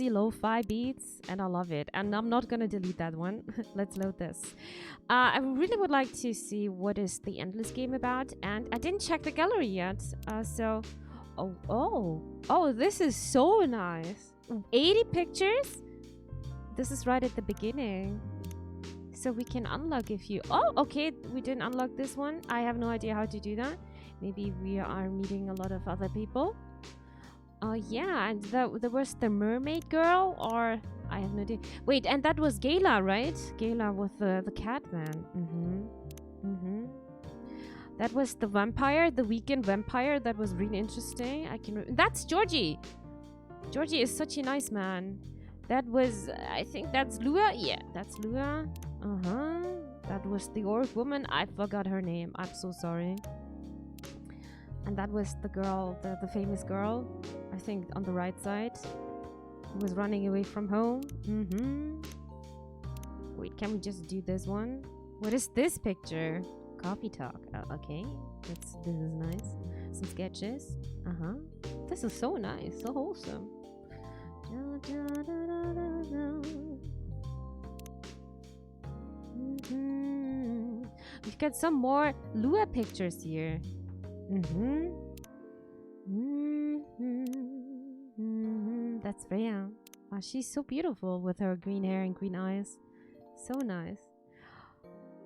jazzy lo-fi beats, and I love it. And I'm not gonna delete that one. Let's load this. I really would like to see what is the Endless game about, and I didn't check the gallery yet. Oh, this is so nice. 80 pictures? This is right at the beginning. So we can unlock a few. Oh, okay, we didn't unlock this one. I have no idea how to do that. Maybe we are meeting a lot of other people. Oh, yeah, and there was the mermaid girl, or I have no idea. Wait, and that was Gayla, right? Gayla with the cat man. That was the vampire, the weekend vampire. That was really interesting. That's Georgie. Georgie is such a nice man. That was, I think that's Lua. Yeah, that's Lua. That was the orc woman. I forgot her name. I'm so sorry. And that was the girl, the famous girl, I think on the right side, who was running away from home. Wait, can we just do this one? What is this picture? Coffee talk. Oh, okay, this is nice. Some sketches. This is so nice, so wholesome. We've got some more Lua pictures here. That's Freya. Oh, she's so beautiful with her green hair and green eyes. So nice.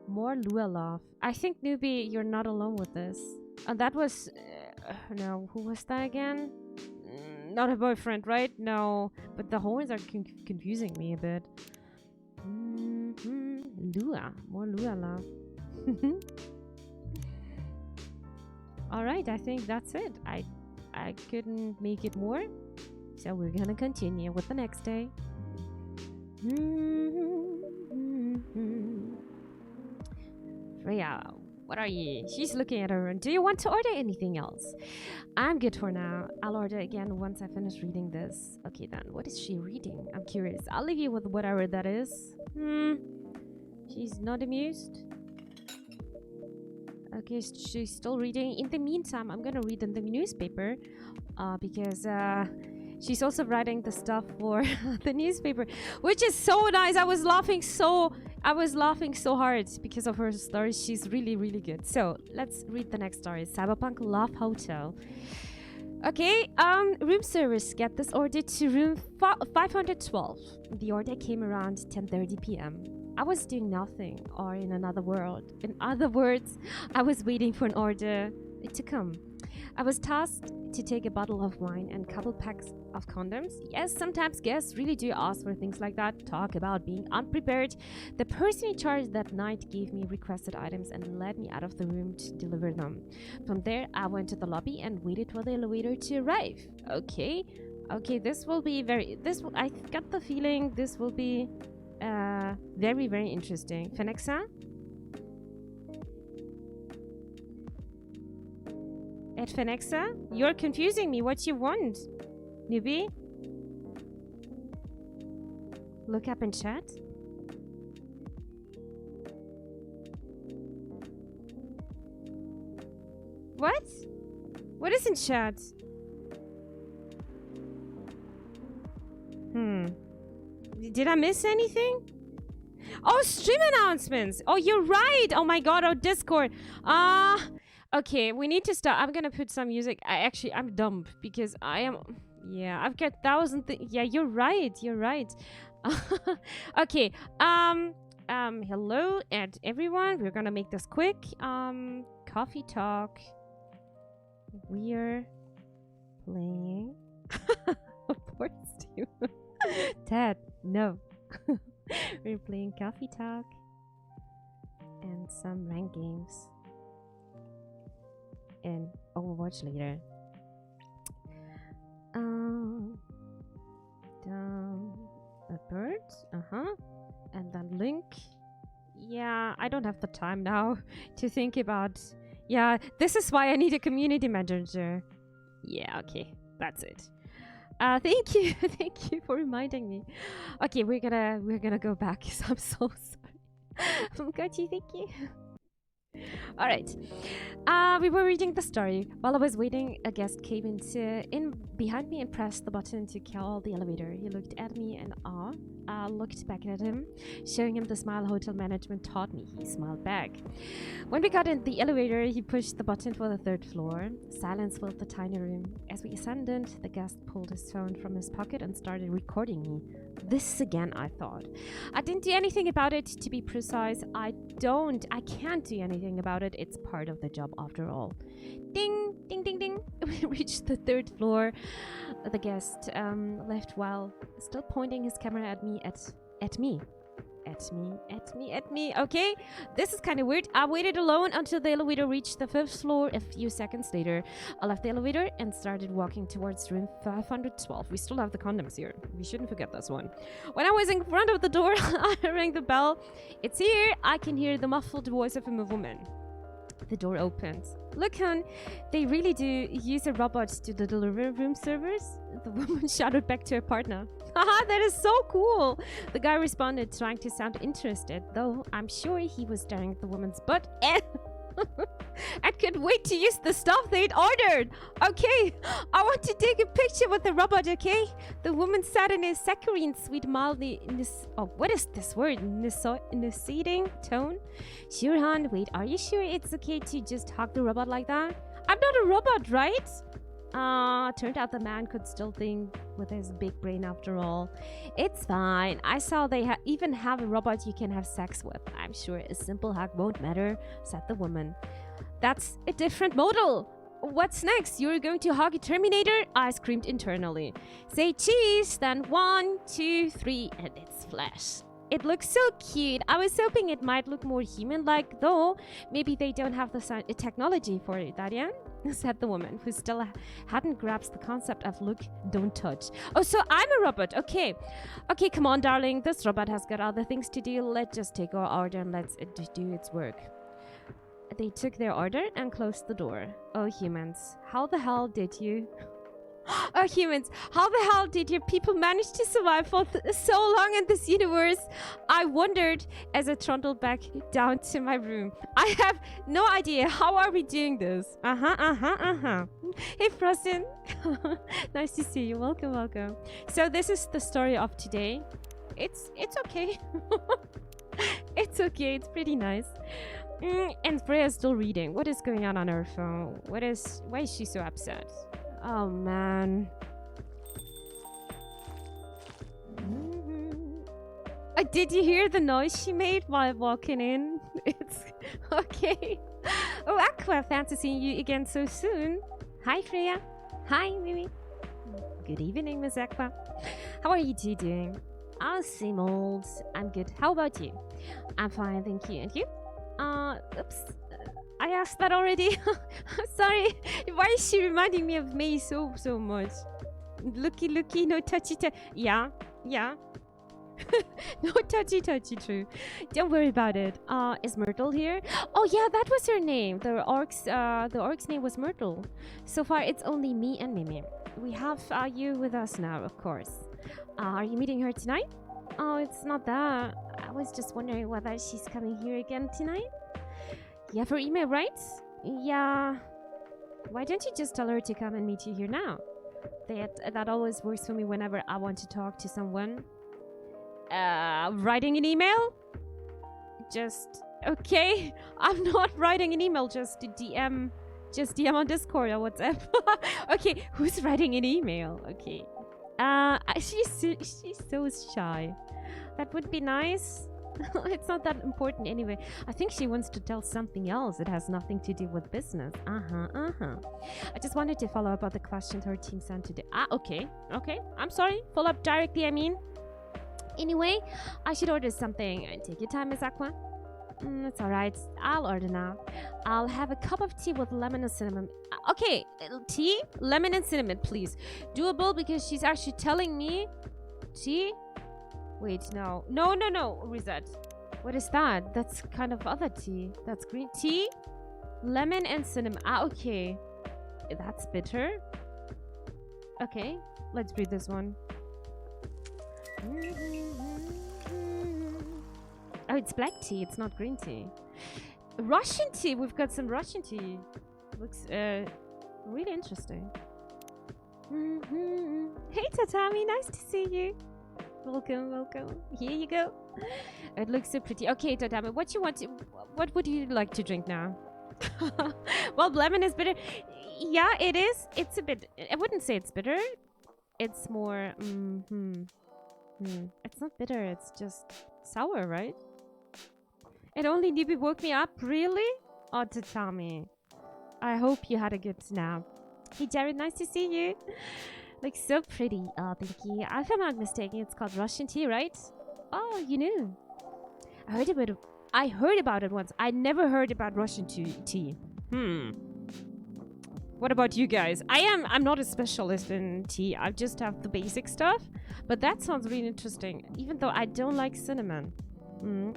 More Lua love. I think, Newbie, you're not alone with this. That was... no, who was that again? Not a boyfriend, right? No. But the horns are confusing me a bit. Lua. More Lua love. Alright, I think that's it. I couldn't make it more. So we're gonna continue with the next day. Freya, what are you? She's looking at her. Do you want to order anything else? I'm good for now. I'll order again once I finish reading this. Okay then, what is she reading? I'm curious. I'll leave you with whatever that is. She's not amused. Okay, she's still reading. In the meantime, I'm gonna read in the newspaper because she's also writing the stuff for the newspaper, which is so nice. I was laughing so hard because of her story. She's really, really good. So let's read the next story. Cyberpunk Love Hotel. Okay, room service. Get this order to room 512. The order came around 10:30 p.m. I was doing nothing, or in another world. In other words, I was waiting for an order to come. I was tasked to take a bottle of wine and a couple packs of condoms. Yes, sometimes guests really do ask for things like that. Talk about being unprepared. The person in charge that night gave me requested items and led me out of the room to deliver them. From there, I went to the lobby and waited for the elevator to arrive. Okay, this will be I got the feeling this will be very, very interesting. Phenexa? At Phenexa? You're confusing me. What you want? Newbie? Look up in chat. What? What is in chat? Did I miss anything? Oh, stream announcements. Oh, you're right. Oh my god. Oh, Discord. Okay, we need to start. I'm gonna put some music. I'm dumb because I am... Yeah, I've got 1,000 things. Yeah, you're right. You're right. Okay. Hello and everyone. We're gonna make this quick. Coffee talk. We're playing... Of course, you. Dad, no. We're playing Coffee Talk and some rank games and Overwatch later. A bird, and then Link. Yeah, I don't have the time now to think about. Yeah, this is why I need a community manager. Yeah, okay, that's it. Thank you, thank you for reminding me. Okay, we're gonna go back. I'm so sorry. Got you, thank you. All right. We were reading the story. While I was waiting, a guest came in behind me and pressed the button to call the elevator. He looked at me in awe. I looked back at him, showing him the smile hotel management taught me. He smiled back. When we got in the elevator, he pushed the button for the third floor. Silence filled the tiny room. As we ascended, the guest pulled his phone from his pocket and started recording me. This again, I thought. I didn't do anything about it, to be precise. I can't do anything about it. It's part of the job after all. Ding, ding, ding, ding. We reached the third floor. The guest left while still pointing his camera at me. Okay, this is kind of weird. I waited alone until the elevator reached the fifth floor. A few seconds later, I left the elevator and started walking towards room 512. We still have the condoms here. We shouldn't forget this one. When I was in front of the door, I rang the bell. It's here. I can hear the muffled voice of a woman. The door opened. Look, hon, they really do use a robot to the delivery room servers? The woman shouted back to her partner. Haha, that is so cool! The guy responded, trying to sound interested, though I'm sure he was staring at the woman's butt and could wait to use the stuff they'd ordered. Okay, I want to take a picture with the robot, okay? The woman sat in a saccharine, sweet, mildly what is this word? Insinuating tone? Sure, hon. Wait, are you sure it's okay to just hug the robot like that? I'm not a robot, right? Turned out the man could still think with his big brain after all. It's fine. I saw they even have a robot you can have sex with. I'm sure a simple hug won't matter, said the woman. That's a different model. What's next? You're going to hug a Terminator? I screamed internally. Say cheese, then 1, 2, 3, and it's flesh. It looks so cute. I was hoping it might look more human-like, though maybe they don't have the technology for it, Darian, said the woman, who still hadn't grasped the concept of look, don't touch. Oh, so I'm a robot. Okay, come on, darling. This robot has got other things to do. Let's just take our order and let's do its work. They took their order and closed the door. Oh, humans, how the hell did you... Oh, humans, how the hell did your people manage to survive for so long in this universe? I wondered as I trundled back down to my room. I have no idea. How are we doing this? Hey, Frostin. Nice to see you. Welcome. So this is the story of today. It's okay. It's okay. It's pretty nice. And Freya's still reading. What is going on her phone? Why is she so upset? Oh, man. Did you hear the noise she made while walking in? It's okay. Oh, Aqua, fancy seeing you again so soon. Hi, Freya. Hi, Mimi. Good evening, Miss Aqua. How are you two doing? Same old. I'm good. How about you? I'm fine, thank you. And you? Oops. I asked that already. I'm sorry. Why is she reminding me of me so much? Looky, no touchy. Yeah. No touchy, true. Don't worry about it. Is Myrtle here? Oh yeah, that was her name. The orc's name was Myrtle. So far, it's only me and Mimi. We have you with us now, of course. Are you meeting her tonight? Oh, it's not that. I was just wondering whether she's coming here again tonight. You have her email, right? Yeah. Why don't you just tell her to come and meet you here now? That always works for me whenever I want to talk to someone. Writing an email? Just... Okay. I'm not writing an email, just DM on Discord or WhatsApp. Okay, who's writing an email? Okay. She's so shy. That would be nice. It's not that important anyway. I think she wants to tell something else. It has nothing to do with business. I just wanted to follow up on the questions her team sent today. Okay. I'm sorry. Follow up directly, I mean. Anyway, I should order something. Take your time, Miss Aqua. It's alright. I'll order now. I'll have a cup of tea with lemon and cinnamon. Okay, tea, lemon and cinnamon, please. Doable because she's actually telling me. Tea? Wait, no. Reset. What is that? That's kind of other tea. That's green tea, lemon and cinnamon. Okay. That's bitter. Okay, let's brew this one. Oh, it's black tea. It's not green tea. Russian tea. We've got some Russian tea. Looks really interesting. Hey Tatami, nice to see you. Welcome, welcome. Here you go. It looks so pretty. Okay, Tatami, what would you like to drink now? Well, lemon is bitter. Yeah, it is. It's a bit. I wouldn't say it's bitter. It's more. It's not bitter. It's just sour, right? It only Nibi woke me up. Really? Oh, Tatami. I hope you had a good nap. Hey, Jared, nice to see you. Looks so pretty. Oh, thank you. If I'm not mistaken, it's called Russian tea, right? Oh, you knew. I heard about it once. I never heard about Russian tea. What about you guys? I'm not a specialist in tea. I just have the basic stuff. But that sounds really interesting. Even though I don't like cinnamon.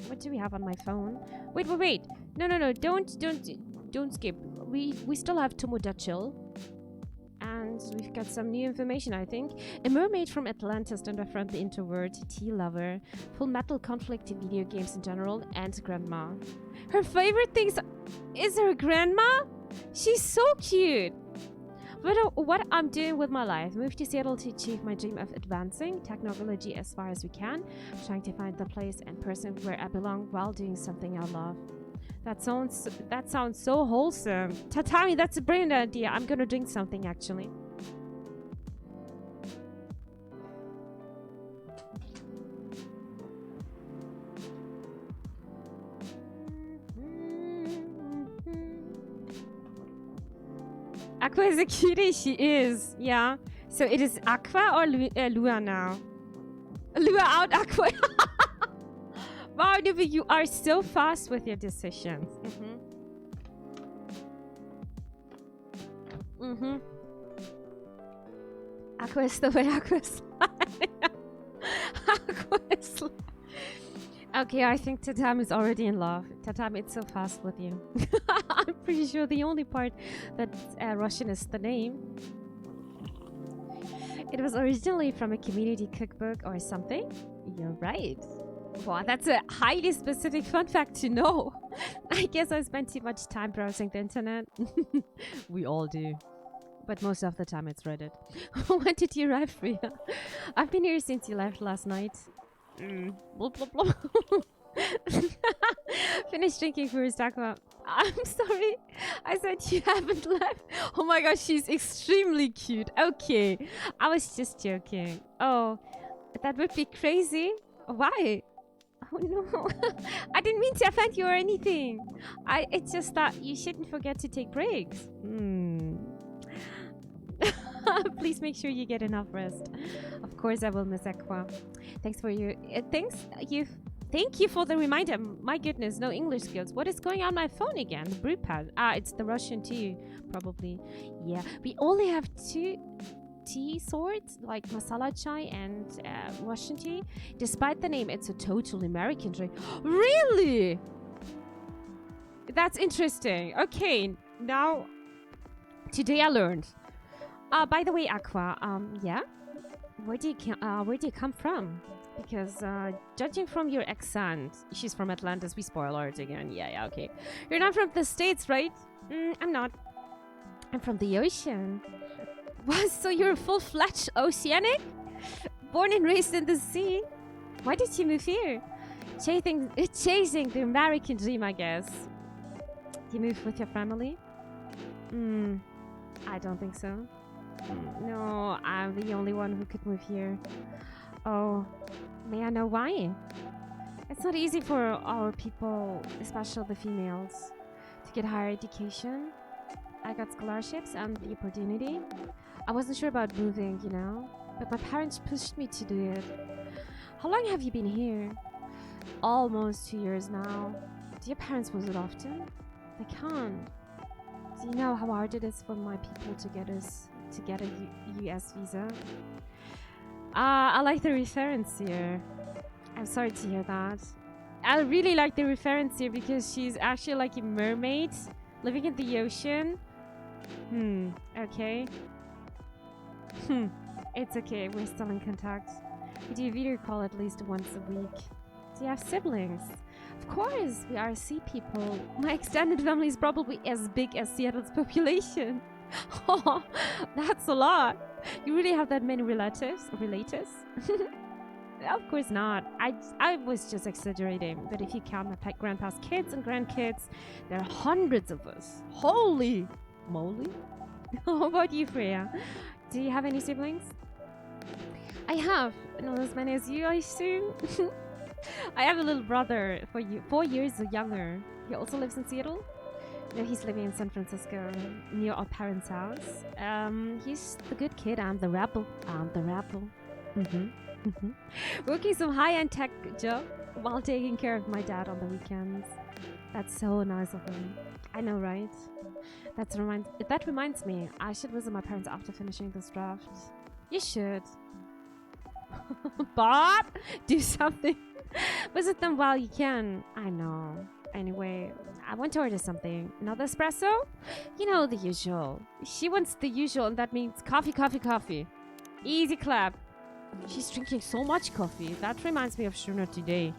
What do we have on my phone? Wait. No. Don't skip. We still have Tomodachil. And we've got some new information, I think. A mermaid from Atlantis and a friendly introvert, tea lover, full metal conflict in video games in general, and grandma. Her favorite things is her grandma? She's so cute. But what I'm doing with my life, move to Seattle to achieve my dream of advancing technology as far as we can, trying to find the place and person where I belong while doing something I love. That sounds so wholesome. Tatami, that's a brilliant idea. I'm gonna drink something actually. Aqua is a cutie. She is. Yeah. So it is Aqua or Lua now? Lua out, Aqua. Wow, Nubi, you are so fast with your decisions. Aqua is the way Aqua is Aqua is Okay, I think Tatam is already in love. Tatam, it's so fast with you. I'm pretty sure the only part that Russian is the name. It was originally from a community cookbook or something. You're right. Wow, that's a highly specific fun fact to know. I guess I spent too much time browsing the internet. We all do. But most of the time it's Reddit. When did you arrive, Freya? I've been here since you left last night. Blah, blah, blah. Finish drinking first, Aqua. I'm sorry. I said you haven't left. Oh my gosh, she's extremely cute. Okay. I was just joking. Oh, that would be crazy. Why? Oh no. I didn't mean to offend you or anything. It's just that you shouldn't forget to take breaks. Please make sure you get enough rest. Of course I will, Miss Aqua. Thanks for your thank you for the reminder. My goodness, no English skills. What is going on my phone again? The brew pad. It's the Russian tea, probably. Yeah, we only have two tea sorts, like masala chai and Russian tea. Despite the name, it's a totally American drink. Really? That's interesting. Okay, now today I learned. By the way, Aqua, yeah? Where do you come from? Because judging from your accent, she's from Atlantis. We spoil it again. Yeah, okay. You're not from the States, right? I'm not. I'm from the ocean. What? So you're full-fledged oceanic? Born and raised in the sea? Why did you move here? Chasing the American dream, I guess. You move with your family? I don't think so. No, I'm the only one who could move here. Oh, may I know why? It's not easy for our people, especially the females, to get higher education. I got scholarships and the opportunity. I wasn't sure about moving, you know, but my parents pushed me to do it. How long have you been here? Almost 2 years now. Do your parents visit often? They can't. Do you know how hard it is for my people to get a US visa? I like the reference here. I'm sorry to hear that. I really like the reference here because she's actually like a mermaid living in the ocean. Okay. It's okay, we're still in contact. We do a video call at least once a week. Do you have siblings? Of course, we are sea people. My extended family is probably as big as Seattle's population. Oh, that's a lot. You really have that many relatives? Of course not. I was just exaggerating. But if you count my grandpa's kids and grandkids, there are hundreds of us. Holy moly. How about you, Freya? Do you have any siblings? I have. Not as many as you, I assume. I have a little brother, 4 years younger. He also lives in Seattle. No, he's living in San Francisco, near our parents' house. He's the good kid. I'm the rebel. Working some high-end tech job while taking care of my dad on the weekends. That's so nice of him. I know, right? That reminds me, I should visit my parents after finishing this draft. You should. Bob, do something. Visit them while you can. I know. Anyway, I want to order something. Another espresso? You know, the usual. She wants the usual, and that means coffee, coffee, coffee. Easy clap. She's drinking so much coffee. That reminds me of Shuna today.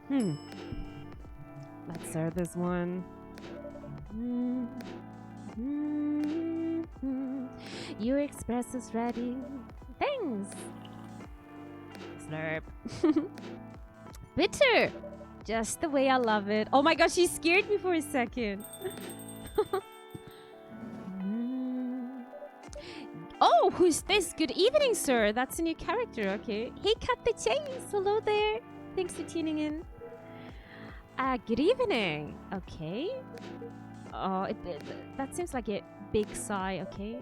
Let's serve this one. Your espresso's ready. Thanks. Slurp. Bitter. Just the way I love it. Oh my gosh, she scared me for a second. Oh, who's this? Good evening, sir. That's a new character, okay. Hey, cut the chase. Hello there. Thanks for tuning in. Good evening. Okay. Oh, that seems like a big sigh, okay.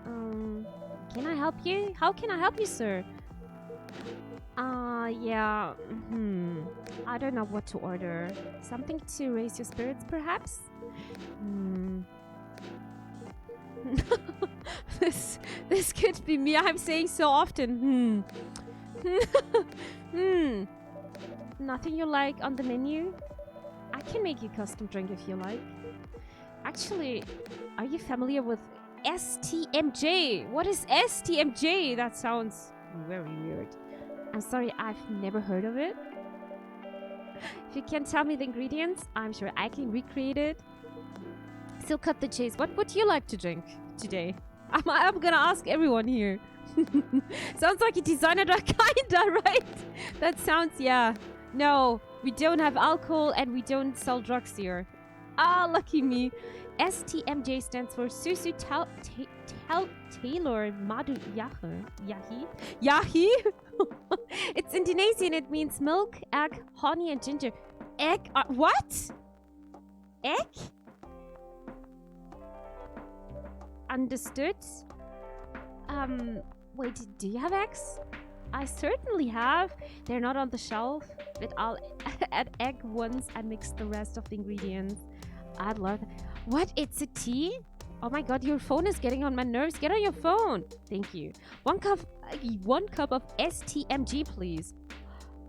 Can I help you? How can I help you, sir? Yeah. I don't know what to order. Something to raise your spirits, perhaps? This could be me. I'm saying so often. Nothing you like on the menu? I can make you custom drink if you like. Actually, are you familiar with STMJ? What is STMJ? That sounds very weird. I'm sorry, I've never heard of it. If you can tell me the ingredients, I'm sure I can recreate it. Still cut the chase. What would you like to drink today? I'm gonna ask everyone here. Sounds like a designer, kinda, right? That sounds, yeah. No, we don't have alcohol and we don't sell drugs here. Ah, lucky me. STMJ stands for Susu Taylor Madu Yahi. It's Indonesian. It means milk, egg, honey, and ginger. Egg? What? Egg? Understood. Wait, do you have eggs? I certainly have. They're not on the shelf, but I'll add egg once and mix the rest of the ingredients. I'd love that. What? It's a tea? Oh my god, your phone is getting on my nerves. Get on your phone. Thank you. One cup of STMG, please.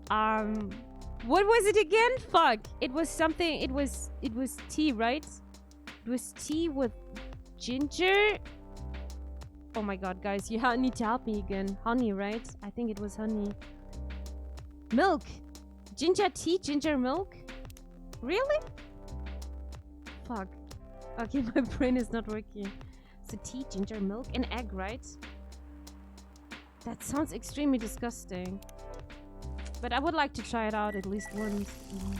What was it again? Fuck. It was something. It was tea, right? It was tea with ginger. Oh my god, guys, you need to help me again. Honey, right? I think it was honey. Milk. Ginger tea, ginger milk. Really? Fuck. Okay, my brain is not working. So tea, ginger milk, and egg, right? That sounds extremely disgusting. But I would like to try it out at least once.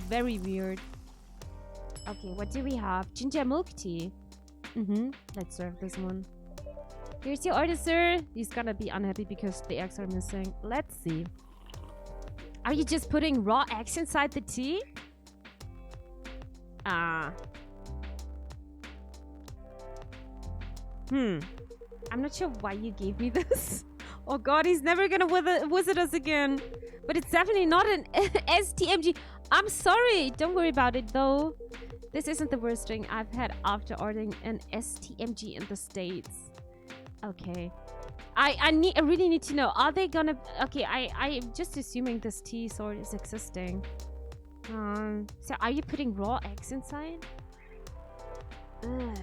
Very weird. Okay, what do we have? Ginger milk tea. Let's serve this one. Here's your order, sir. He's gonna be unhappy because the eggs are missing. Let's see. Are you just putting raw eggs inside the tea? I'm not sure why you gave me this. Oh god, he's never gonna visit us again. But it's definitely not an STMG. I'm sorry. Don't worry about it, though. This isn't the worst drink I've had after ordering an STMG in the States. Okay. I really need to know. Are they gonna... Okay, I'm just assuming this tea sort is existing. So are you putting raw eggs inside? Ugh.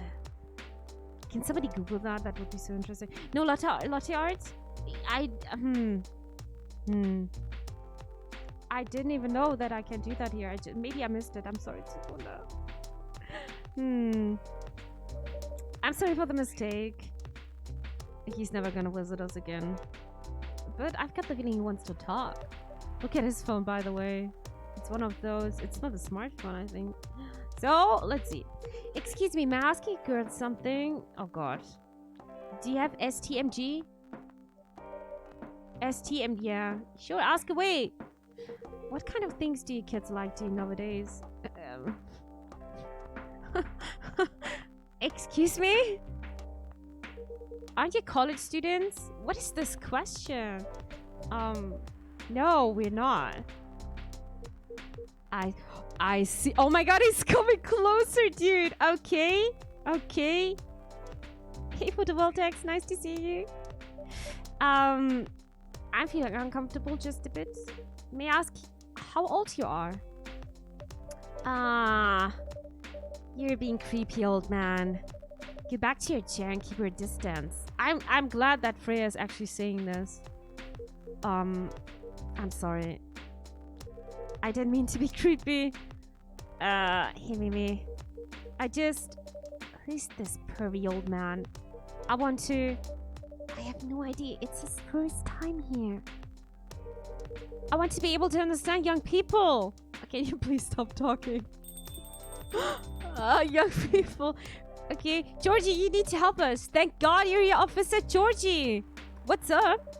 Can somebody Google that? That would be so interesting. No, latte art? I I didn't even know that I can do that here. Maybe I missed it. I'm sorry, Tsukunda. I'm sorry for the mistake. He's never gonna visit us again. But I've got the feeling he wants to talk. Look at his phone, by the way. It's one of those. It's not a smartphone, I think. So, let's see. Excuse me, may I ask you girl something? Oh, God. Do you have STMG? STM, yeah. Sure, ask away. What kind of things do you kids like doing nowadays? Excuse me? Aren't you college students? What is this question? No, we're not. I see. Oh my god, he's coming closer, dude. Okay. Okay. Hey, Photovoltaics, nice to see you. I'm feeling uncomfortable just a bit. May I ask how old you are? You're being creepy, old man. Get back to your chair and keep your distance. I'm glad that Freya is actually saying this. I'm sorry. I didn't mean to be creepy. Hey, Mimi. Who's this pervy old man? I have no idea. It's his first time here. I want to be able to understand young people. Can you please stop talking? Young people. Okay, Georgie, you need to help us. Thank God you're here, Officer Georgie. What's up?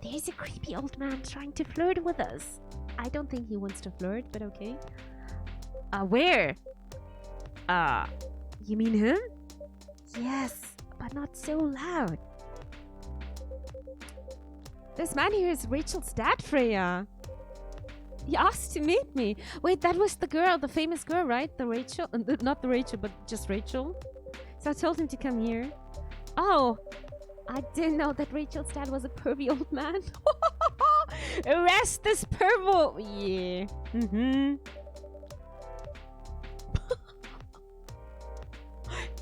There's a creepy old man trying to flirt with us. I don't think he wants to flirt, but okay. Where? You mean him? Yes, but not so loud. This man here is Rachel's dad, Freya. He asked to meet me. Wait, that was the girl, the famous girl, right? The Rachel? Not the Rachel, but just Rachel. So I told him to come here. Oh, I didn't know that Rachel's dad was a pervy old man. Arrest this pervo. Yeah.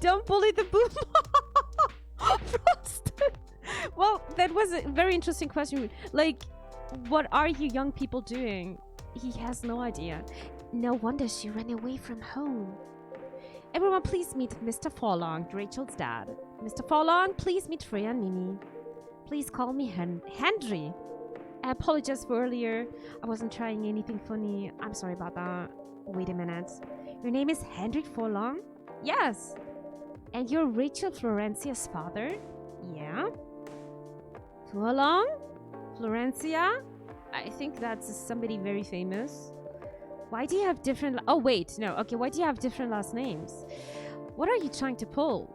Don't bully the boom. Well, that was a very interesting question. Like, what are you young people doing? He has no idea. No wonder she ran away from home. Everyone, please meet Mr. Forlong, Rachel's dad. Mr. Forlong, please meet Freya and Mimi. Please call me Henry. I apologize for earlier. I wasn't trying anything funny. I'm sorry about that. Wait a minute. Your name is Henry Forlong? Yes. And you're Rachel Florencia's father? Yeah. Forlong? Florencia? I think that's somebody very famous. Why do you have different... Oh, wait. No. Okay, why do you have different last names? What are you trying to pull?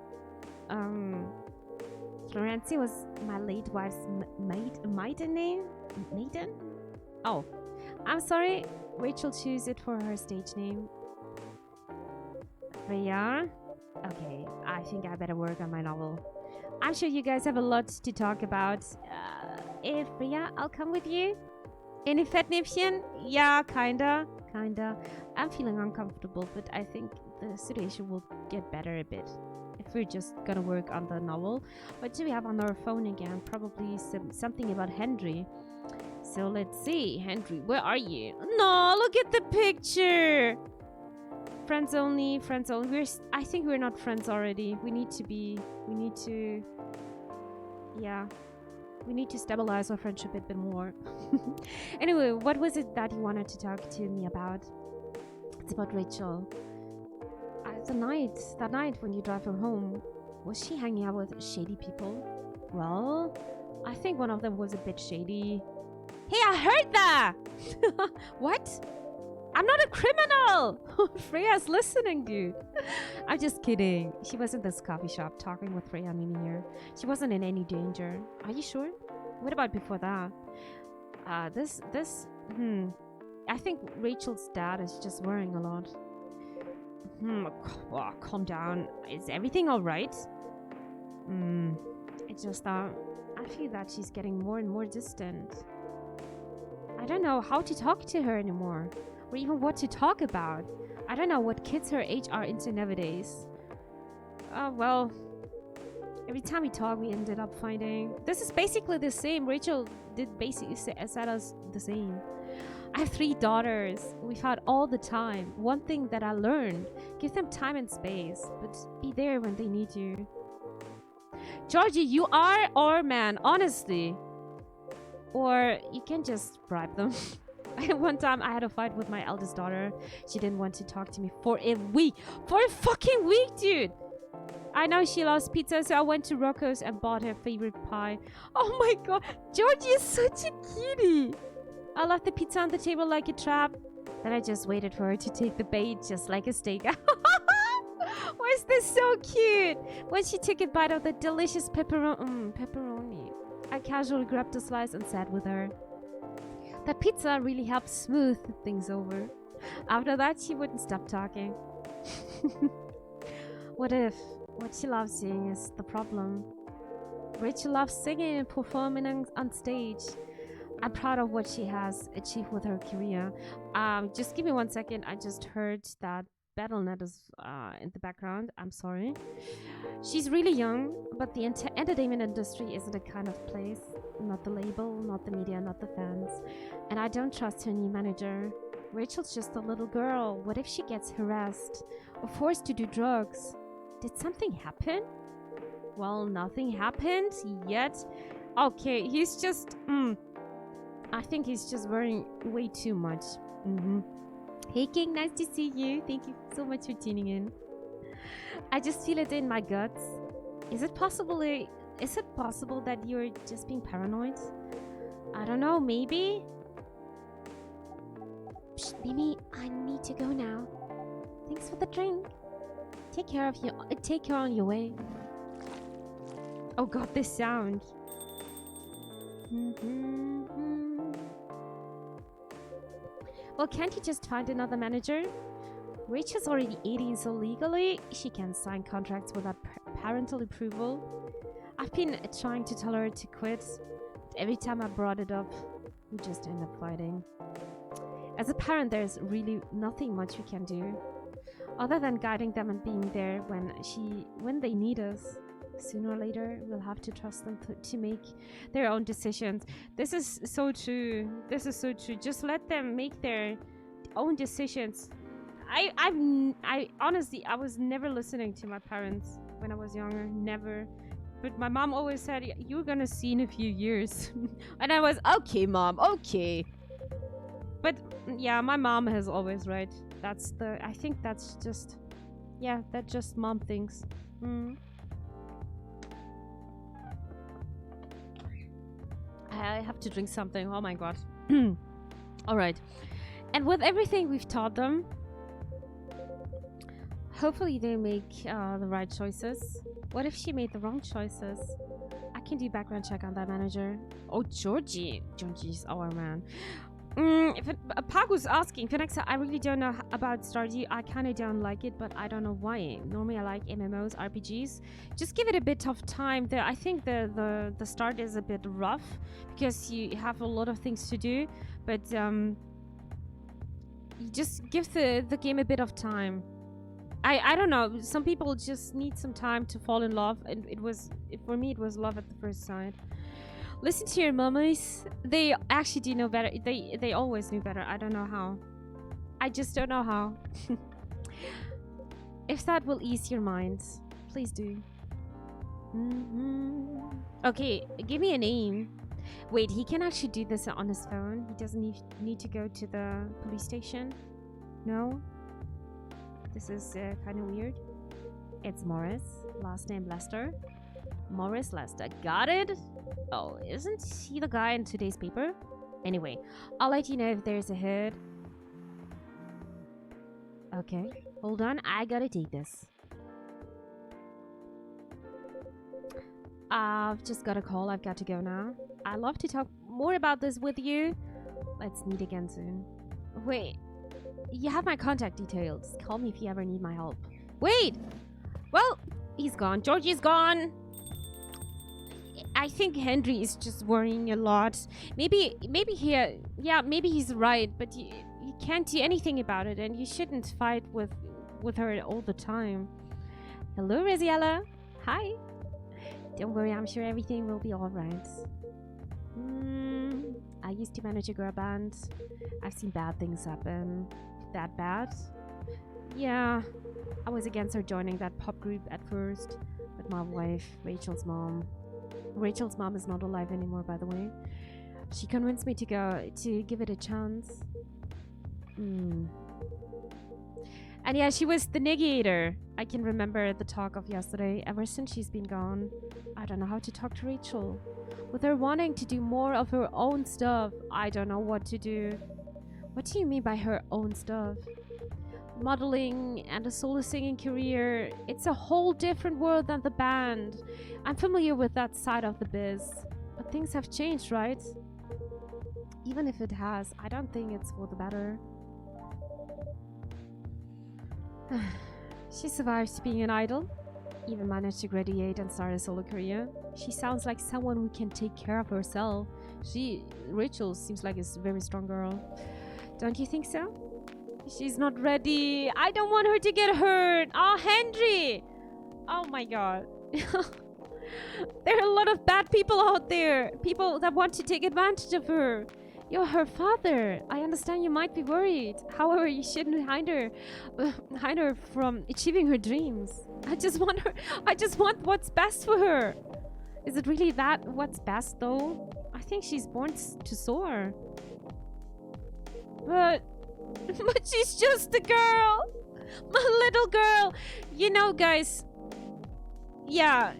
Florencia was my late wife's maiden name? Maiden? Oh. I'm sorry. Rachel chose it for her stage name. Freya? Okay, I think I better work on my novel. I'm sure you guys have a lot to talk about. Freya, I'll come with you. Any Fettnäpfchen? Yeah, kinda. I'm feeling uncomfortable, but I think the situation will get better a bit if we're just gonna work on the novel. What do we have on our phone again? Probably something about Henry. So let's see. Henry, where are you? No, look at the picture. Friends only. I think we're not friends already. We need to stabilize our friendship a bit more. Anyway, what was it that you wanted to talk to me about? It's about Rachel. That night when you drive her home, was she hanging out with shady people? Well, I think one of them was a bit shady. Hey, I heard that! What? I'm not a criminal! Freya's listening, dude. I'm just kidding. She was in this coffee shop talking with Freya and Mimi here. She wasn't in any danger. Are you sure? What about before that? I think Rachel's dad is just worrying a lot. Oh, calm down. Is everything alright? It's just that I feel that she's getting more and more distant. I don't know how to talk to her anymore. Or even what to talk about. I don't know what kids her age are into nowadays. Well, every time we talk, we ended up fighting. This is basically the same. Rachel did basically said us the same. I have 3 daughters. We fight all the time. One thing that I learned, give them time and space, but be there when they need you. Georgie, you are our man, honestly. Or you can just bribe them. One time I had a fight with my eldest daughter. She didn't want to talk to me for a week. For a fucking week, dude! I know she loves pizza, so I went to Rocco's and bought her favorite pie. Oh my god, Georgie is such a cutie! I left the pizza on the table like a trap. Then I just waited for her to take the bait, just like a steak. Why is this so cute? When she took a bite of the delicious pepperoni, I casually grabbed a slice and sat with her. The pizza really helped smooth things over. After that, she wouldn't stop talking. What if what she loves seeing is the problem? Rachel loves singing and performing on stage. I'm proud of what she has achieved with her career. Just give me 1 second. I just heard that BattleNet is in the background. I'm sorry. She's really young, but the entertainment industry isn't a kind of place. Not the label, not the media, not the fans. And I don't trust her new manager. Rachel's just a little girl. What if she gets harassed or forced to do drugs? Did something happen? Well, nothing happened yet. Okay, he's just... I think he's just worrying way too much. Hey King, nice to see you. Thank you so much for tuning in. I just feel it in my guts. Is it possible that you're just being paranoid? I don't know, maybe? Psst, Mimi, I need to go now. Thanks for the drink. Take care on your way. Oh god, this sound. Well, can't you just find another manager? Rachel's already 18, so legally she can sign contracts without parental approval. I've been trying to tell her to quit. But every time I brought it up, we just end up fighting. As a parent, there's really nothing much we can do, other than guiding them and being there when they need us. Sooner or later, we'll have to trust them to make their own decisions. This is so true. This is so true. Just let them make their own decisions. I honestly, I was never listening to my parents when I was younger. Never. But my mom always said, you're gonna see in a few years. And I was, okay, mom, okay. But yeah, my mom is always right. I think that's just, yeah, that's just mom things. I have to drink something. Oh my god. Alright. And with everything we've taught them, hopefully they make the right choices. What if she made the wrong choices? I can do background check on that manager. Oh, Georgie. Georgie's our man. Pagu's asking, Phenexa, I really don't know about Stardew. I kind of don't like it, but I don't know why. Normally I like MMOs, RPGs. Just give it a bit of time. I think the start is a bit rough because you have a lot of things to do, but you just give the game a bit of time. I don't know. Some people just need some time to fall in love, and for me it was love at the first sight. Listen to your mummies. They actually do know better. They always knew better. I don't know how. I just don't know how. If that will ease your minds, please do. Okay, give me a name. Wait, he can actually do this on his phone. He doesn't need to go to the police station. No? This is kind of weird. It's Morris. Last name Lester. Morris Lester. Got it? Oh, isn't he the guy in today's paper? Anyway, I'll let you know if there's a hit. Okay, hold on. I gotta take this. I've just got a call. I've got to go now. I'd love to talk more about this with you. Let's meet again soon. Wait, you have my contact details. Call me if you ever need my help. Wait! Well, he's gone. Georgie's gone. I think Henry is just worrying a lot. Maybe he's right, but you can't do anything about it, and you shouldn't fight with her all the time. Hello, Raziella. Hi. Don't worry, I'm sure everything will be alright. I used to manage a girl band. I've seen bad things happen. That bad? Yeah, I was against her joining that pop group at first. But my wife, Rachel's mom is not alive anymore, by the way. She convinced me to give it a chance. And yeah, she was the negator. I can remember the talk of yesterday. Ever since she's been gone, I don't know how to talk to Rachel. With her wanting to do more of her own stuff, I don't know what to do. What do you mean by her own stuff? Modeling and a solo singing career, it's a whole different world than the band. I'm familiar with that side of the biz. But things have changed, right? Even if it has, I don't think it's for the better. She survives being an idol, even managed to graduate and start a solo career. She sounds like someone who can take care of herself. Rachel seems like a very strong girl. Don't you think so? She's not ready. I don't want her to get hurt. Oh, Henry! Oh my god. There are a lot of bad people out there. People that want to take advantage of her. You're her father. I understand you might be worried. However, you shouldn't hide her from achieving her dreams. I just want what's best for her. Is it really that what's best though? I think she's born to soar. But she's just a girl. My little girl. You know, guys. Yeah,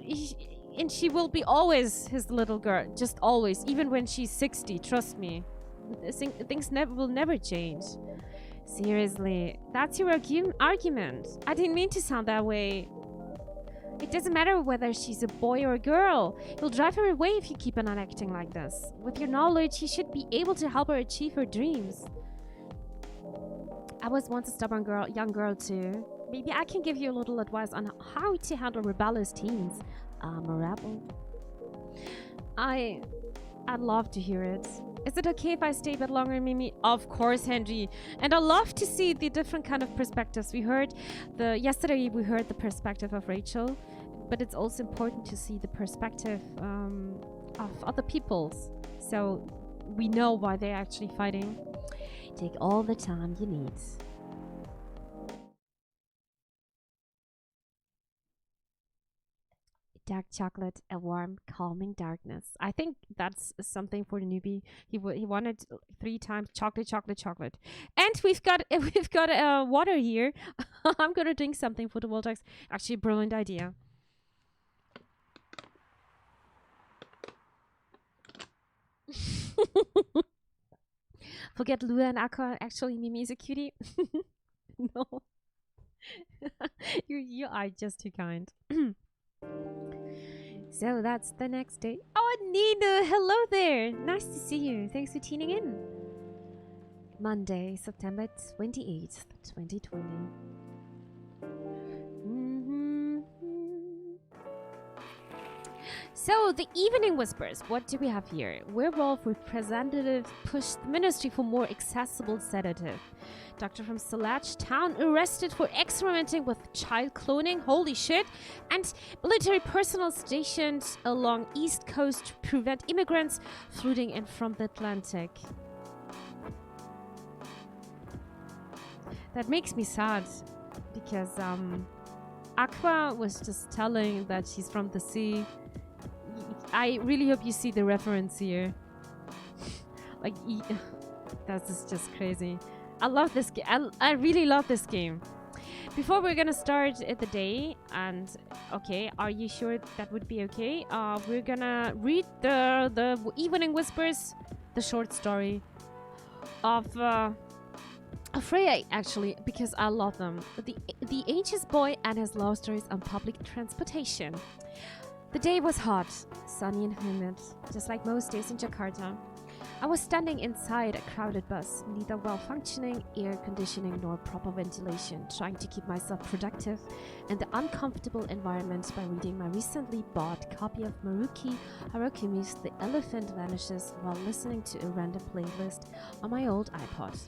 and she will be always his little girl. Just always. Even when she's 60, trust me. Things will never change. Seriously, that's your argument. I didn't mean to sound that way. It doesn't matter whether she's a boy or a girl. You'll drive her away if you keep on acting like this. With your knowledge, you should be able to help her achieve her dreams. I was once a stubborn young girl too. Maybe I can give you a little advice on how to handle rebellious teens. I'm a rebel. I'd love to hear it. Is it okay if I stay a bit longer, Mimi? Of course, Henry. And I love to see the different kind of perspectives. Yesterday we heard the perspective of Rachel, but it's also important to see the perspective of other people's. So we know why they're actually fighting. Take all the time you need. Dark chocolate, a warm, calming darkness. I think that's something for the newbie. He wanted 3 times chocolate, chocolate, chocolate. And we've got water here. I'm gonna drink something for the Voltax. Actually, brilliant idea. Forget Lua and Aqua. Actually, Mimi is a cutie. No. You are just too kind. So that's the next day. Oh, Nina, hello there. Nice to see you. Thanks for tuning in. Monday, September 28th, 2020. So, the evening whispers. What do we have here? Werewolf representative pushed the ministry for more accessible sedative. Doctor from Salach town arrested for experimenting with child cloning. Holy shit. And military personnel stationed along East Coast to prevent immigrants flooding in from the Atlantic. That makes me sad because Aqua was just telling that she's from the sea. I really hope you see the reference here. Like, that's just crazy. I love this game. I really love this game. Before we're gonna start the day, and okay, are you sure that would be okay? We're gonna read the Evening Whispers, the short story of Freya, actually, because I love them. The Ancient Boy and his love stories on public transportation. The day was hot, sunny and humid, just like most days in Jakarta. I was standing inside a crowded bus, neither well-functioning air conditioning nor proper ventilation, trying to keep myself productive in the uncomfortable environment by reading my recently bought copy of Haruki's The Elephant Vanishes while listening to a random playlist on my old iPod.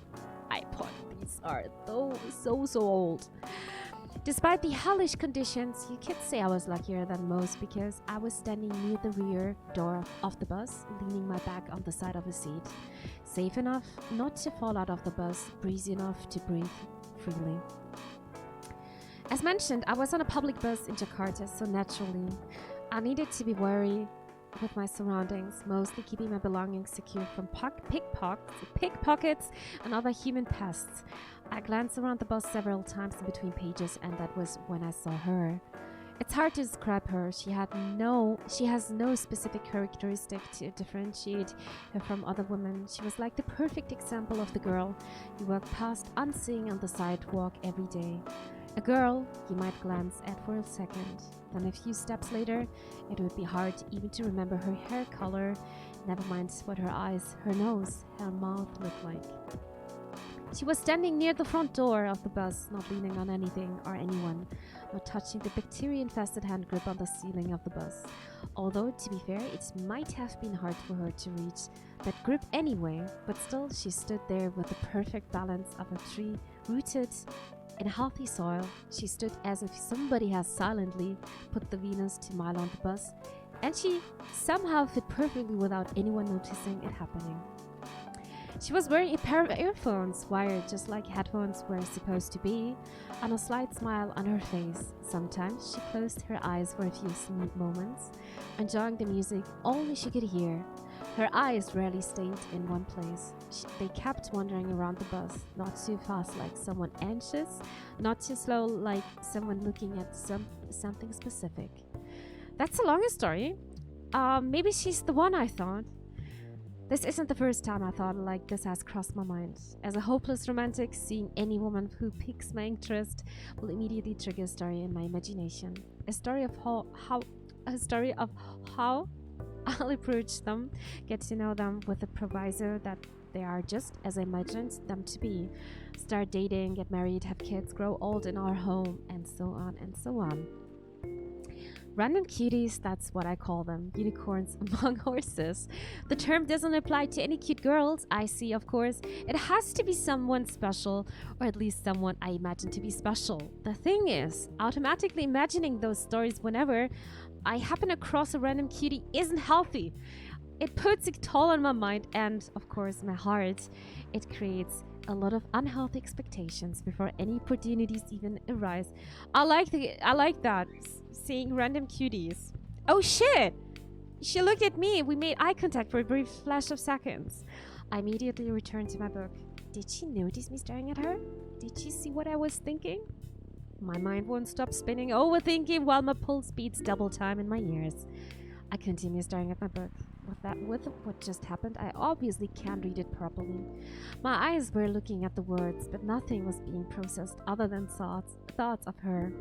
These are so old. Despite the hellish conditions, you could say I was luckier than most because I was standing near the rear door of the bus, leaning my back on the side of a seat. Safe enough not to fall out of the bus, breezy enough to breathe freely. As mentioned, I was on a public bus in Jakarta, so naturally, I needed to be wary with my surroundings, mostly keeping my belongings secure from pickpockets and other human pests. I glanced around the bus several times in between pages, and that was when I saw her. It's hard to describe her. She has no specific characteristic to differentiate her from other women. She was like the perfect example of the girl you walk past unseeing on the sidewalk every day. A girl you might glance at for a second. Then a few steps later, it would be hard even to remember her hair color, never mind what her eyes, her nose, her mouth looked like. She was standing near the front door of the bus, not leaning on anything or anyone, not touching the bacteria-infested hand grip on the ceiling of the bus. Although, to be fair, it might have been hard for her to reach that grip anyway, but still she stood there with the perfect balance of a tree rooted in healthy soil. She stood as if somebody has silently put the Venus to Milo on the bus, and she somehow fit perfectly without anyone noticing it happening. She was wearing a pair of earphones, wired just like headphones were supposed to be, and a slight smile on her face. Sometimes she closed her eyes for a few moments, enjoying the music only she could hear. Her eyes rarely stayed in one place. They kept wandering around the bus, not too fast like someone anxious, not too slow like someone looking at something specific. That's a longer story. Maybe she's the one, I thought. This isn't the first time I thought like this has crossed my mind. As a hopeless romantic, seeing any woman who piques my interest will immediately trigger a story in my imagination. A story of how I'll approach them, get to know them with the proviso that they are just as I imagined them to be. Start dating, get married, have kids, grow old in our home, and so on and so on. Random cuties, that's what I call them. Unicorns among horses. The term doesn't apply to any cute girls I see, of course. It has to be someone special, or at least someone I imagine to be special. The thing is, automatically imagining those stories whenever I happen across a random cutie isn't healthy. It puts a toll on my mind and, of course, my heart. It creates a lot of unhealthy expectations before any opportunities even arise. I like that. Seeing random cuties. Oh shit! She looked at me. We made eye contact for a brief flash of seconds. I immediately returned to my book. Did she notice me staring at her? Did she see what I was thinking? My mind won't stop spinning, overthinking, while my pulse beats double time in my ears. I continue staring at my book. With what just happened, I obviously can't read it properly. My eyes were looking at the words, but nothing was being processed other than thoughts of her.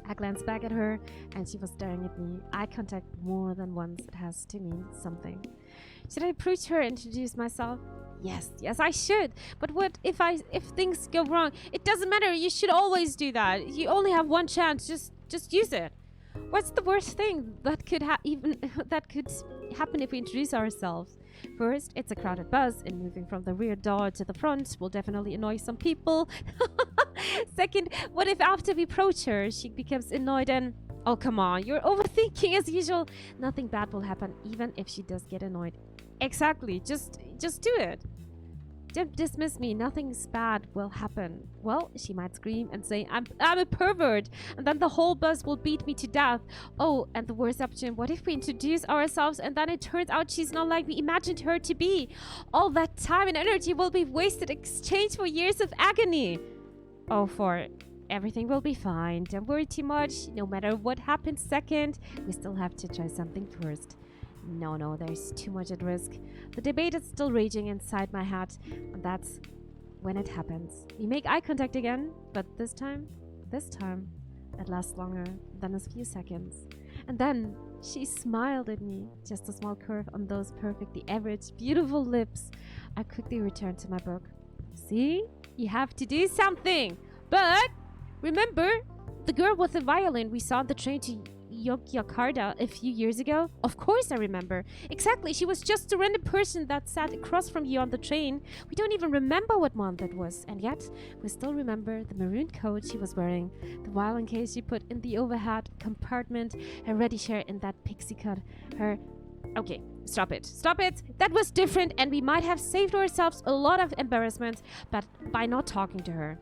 I glanced back at her, and she was staring at me. Eye contact more than once. It has to mean something. Should I approach her and introduce myself? Yes, I should. But what if things go wrong? It doesn't matter. You should always do that. You only have one chance. Just use it. What's the worst thing that could happen if we introduce ourselves? First, it's a crowded bus, and moving from the rear door to the front will definitely annoy some people. Second, what if after we approach her, she becomes annoyed and... Oh, come on, you're overthinking as usual. Nothing bad will happen, even if she does get annoyed. Exactly, just do it. Don't dismiss me, nothing bad will happen. Well, she might scream and say, I'm a pervert, and then the whole bus will beat me to death. Oh, and the worst option, what if we introduce ourselves and then it turns out she's not like we imagined her to be? All that time and energy will be wasted in exchange for years of agony. Oh, for everything will be fine. Don't worry too much. No matter what happens second, we still have to try something first. No, there's too much at risk. The debate is still raging inside my head, and that's when it happens. We make eye contact again, but this time, it lasts longer than a few seconds. And then she smiled at me, just a small curve on those perfectly average, beautiful lips. I quickly returned to my book. See? You have to do something. But remember, the girl with the violin we saw on the train to Yogyakarta a few years ago? Of course I remember. Exactly, she was just a random person that sat across from you on the train. We don't even remember what month it was, and yet we still remember the maroon coat she was wearing, the violin case she put in the overhead compartment, her ready shirt in that pixie cut, her... Okay, stop it. Stop it! That was different, and we might have saved ourselves a lot of embarrassment but by not talking to her.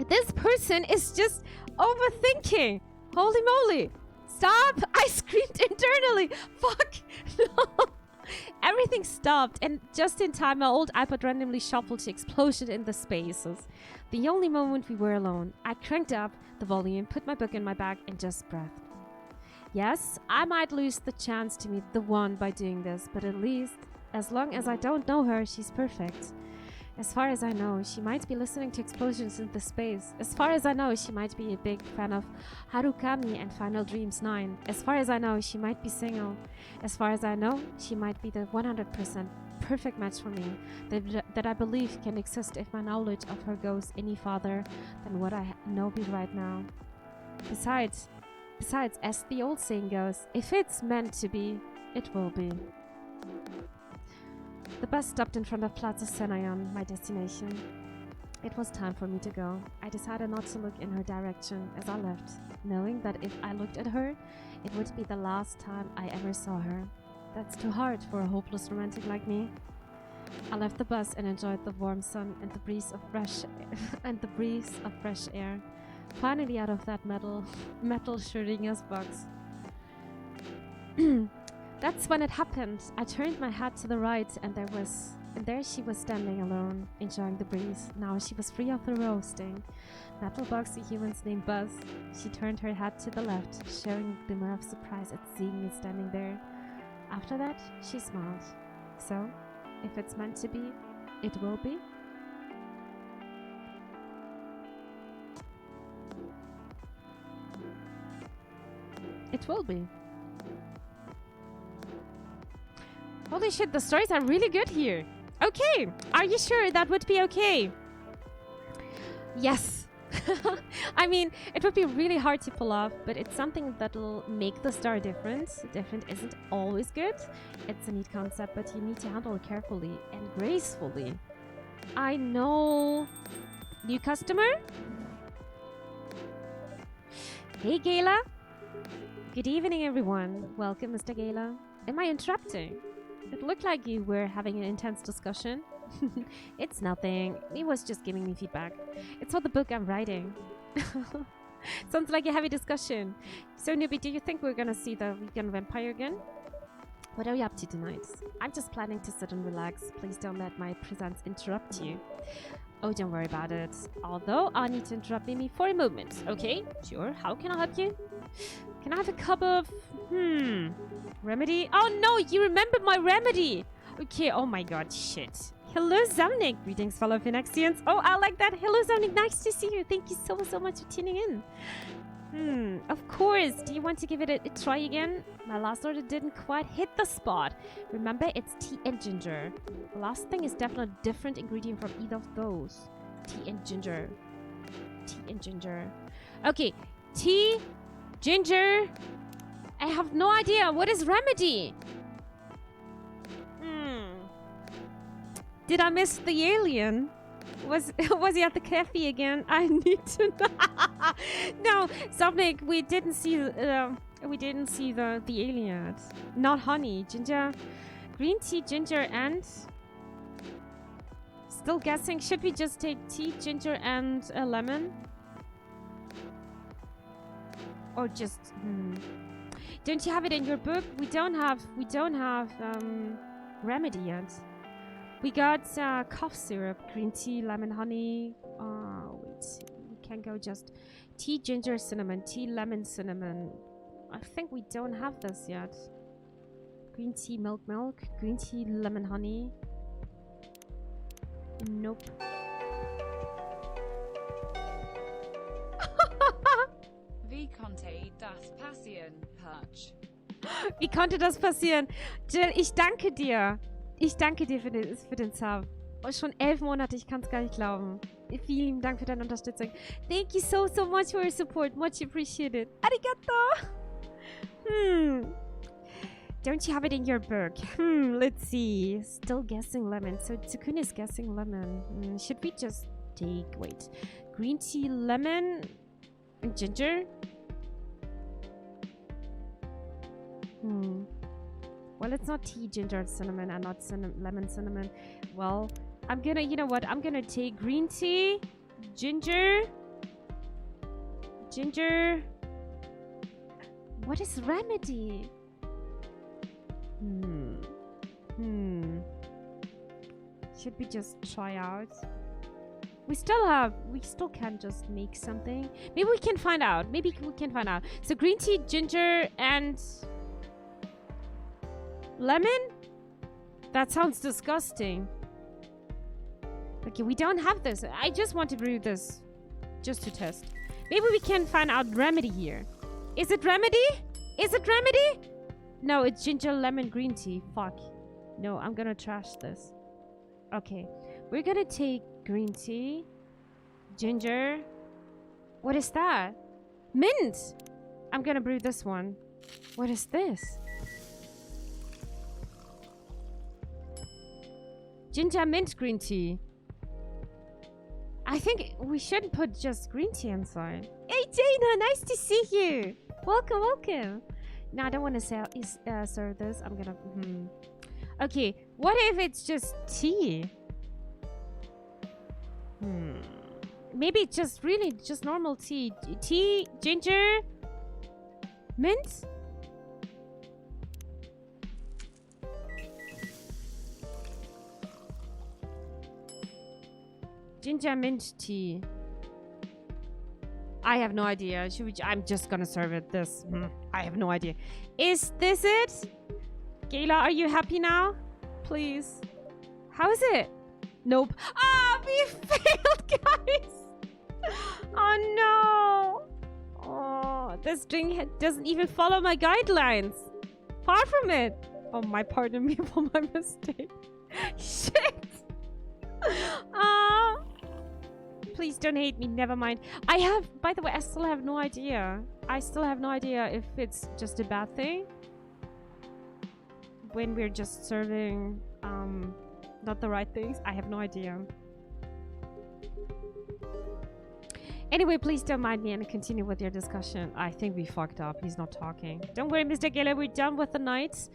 This person is just overthinking. Holy moly! Stop! I screamed internally. Fuck! No! Everything stopped, and just in time, my old iPod randomly shuffled to explosion in the spaces. The only moment we were alone. I cranked up the volume, put my book in my bag, and just breathed. Yes, I might lose the chance to meet the one by doing this, but at least, as long as I don't know her, she's perfect. As far as I know, she might be listening to explosions in the space. As far as I know, she might be a big fan of Harukami and Final Dreams 9. As far as I know, she might be single. As far as I know, she might be the 100% perfect match for me that I believe can exist if my knowledge of her goes any farther than what I know right now. Besides, as the old saying goes, if it's meant to be, it will be. The bus stopped in front of Plaza Senayan, my destination. It was time for me to go. I decided not to look in her direction as I left, knowing that if I looked at her, it would be the last time I ever saw her. That's too hard for a hopeless romantic like me. I left the bus and enjoyed the warm sun and the breeze of fresh air. Finally out of that metal Schrödinger's box. That's when it happened. I turned my head to the right and there she was standing alone, enjoying the breeze. Now she was free of the roasting metal boxy humans named Buzz. She turned her head to the left, showing a glimmer of surprise at seeing me standing there. After that, she smiled. So, if it's meant to be, it will be. It will be. Holy shit, the stories are really good here. Okay, are you sure that would be okay? Yes. I mean, it would be really hard to pull off, but it's something that'll make the story different. Different isn't always good. It's a neat concept, but you need to handle it carefully and gracefully. I know. New customer? Hey, Gayla. Good evening, everyone. Welcome, Mr. Gayla. Am I interrupting? It looked like you were having an intense discussion. It's nothing. He was just giving me feedback. It's for the book I'm writing. Sounds like a heavy discussion. So, Newbie, do you think we're gonna see the vegan vampire again? What are you up to tonight? I'm just planning to sit and relax. Please don't let my presence interrupt you. Oh, don't worry about it. Although, I need to interrupt Mimi for a moment. Okay, sure. How can I help you? Can I have a cup of... remedy? Oh no, you remembered my remedy! Okay, oh my god, shit. Hello, Zamnik. Greetings, fellow Phenexians. Oh, I like that. Hello, Zamnik. Nice to see you. Thank you so much for tuning in. Of course. Do you want to give it a try again? My last order didn't quite hit the spot. Remember, it's tea and ginger. The last thing is definitely a different ingredient from either of those. Tea and ginger. Tea and ginger. Okay, tea, ginger. I have no idea. What is remedy? Did I miss the alien? Was he at the cafe again? I need to know. No, Zamnik, we didn't see the alien. Not honey, ginger, green tea, ginger, and still guessing. Should we just take tea, ginger, and a lemon, or just? Don't you have it in your book? We don't have remedy yet. We got cough syrup, green tea, lemon, honey. Wait, we can go just tea, ginger, cinnamon, tea, lemon, cinnamon. I think we don't have this yet. Green tea, milk, green tea, lemon, honey. Nope. Wie konnte das passieren, Hutch? Wie konnte das passieren? Jill, ich danke dir. Ich danke dir für den Sub. Oh, schon 11 Monate, ich kann es gar nicht glauben. Vielen Dank für deine Unterstützung. Thank you so much for your support. Much appreciated. Arigato! Hmm. Don't you have it in your book? Let's see. Still guessing lemon. So Tsukune is guessing lemon. Should we just take... Wait. Green tea, lemon, and ginger? Well, it's not tea, ginger, cinnamon, and not lemon, cinnamon. Well, I'm gonna... You know what? I'm gonna take green tea, ginger... Ginger... What is remedy? Should we just try out? We still can just make something. Maybe we can find out. So green tea, ginger, and lemon? That sounds disgusting. Okay, we don't have this. I just want to brew this just to test. Maybe we can find out remedy here. Is it remedy? No, it's ginger, lemon, green tea. Fuck. No, I'm gonna trash this. Okay. We're gonna take green tea, ginger. What is that? Mint! I'm gonna brew this one. What is this? Ginger, mint, green tea. I think we shouldn't put just green tea inside. Hey, Dana! Nice to see you! Welcome! No, I don't want to serve this. I'm gonna... Okay, what if it's just tea? Maybe it's just really just normal tea. Tea, ginger, mint? Ginger mint tea. I have no idea. I'm just gonna serve it this. I have no idea. Is this it? Gayla, are you happy now? Please. How is it? Nope. Ah, we failed, guys. Oh, no. Oh, this drink doesn't even follow my guidelines. Far from it. Oh, pardon me for my mistake. Shit. Please don't hate me. Never mind. By the way, I still have no idea. If it's just a bad thing. When we're just serving, not the right things. I have no idea. Anyway, please don't mind me and continue with your discussion. I think we fucked up. He's not talking. Don't worry, Mr. Geller. We're done with the nights.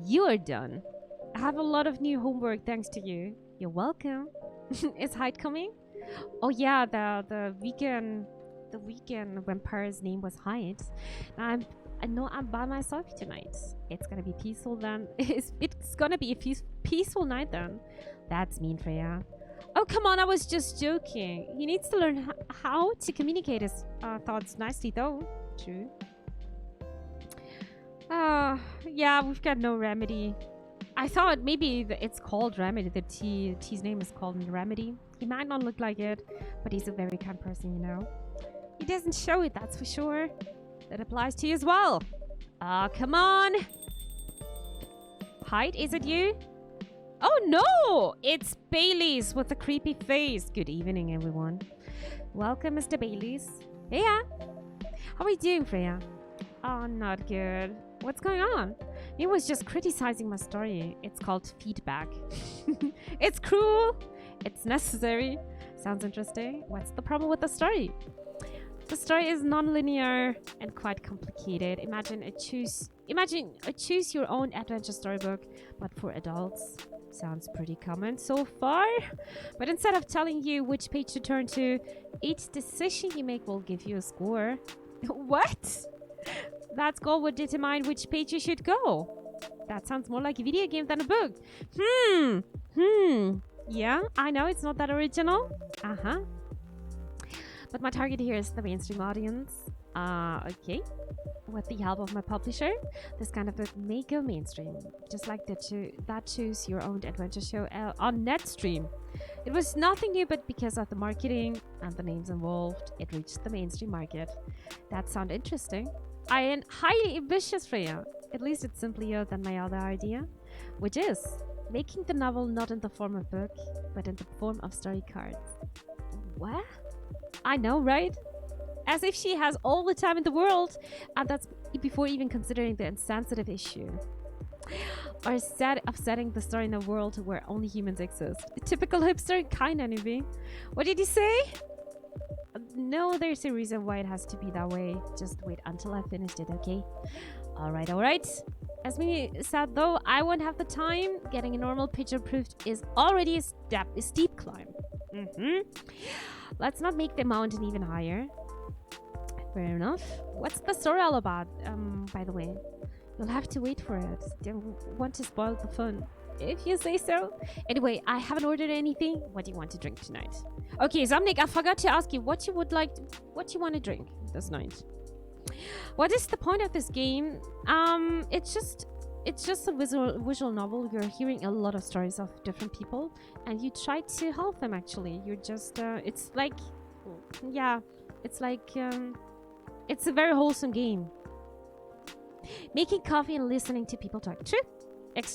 You are done. I have a lot of new homework thanks to you. You're welcome. Is Hyde coming? Oh yeah, the weekend vampire's name was Hyde. I know I'm by myself tonight. It's gonna be peaceful then. It's gonna be a peaceful night then. That's mean, Freya. Oh come on, I was just joking. He needs to learn how to communicate his thoughts nicely though. True. Yeah, we've got no remedy. I thought maybe it's called Remedy. The tea's name is called Remedy. He might not look like it, but he's a very kind person, you know. He doesn't show it, that's for sure. That applies to you as well. Come on. Hyde, is it you? Oh no! It's Bailey's with the creepy face. Good evening, everyone. Welcome, Mr. Bailey's. Yeah. How are you doing, Freya? Oh, not good. What's going on? He was just criticizing my story. It's called feedback. It's cruel. It's necessary. Sounds interesting. What's the problem with the story? The story is non-linear and quite complicated. Imagine a choose your own adventure storybook, but for adults. Sounds pretty common so far. But instead of telling you which page to turn to, each decision you make will give you a score. What? That score would determine which page you should go. That sounds more like a video game than a book. Yeah, I know it's not that original. But my target here is the mainstream audience. Okay. With the help of my publisher, this kind of book may go mainstream. Just like that Choose Your Own Adventure show on Netstream. It was nothing new, but because of the marketing and the names involved, it reached the mainstream market. That sounds interesting. I am highly ambitious, Freya. At least it's simpler than my other idea, which is making the novel not in the form of book, but in the form of story cards. What? I know, right? as if she has all the time in the world, and that's before even considering the insensitive issue. Or instead of setting the story in a world where only humans exist. A typical hipster kind, anyway. What did you say? No, there's a reason why it has to be that way. Just wait until I finished it, okay? Alright, alright. As Mimi said though, I won't have the time. Getting a normal picture proofed is already a steep climb. Let's not make the mountain even higher. Fair enough. What's the story all about, by the way? You'll have to wait for it. Don't want to spoil the fun. If you say so. Anyway, I haven't ordered anything. What do you want to drink tonight? Okay, Zamnik, I forgot to ask you what you would like, what you want to drink this night. What is the point of this game? It's just a visual novel. You're hearing a lot of stories of different people, and you try to help them. Actually, you're just it's like, yeah, it's like it's a very wholesome game. Making coffee and listening to people talk. True.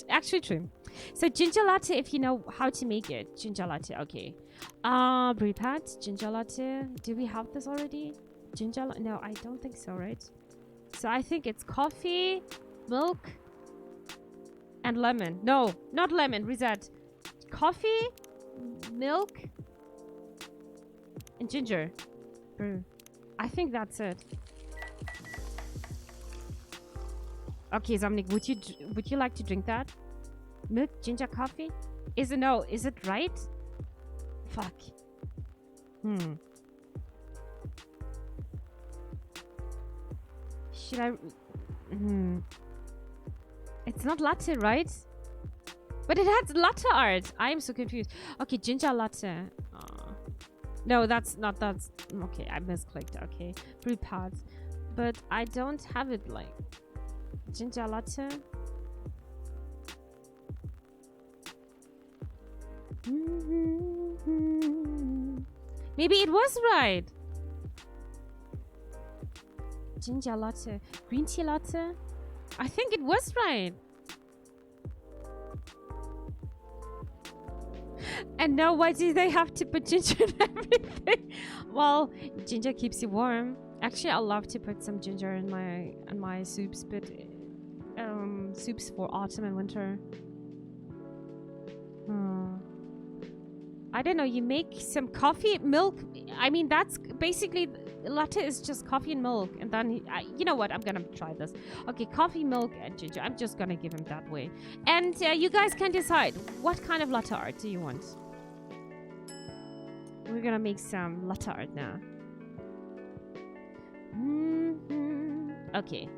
Actually true. So ginger latte, if you know how to make it. Ginger latte, okay. Brew pad, ginger latte. Do we have this already? Ginger latte? No, I don't think so, right? So I think it's coffee, milk, and lemon. No, not lemon, reset. Coffee, milk, and ginger. Brew. I think that's it. Okay, Zamnik, would you like to drink that? Milk, ginger, coffee? Is it no? Is it right? Fuck. Should I? It's not latte, right? But it has latte art. I am so confused. Okay, ginger latte. No, that's not. That's okay. I misclicked. Okay, brew pads, but I don't have it like. Ginger latte. Maybe it was right. Ginger latte. Green tea latte. I think it was right. And now why do they have to put ginger in everything? Well, ginger keeps you warm. Actually, I love to put some ginger in my soups, but soups for autumn and winter. I don't know. You make some coffee, milk. I mean, that's basically latte is just coffee and milk, and then you know what? I'm gonna try this. Okay, coffee, milk, and ginger. I'm just gonna give him that way, and you guys can decide what kind of latte art do you want. We're gonna make some latte art now. Okay.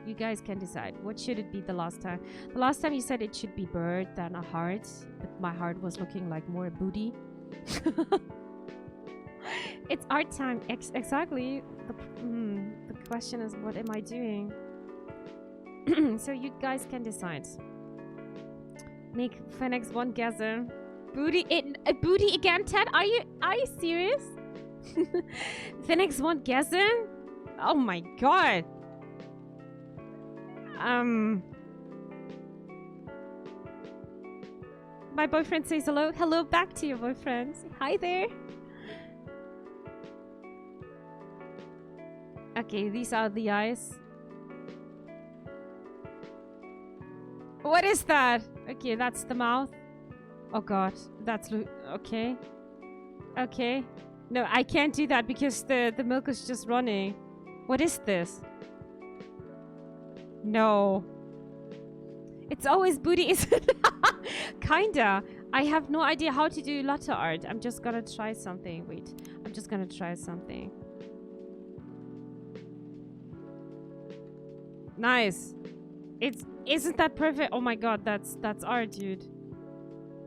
You guys can decide. What should it be the last time? The last time you said it should be bird, then a heart. But my heart was looking like more a booty. It's art time. Exactly. The question is, what am I doing? So you guys can decide. Make Phenex one gather. Booty. Booty again, Ted? Are you serious? Phenex one gather? Oh my god. My boyfriend says hello. Hello back to your boyfriend. Hi there. Okay, these are the eyes. What is that? Okay, that's the mouth. Oh god, that's okay. Okay. No, I can't do that because the milk is just running. What is this? No. It's always booty, isn't it? Kinda. I have no idea how to do latte art. I'm just gonna try something. Wait. I'm just gonna try something. Nice. Isn't that perfect? Oh my god, that's art, dude.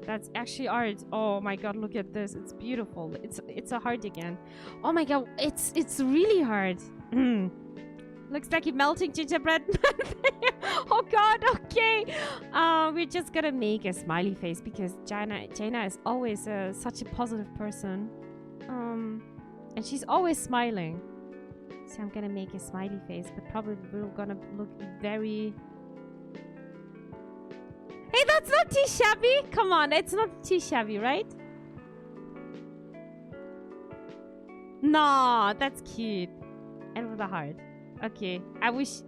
That's actually art. Oh my god, look at this. It's beautiful. It's a heart again. Oh my god, it's really hard. Looks like you're melting gingerbread. Oh god, okay. We're just gonna make a smiley face because Jaina is always such a positive person. And she's always smiling. So I'm gonna make a smiley face, but probably we're gonna look very... Hey, that's not too shabby. Come on, it's not too shabby, right? No, that's cute. And with a heart. Okay. I wish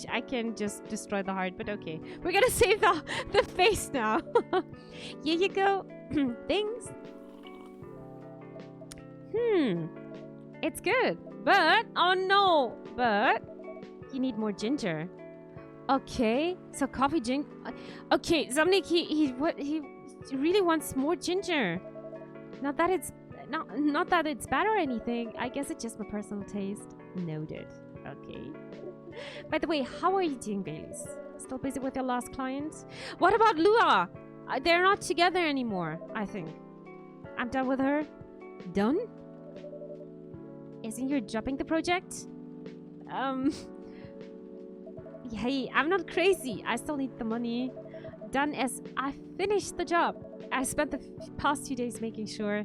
I can just destroy the heart, but okay. We're gonna save the face now. Here you go. Things. It's good. But oh no. But you need more ginger. Okay. So coffee ginger. Okay, Zamnik, he really wants more ginger. Not that it's bad or anything. I guess it's just my personal taste. Noted. Okay. By the way, how are you doing, Baileys? Still busy with your last client? What about Lua? They're not together anymore, I think. I'm done with her. Done? Isn't you dropping the project? Hey, I'm not crazy. I still need the money. Done as I finished the job. I spent the past few days making sure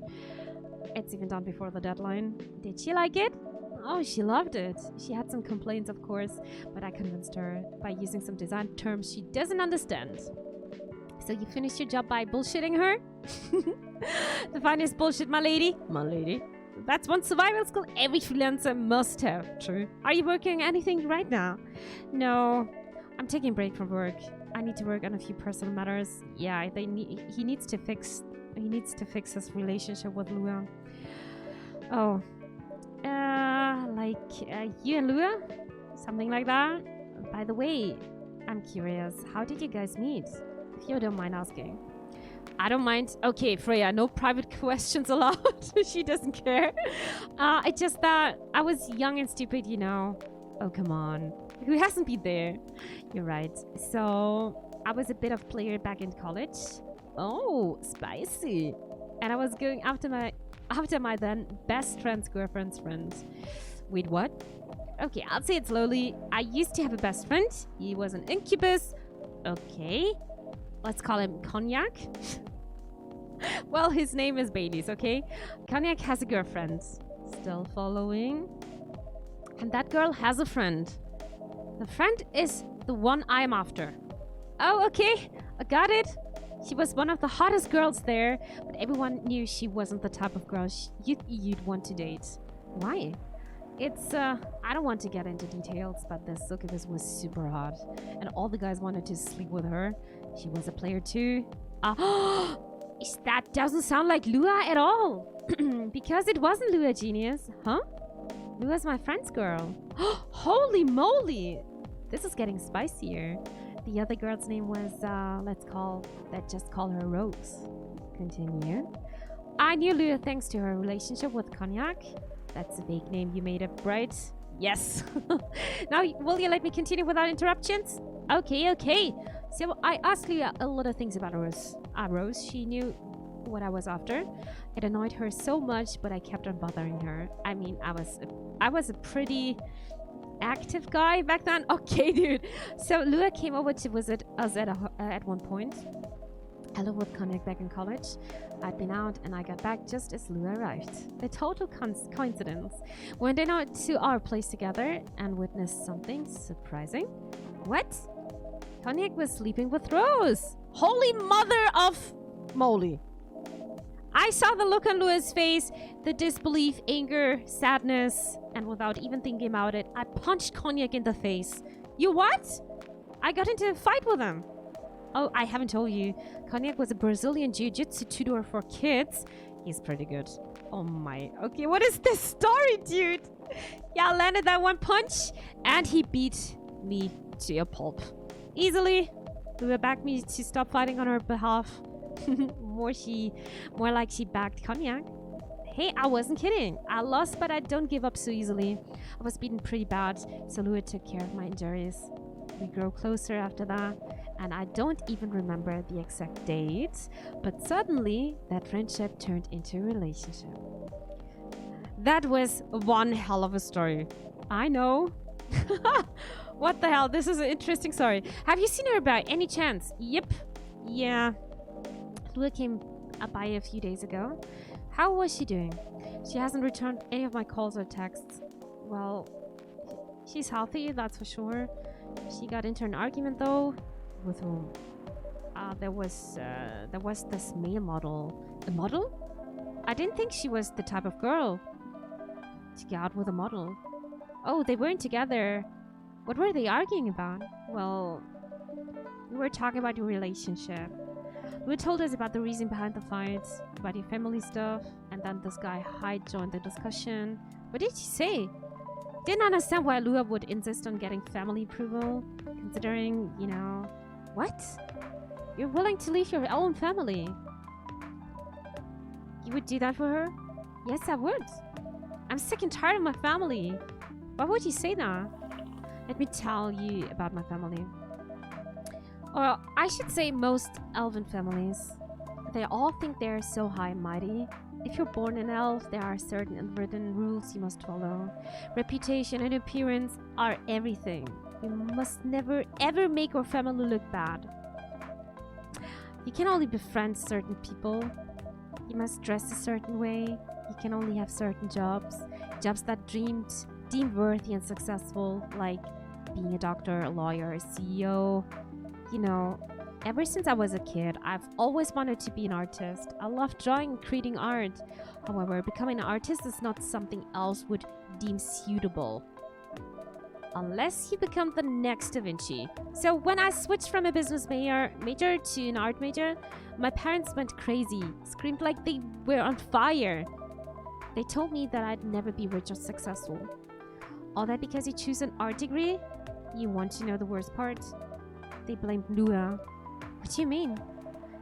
it's even done before the deadline. Did she like it? Oh, she loved it. She had some complaints, of course, but I convinced her by using some design terms she doesn't understand. So you finished your job by bullshitting her? The finest bullshit, my lady. My lady. That's one survival skill every freelancer must have. True. Are you working on anything right now? No. I'm taking a break from work. I need to work on a few personal matters. Yeah, he needs to fix his relationship with Lua. Oh. You and Lua? Something like that? By the way, I'm curious, how did you guys meet? If you don't mind asking. I don't mind. Okay, Freya, no private questions allowed. She doesn't care. It's just that I was young and stupid, you know. Oh, come on. Who hasn't been there? You're right. So, I was a bit of player back in college. Oh, spicy. And I was going after my then best friend's girlfriend's friend. Wait, what? Okay, I'll say it slowly. I used to have a best friend. He was an incubus. Okay. Let's call him Cognac. Well, his name is Baileys, okay? Cognac has a girlfriend. Still following. And that girl has a friend. The friend is the one I'm after. Oh, okay. I got it. She was one of the hottest girls there, but everyone knew she wasn't the type of girl you'd want to date. Why? It's, I don't want to get into details, but the succubus was super hot, and all the guys wanted to sleep with her. She was a player too. That doesn't sound like Lua at all. Because it wasn't Lua, genius. Huh? Lua's my friend's girl. Holy moly! This is getting spicier. The other girl's name was, just call her Rose. Continue. I knew Lua thanks to her relationship with Cognac. That's a vague name you made up, right? Yes. Now, will you let me continue without interruptions? Okay. So, I asked Lua a lot of things about Rose. Rose, she knew what I was after. It annoyed her so much, but I kept on bothering her. I mean, I was a pretty active guy back then. Okay, dude. So Lua came over to visit us at one point. I lived with Cognac back in college. I'd been out and I got back just as Lua arrived. A total coincidence. We went out to our place together and witnessed something surprising. What? Cognac was sleeping with Rose. Holy mother of moly. I saw the look on Lua's face, the disbelief, anger, sadness, and without even thinking about it, I punched Cognac in the face. You what? I got into a fight with him. Oh, I haven't told you. Cognac was a Brazilian jiu-jitsu tutor for kids. He's pretty good. Oh my. Okay, what is this story, dude? Yeah, I landed that one punch, and he beat me to a pulp. Easily. Lua backed me to stop fighting on her behalf. More like she backed Cognac. Hey, I wasn't kidding. I lost, but I don't give up so easily. I was beaten pretty bad, so Lua took care of my injuries. We grew closer after that, and I don't even remember the exact date, but suddenly that friendship turned into a relationship. That was one hell of a story. I know. What the hell? This is an interesting story. Have you seen her by any chance? Yep. Yeah. Lua came by a few days ago. How was she doing? She hasn't returned any of my calls or texts. Well, she's healthy, that's for sure. She got into an argument though. With whom? There was this male model. A model? I didn't think she was the type of girl to get out with a model. Oh, they weren't together. What were they arguing about? Well, we were talking about your relationship. You told us about the reason behind the fight, about your family stuff, and then this guy Hyde joined the discussion. What did he say? Didn't understand why Lua would insist on getting family approval, considering, you know... What? You're willing to leave your own family? You would do that for her? Yes, I would. I'm sick and tired of my family. Why would you say that? Let me tell you about my family. Or I should say most elven families. They all think they're so high and mighty. If you're born an elf, there are certain unwritten rules you must follow. Reputation and appearance are everything. You must never ever make your family look bad. You can only befriend certain people. You must dress a certain way. You can only have certain jobs. Jobs that deemed worthy and successful, like being a doctor, a lawyer, a CEO. You know, ever since I was a kid, I've always wanted to be an artist. I love drawing and creating art. However, becoming an artist is not something else would deem suitable. Unless you become the next Da Vinci. So when I switched from a business major to an art major, my parents went crazy, screamed like they were on fire. They told me that I'd never be rich or successful. All that because you choose an art degree? You want to know the worst part? They blamed Lua. What do you mean?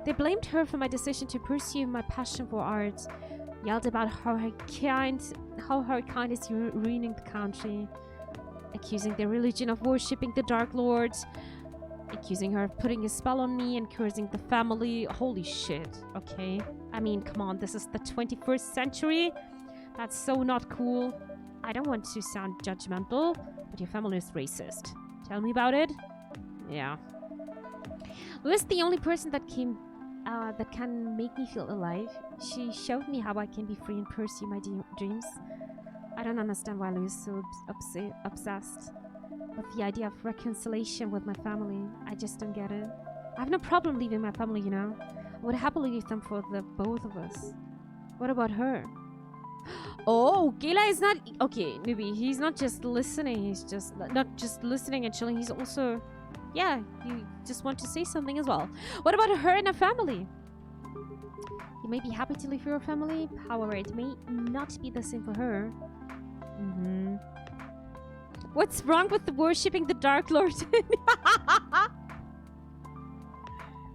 They blamed her for my decision to pursue my passion for art. Yelled about how her kind is ruining the country. Accusing the religion of worshipping the Dark Lord. Accusing her of putting a spell on me and cursing the family. Holy shit, okay? I mean, come on, this is the 21st century? That's so not cool. I don't want to sound judgmental, but your family is racist. Tell me about it? Yeah. Lua's the only person that can make me feel alive. She showed me how I can be free and pursue my dreams. I don't understand why Lou is so obsessed with the idea of reconciliation with my family. I just don't get it. I have no problem leaving my family, you know. I would happily leave them for the both of us. What about her? Oh, Gela is not... Okay, Nubi, he's not just listening. He's just not just listening and chilling. He's also... Yeah, you just want to say something as well. What about her and her family? You may be happy to leave your family. However, it may not be the same for her. What's wrong with worshipping the Dark Lord?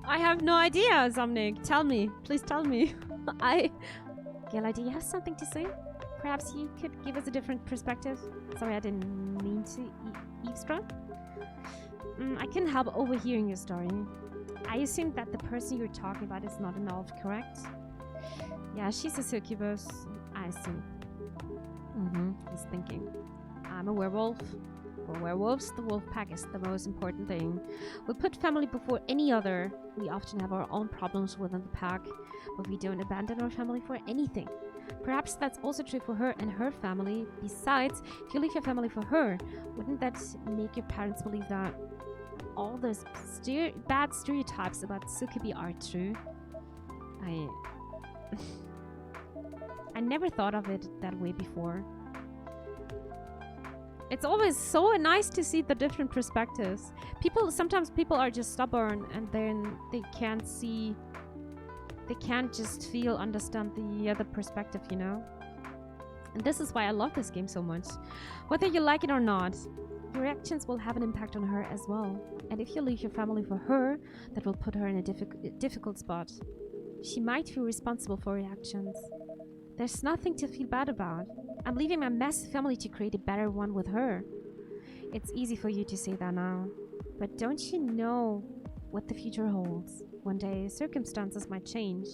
I have no idea, Zomnik. Tell me. Please tell me. Gela, do you have something to say? Perhaps you could give us a different perspective. Sorry, I didn't mean to eavesdrop. I couldn't help overhearing your story. I assume that the person you're talking about is not an elf, correct? Yeah, she's a succubus. I assume. He's thinking. I'm a werewolf. For werewolves, the wolf pack is the most important thing. We put family before any other. We often have our own problems within the pack, but we don't abandon our family for anything. Perhaps that's also true for her and her family. Besides, if you leave your family for her, wouldn't that make your parents believe that all those bad stereotypes about succubi are true? I never thought of it that way before. It's always so nice to see the different perspectives. Sometimes people are just stubborn and then they can't just understand the other perspective, you know? And this is why I love this game so much. Whether you like it or not, your actions will have an impact on her as well. And if you leave your family for her, that will put her in a difficult spot. She might feel responsible for her actions. There's nothing to feel bad about. I'm leaving my massive family to create a better one with her. It's easy for you to say that now. But don't you know what the future holds? One day, circumstances might change.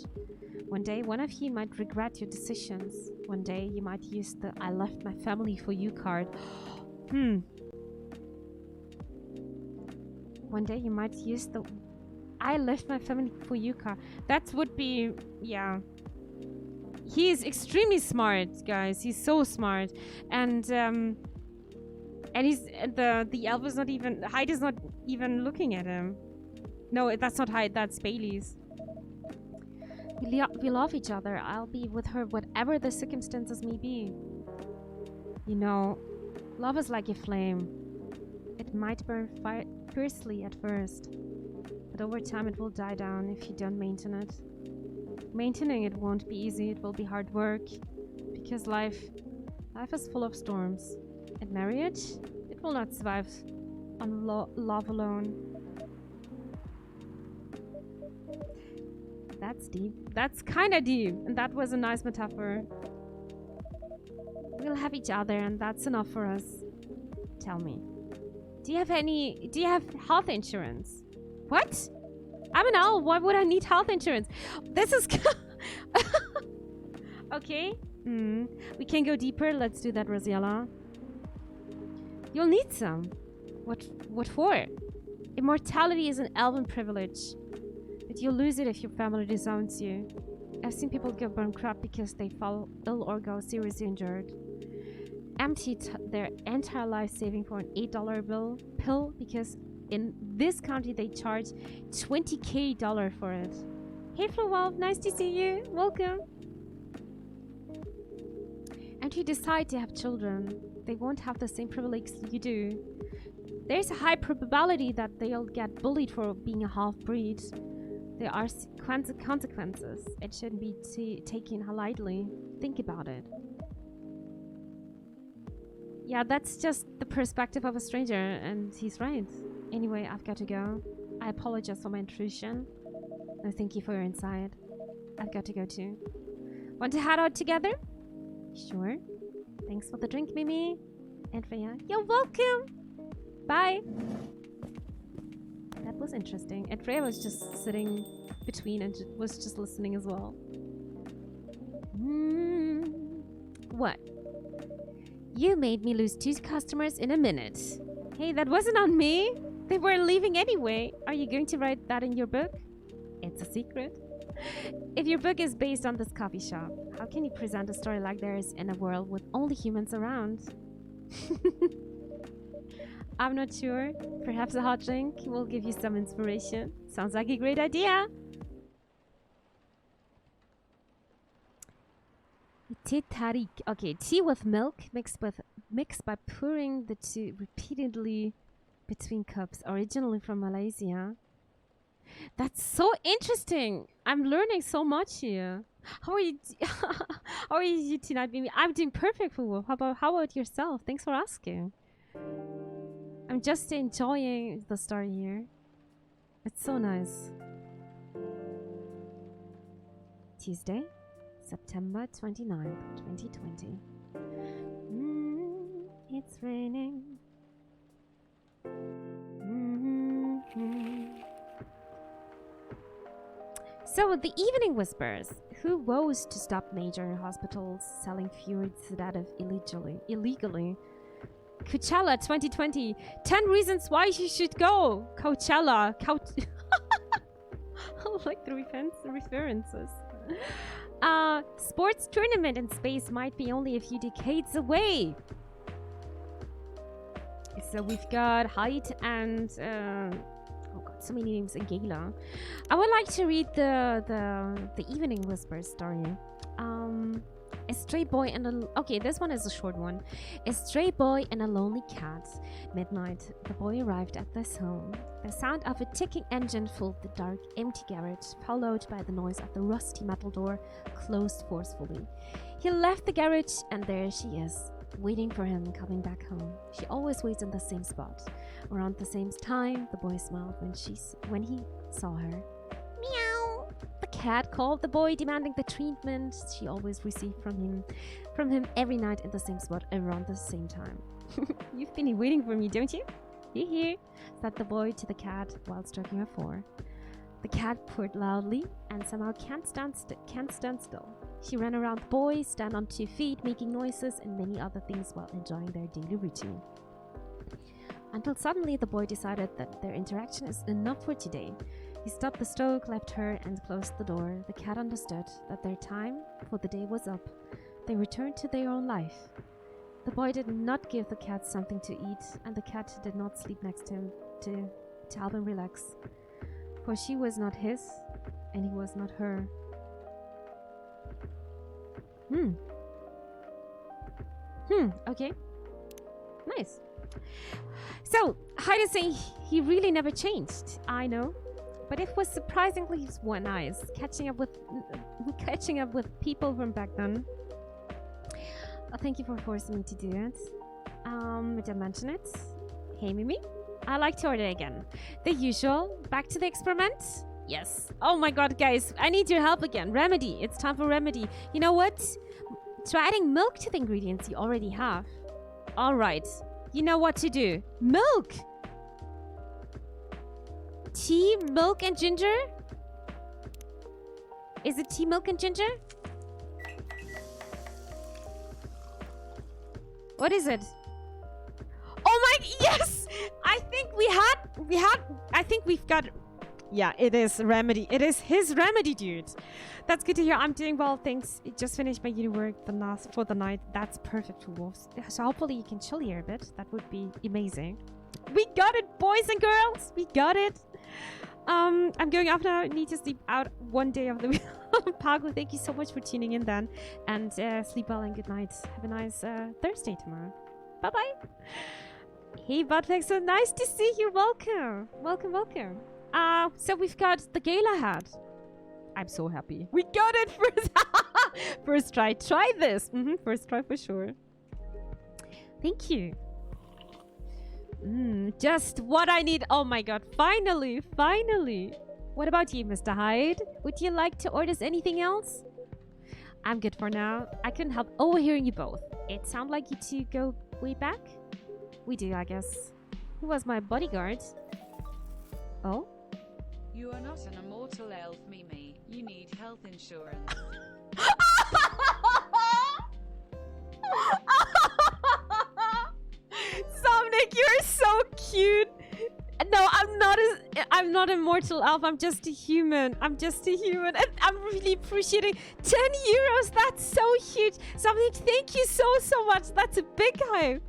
One day, one of you might regret your decisions. One day, you might use the I left my family for you card. One day, you might use the I left my family for you card. That would be... yeah. He's extremely smart, guys. He's so smart. And he's... the elf is not even... Hyde is not even looking at him. No, that's not Hyde. That's Bailey's. We love each other. I'll be with her whatever the circumstances may be. You know, Love is like a flame. It might burn fiercely at first, but over time it will die down if you don't maintain it. Maintaining it won't be easy, it will be hard work, because life is full of storms. And marriage, it will not survive on love alone. That's deep. That's kind of deep, and that was a nice metaphor. We'll have each other, and that's enough for us. Tell me, do you have health insurance? What? I'm an owl. Why would I need health insurance? This is okay. We can go deeper. Let's do that, Rosiella. You'll need some. What for? Immortality is an elven privilege, but you'll lose it if your family disowns you. I've seen people go bankrupt because they fall ill or go seriously injured. Emptied their entire life saving for an $8 pill because in this country they charge $20,000 for it. Hey Flowolf, nice to see you. Welcome. And if you decide to have children, they won't have the same privileges you do. There's a high probability that they'll get bullied for being a half-breed. There are consequences. It shouldn't be taken lightly. Think about it. Yeah, that's just the perspective of a stranger, and he's right. Anyway, I've got to go. I apologize for my intrusion. No, thank you for your insight. I've got to go too. Want to head out together? Sure. Thanks for the drink, Mimi. And Freya, you're welcome. Bye. That was interesting. And Freya was just sitting between and was just listening as well. What? You made me lose 2 customers in a minute. Hey, that wasn't on me. They were leaving anyway. Are you going to write that in your book? It's a secret. If your book is based on this coffee shop, how can you present a story like theirs in a world with only humans around? I'm not sure. Perhaps a hot drink will give you some inspiration. Sounds like a great idea. Tea tarik. Okay, tea with milk mixed by pouring the tea repeatedly between cups. Originally from Malaysia. That's so interesting. I'm learning so much here. How are you? How are you tonight, Mimi? I'm doing perfect for Wolf. How about yourself? Thanks for asking. I'm just enjoying the story here. It's so nice. Tuesday, September 29th, 2020. It's raining. So, the Evening Whispers. Who vows to stop major hospitals selling fluid sedative illegally? Coachella 2020. 10 reasons why you should go. Coachella. I like the references. Sports tournament in space might be only a few decades away. So we've got height and oh god, so many names in Gala. I would like to read the Evening Whispers story. A stray boy and a... Okay, this one is a short one. A stray boy and a lonely cat. Midnight, the boy arrived at this home. The sound of a ticking engine filled the dark, empty garage, followed by the noise of the rusty metal door closed forcefully. He left the garage, and there she is, waiting for him coming back home. She always waits in the same spot. Around the same time, the boy smiled when he saw her. Meow! The cat called the boy, demanding the treatment she always received from him every night in the same spot around the same time. You've been waiting for me, don't you? Here, said the boy to the cat while stroking her fur. The cat purred loudly and somehow can't stand still. She ran around the boy, stand on 2 feet, making noises and many other things while enjoying their daily routine. Until suddenly the boy decided that their interaction is enough for today. He stopped the stroke, left her, and closed the door. The cat understood that their time for the day was up. They returned to their own life. The boy did not give the cat something to eat, and the cat did not sleep next to him to help him relax. For she was not his, and he was not her. Okay. nice. So, Hyde is saying he really never changed. I know. But it was surprisingly nice catching up with people from back then. Thank you for forcing me to do it. Did I mention it? Hey, Mimi. I like to order again. The usual. Back to the experiment? Yes. Oh my god, guys. I need your help again. Remedy. It's time for remedy. You know what? Try adding milk to the ingredients you already have. Alright. You know what to do. Milk! Tea, milk, and ginger? Is it tea, milk, and ginger? What is it? Oh my, yes! I think I think we've got, yeah, it is remedy. It is his remedy, dude. That's good to hear. I'm doing well, thanks. I just finished my uni work for the night. That's perfect for wolves. So hopefully you can chill here a bit. That would be amazing. We got it, boys and girls. We got it. I'm going off now. I need to sleep out one day of the week. Pago, thank you so much for tuning in then. And sleep well and good night. Have a nice Thursday tomorrow. Bye-bye. Hey, Phenexa, nice to see you. Welcome. Welcome, welcome. So we've got the gala hat. I'm so happy. We got it first. First try. Try this. First try for sure. Thank you. Just what I need. Oh my god. Finally. Finally. What about you, Mr. Hyde? Would you like to order anything else? I'm good for now. I couldn't help overhearing you both. It sounded like you two go way back. We do, I guess. Who was my bodyguard? Oh? You are not an immortal elf, Mimi. You need health insurance. Somnick, you're so cute. No, I'm not a mortal elf. I'm just a human. I'm just a human. And I'm really appreciating 10 euros. That's so huge. Somnick, thank you so much. That's a big hype.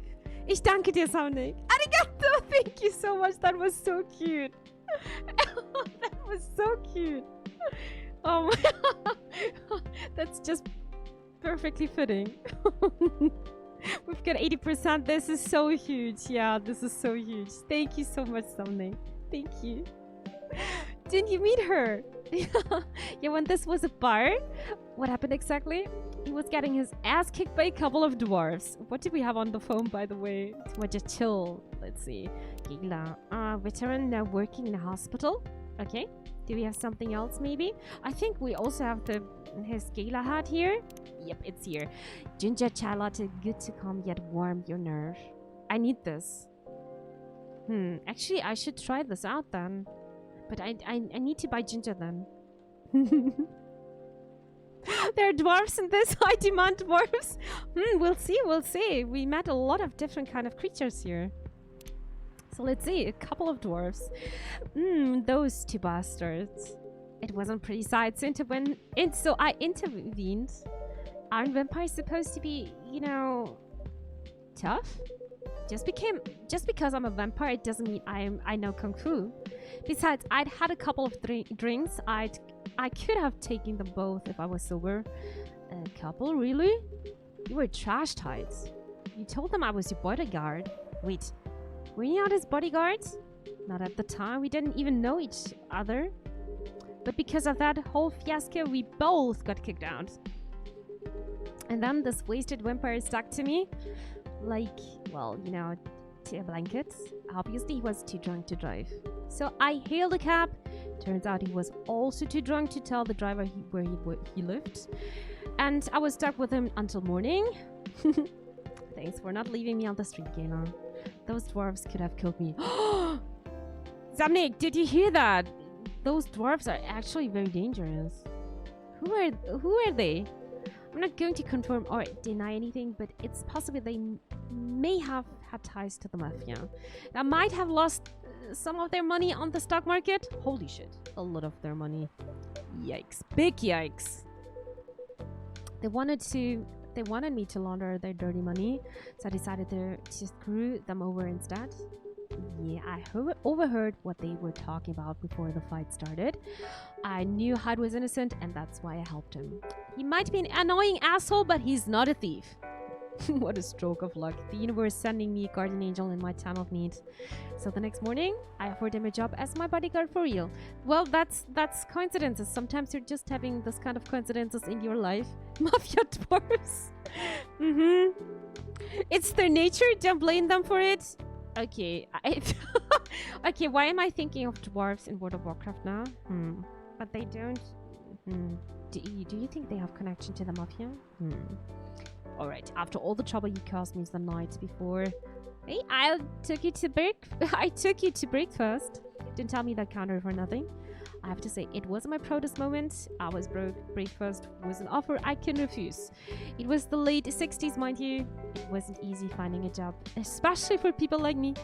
Ich danke dir, Somnick. Arigato. Thank you so much. That was so cute. That was so cute. Oh my. That's just perfectly fitting. We've got 80%. This is so huge. Yeah, this is so huge. Thank you so much, Somnick. Thank you. Didn't you meet her? Yeah, when this was a bar, what happened exactly? He was getting his ass kicked by a couple of dwarves. What did we have on the phone, by the way? We're just chill. Let's see. Gila. Veteran now working in a hospital. Okay. Do we have something else, maybe? I think we also have his gala hat here. Yep, it's here. Ginger chai latte, good to calm yet warm your nerve. I need this. Actually, I should try this out then. But I need to buy ginger then. There are dwarves in this. I demand dwarves. We'll see, we'll see. We met a lot of different kind of creatures here. So let's see, a couple of dwarves. Those two bastards. It wasn't pretty sight, so I intervened. Aren't vampires supposed to be, you know, tough? Just because I'm a vampire, it doesn't mean I know kung fu. Besides, I'd had a couple of drinks. I could have taken them both if I was sober. A couple, really? You were trash tights. You told them I was your bodyguard. Wait, were you not his bodyguard? Not at the time. We didn't even know each other. But because of that whole fiasco, we both got kicked out. And then this wasted vampire stuck to me. Like, well, you know, to a blanket. Obviously, he was too drunk to drive. So I hailed a cab. Turns out he was also too drunk to tell the driver where he lived. And I was stuck with him until morning. Thanks for not leaving me on the street, Gala. Those dwarves could have killed me. Zamnik, did you hear that? Those dwarves are actually very dangerous. Who are they? I'm not going to confirm or deny anything, but it's possible they may have had ties to the mafia. They might have lost some of their money on the stock market. Holy shit, a lot of their money. Yikes, big yikes. They wanted me to launder their dirty money, so I decided to screw them over instead. Yeah, I overheard what they were talking about before the fight started. I knew Hyde was innocent, and that's why I helped him. He might be an annoying asshole, but he's not a thief. What a stroke of luck. The universe sending me a guardian angel in my time of need. So the next morning, I offered him a job as my bodyguard for real. Well, that's coincidences. Sometimes you're just having this kind of coincidences in your life. Mafia dwarves. It's their nature. Don't blame them for it. Okay. Okay, why am I thinking of dwarves in World of Warcraft now? But they don't... Do you think they have connection to the Mafia? Alright, after all the trouble you caused me the night before... Hey, I took you to breakfast. Didn't tell me that counter for nothing. I have to say, it wasn't my proudest moment. I was broke. Breakfast was an offer I can refuse. It was the late 60s, mind you. It wasn't easy finding a job, especially for people like me.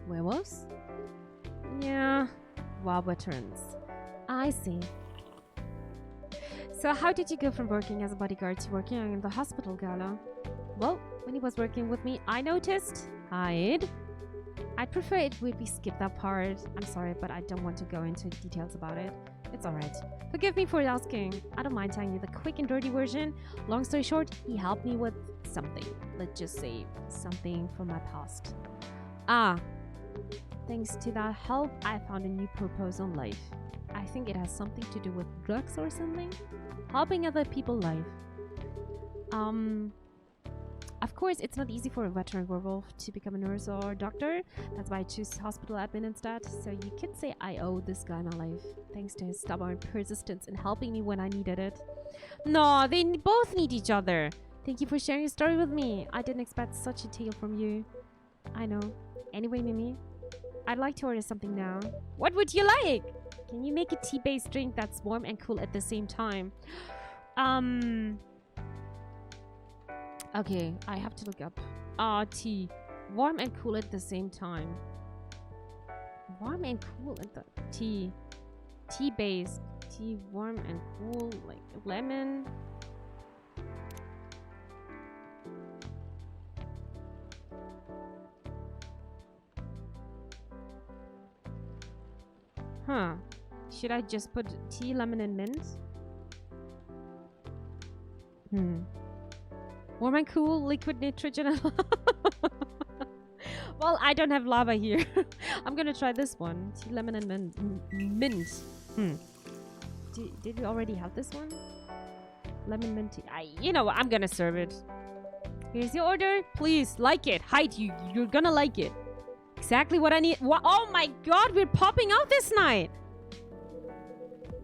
Werewolves? Yeah, WoW veterans. I see. So how did you go from working as a bodyguard to working in the hospital, Gala? Well, when he was working with me, I noticed... I'd prefer it would be skipped that part. I'm sorry, but I don't want to go into details about it. It's alright. Forgive me for asking. I don't mind telling you the quick and dirty version. Long story short, he helped me with something. Let's just say something from my past. Thanks to that help, I found a new purpose on life. I think it has something to do with drugs or something. Helping other people life. Of course, it's not easy for a veteran werewolf to become a nurse or doctor. That's why I choose hospital admin instead. So you can say I owe this guy my life. Thanks to his stubborn persistence in helping me when I needed it. No, they both need each other. Thank you for sharing your story with me. I didn't expect such a tale from you. I know. Anyway, Mimi, I'd like to order something now. What would you like? Can you make a tea-based drink that's warm and cool at the same time? Okay, I have to look up. Tea. Warm and cool at the same time. Warm and cool at the... Tea. Tea-based. Tea warm and cool. Like lemon. Huh. Should I just put tea, lemon, and mint? Warm and cool, liquid nitrogen. Well, I don't have lava here. I'm gonna try this one. Tea, lemon, and mint. Did we already have this one? Lemon, mint tea. You know what? I'm gonna serve it. Here's your order. Please, like it. Hide you. You're gonna like it. Exactly what I need. Oh my god, we're popping out this night.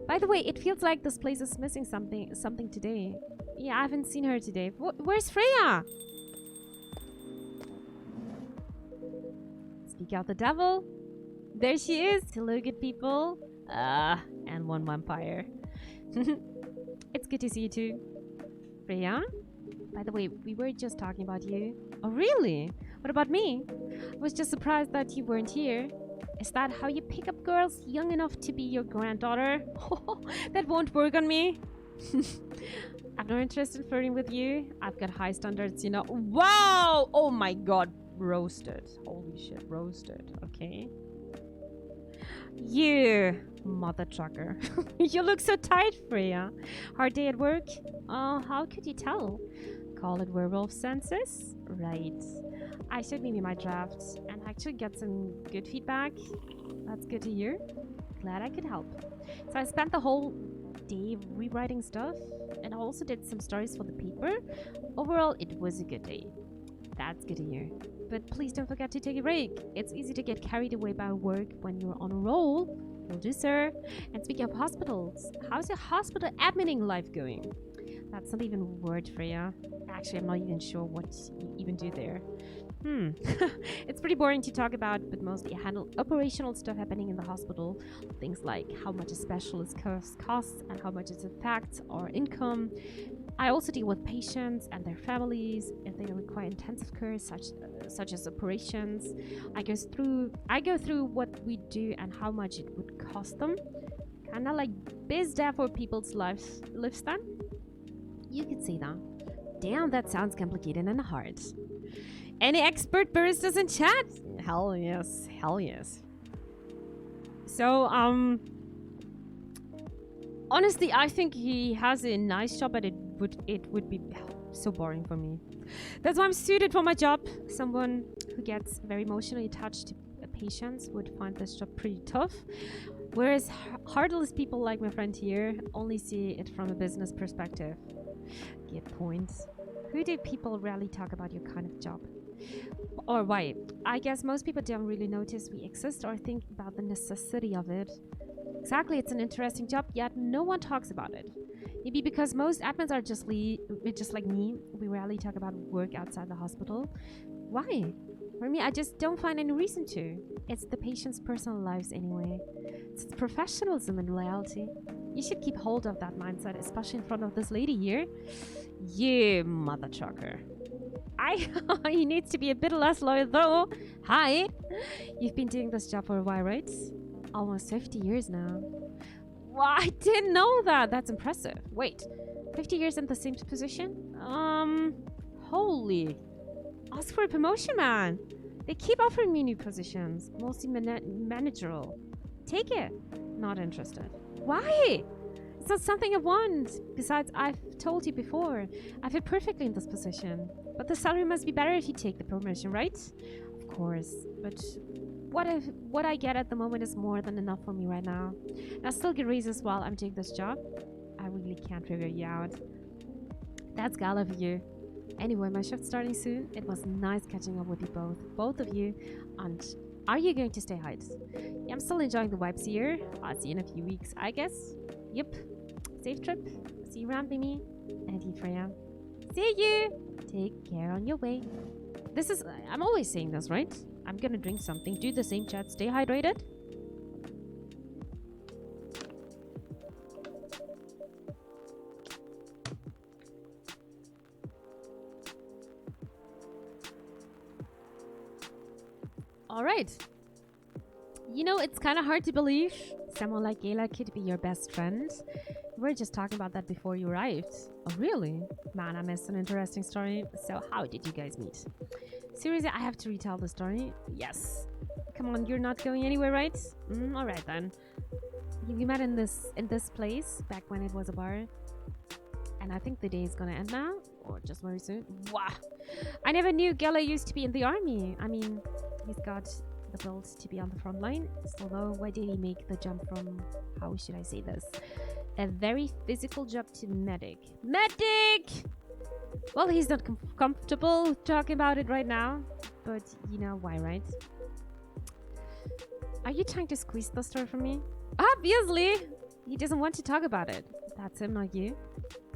By the way, it feels like this place is missing something today. Yeah, I haven't seen her today. Where's Freya? Speak out the devil. There she is. Hello, good people. And one vampire. It's good to see you too. Freya? By the way, we were just talking about you. Oh, really? What about me? I was just surprised that you weren't here. Is that how you pick up girls young enough to be your granddaughter? That won't work on me. I've no interest in flirting with you. I've got high standards, you know. Wow! Oh my god. Roasted. Holy shit. Roasted. Okay. You, mother trucker. You look so tired, Freya. Hard day at work? How could you tell? Call it werewolf senses? Right. I showed Mimi my drafts and actually got some good feedback. That's good to hear. Glad I could help. So I spent the whole day rewriting stuff and I also did some stories for the paper. Overall, it was a good day. That's good to hear. But please don't forget to take a break. It's easy to get carried away by work when you're on a roll. Will do, sir. And speaking of hospitals, how's your hospital admining life going? That's not even a word, Freya. Actually, I'm not even sure what you even do there. It's pretty boring to talk about, but mostly I handle operational stuff happening in the hospital. Things like how much a specialist costs and how much it affects our income. I also deal with patients and their families if they require intensive care, such as operations. I go through what we do and how much it would cost them. Kinda like biz dev for people's lifespan. You could say that. Damn, that sounds complicated and hard. Any expert baristas in chat? Hell yes. Hell yes. So, honestly, I think he has a nice job, but it would be So boring for me. That's why I'm suited for my job. Someone who gets very emotionally attached to patients would find this job pretty tough. Whereas heartless people like my friend here only see it from a business perspective. Get points. Who do people rarely talk about your kind of job? Or why? I guess most people don't really notice we exist or think about the necessity of it. Exactly, it's an interesting job, yet no one talks about it. Maybe because most admins are just like me. We rarely talk about work outside the hospital. Why? For me, I just don't find any reason to. It's the patient's personal lives anyway. It's professionalism and loyalty. You should keep hold of that mindset, especially in front of this lady here. You mother trucker. He needs to be a bit less loyal though. Hi. You've been doing this job for a while, right? Almost 50 years now. Wow, I didn't know that. That's impressive. Wait, 50 years in the same position? Holy. Ask for a promotion, man. They keep offering me new positions, mostly managerial. Take it. Not interested. Why? It's not something I want. Besides, I've told you before, I fit perfectly in this position. But the salary must be better if you take the promotion, right? Of course. But what I get at the moment is more than enough for me right now. And I still get raises while I'm doing this job. I really can't figure you out. That's gala for you. Anyway, my shift's starting soon. It was nice catching up with you both of you. And are you going to stay hide? Yeah, I'm still enjoying the vibes here. I'll see you in a few weeks, I guess. Yep. Safe trip. See you around, Mimi. And you, Freya. See you. Take care on your way. I'm always saying this, right? I'm gonna drink something. Do the same, chat. Stay hydrated. Alright. You know, it's kind of hard to believe someone like Gayla could be your best friend. We were just talking about that before you arrived. Oh, really? Man, I missed an interesting story. So, how did you guys meet? Seriously, I have to retell the story? Yes. Come on, you're not going anywhere, right? Alright then. We met in this place back when it was a bar. And I think the day is gonna end now. Or just very soon. Wow. I never knew Gela used to be in the army. I mean, he's got the build to be on the front line. So though, why did he make the jump from, how should I say this? A very physical job to medic. Medic! Well, he's not comfortable talking about it right now. But you know why, right? Are you trying to squeeze the story from me? Obviously! He doesn't want to talk about it. That's him, not you.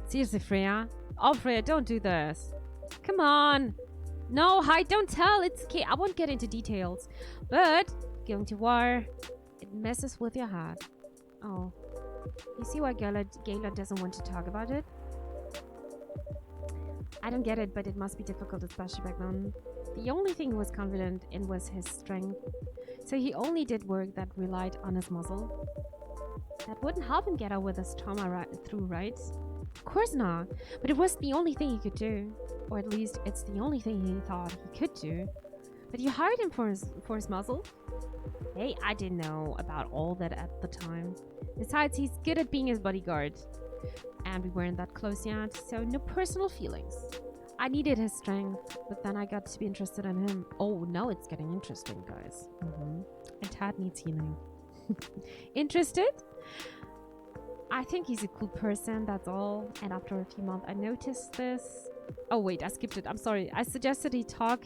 Seriously, Freya. Oh, Freya, don't do this. Come on. No, hi, don't tell. It's okay. I won't get into details. But going to war, it messes with your heart. Oh. You see why Gayla doesn't want to talk about it? I don't get it, but it must be difficult, especially back then. The only thing he was confident in was his strength. So he only did work that relied on his muscle. That wouldn't help him get over this trauma through, right? Of course not. But it was the only thing he could do. Or at least it's the only thing he thought he could do. But you hired him for his muscle? Hey, I didn't know about all that at the time. Besides, he's good at being his bodyguard. And we weren't that close yet, so no personal feelings. I needed his strength, but then I got to be interested in him. Oh, now it's getting interesting, guys. And Tad needs healing. Interested? I think he's a cool person, that's all. And after a few months, I noticed this. Oh wait, I skipped it. I'm sorry. I suggested he talk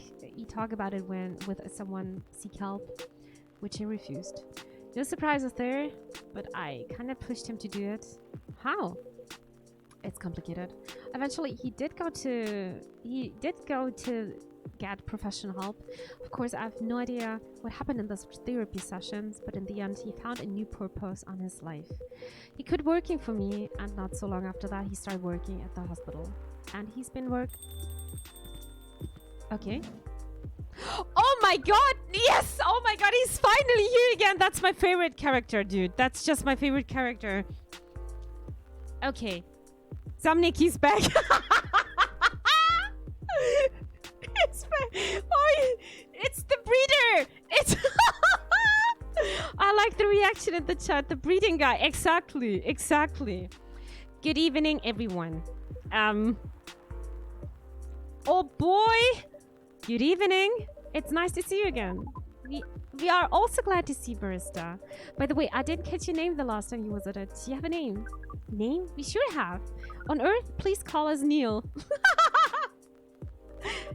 about it with someone seek help, which he refused. No surprises there, but I kind of pushed him to do it. How? It's complicated. Eventually, he did go to get professional help. Of course, I have no idea what happened in those therapy sessions, but in the end, he found a new purpose on his life. He quit working for me, and not so long after that, he started working at the hospital. And he's been Okay. Oh my god! Yes! Oh my god, he's finally here again! That's my favorite character, dude. That's just my favorite character. Okay. Samniki's back. It's the breeder! It's I like the reaction in the chat. The breeding guy. Exactly. Good evening, everyone. Oh boy! Good evening. It's nice to see you again. We are also glad to see Barista. By the way, I didn't catch your name the last time you was at it. Do you have a name? Name? We sure have. On Earth, please call us Neil.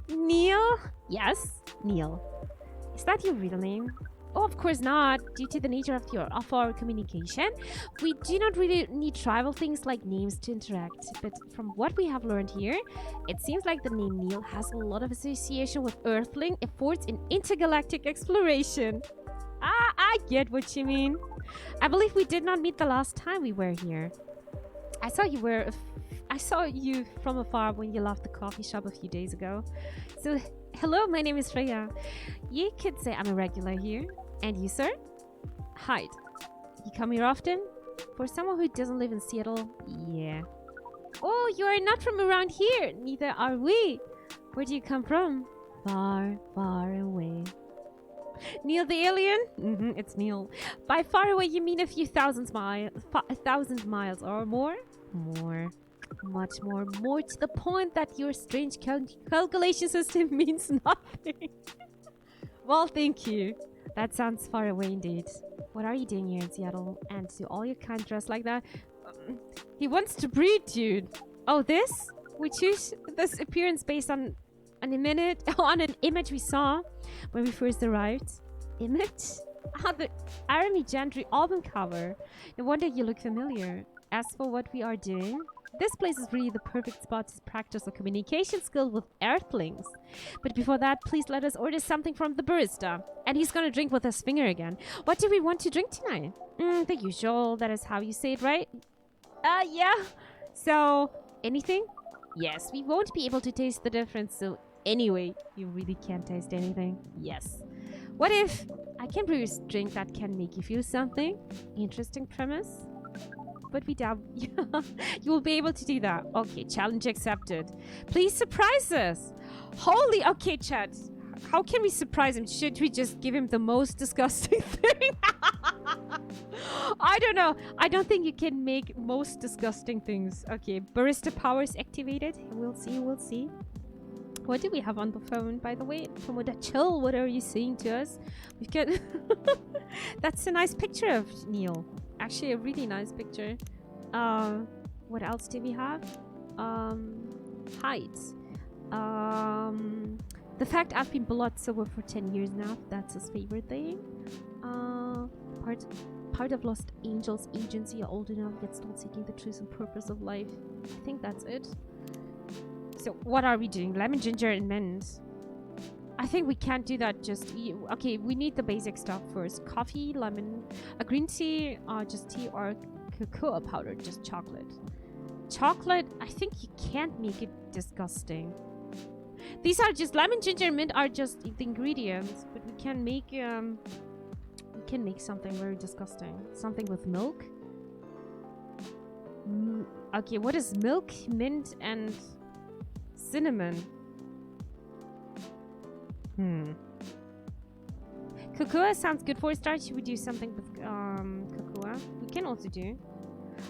Neil? Yes, Neil. Is that your real name? Oh, of course not. Due to the nature of our communication, we do not really need tribal things like names to interact. But from what we have learned here, it seems like the name Neil has a lot of association with Earthling efforts in intergalactic exploration. Ah, I get what you mean. I believe we did not meet the last time we were here. I saw you from afar when you left the coffee shop a few days ago. So, hello, my name is Freya. You could say I'm a regular here. And you, sir? Hide. You come here often? For someone who doesn't live in Seattle, yeah. Oh, you are not from around here. Neither are we. Where do you come from? Far, far away. Neil the alien? It's Neil. By far away, you mean a few thousand miles or more? More. Much more. More to the point that your strange calculation system means nothing. Well, thank you. That sounds far away indeed. What are you doing here in Seattle? And do all your kind dress like that? He wants to breed, dude. Oh, this? We choose this appearance based on an image we saw when we first arrived. Image? Ah, the Army Gentry album cover. No wonder you look familiar. As for what we are doing, this place is really the perfect spot to practice a communication skill with Earthlings. But before that, please let us order something from the barista. And he's gonna drink with his finger again. What do we want to drink tonight? The usual. That is how you say it, right? Yeah. So, anything? Yes, we won't be able to taste the difference. So, anyway, you really can't taste anything? Yes. What if I can brew a drink that can make you feel something? Interesting premise. But we doubt you will be able to do that. Okay, challenge accepted. Please surprise us. Holy, okay, chat. How can we surprise him? Should we just give him the most disgusting thing? I don't know. I don't think you can make most disgusting things. Okay, barista powers activated. We'll see, we'll see. What do we have on the phone, by the way? Tomoda chill, what are you saying to us? We've got... That's a nice picture of Neil. Actually, a really nice picture. What else do we have? Height. The fact I've been blood silver for 10 years now. That's his favorite thing. Part of Lost Angels agency are old enough yet still seeking the truth and purpose of life. I think that's it. So what are we doing? Lemon, ginger, and mint. I think we can't do that just... Okay, we need the basic stuff first. Coffee, lemon, a green tea, just tea, or cocoa powder, just chocolate. Chocolate, I think you can't make it disgusting. These are just... Lemon, ginger, and mint are just the ingredients. But we can make... we can make something very disgusting. Something with milk. Okay, what is milk, mint, and cinnamon? Cocoa sounds good for a start. Should we do something with cocoa? We can also do.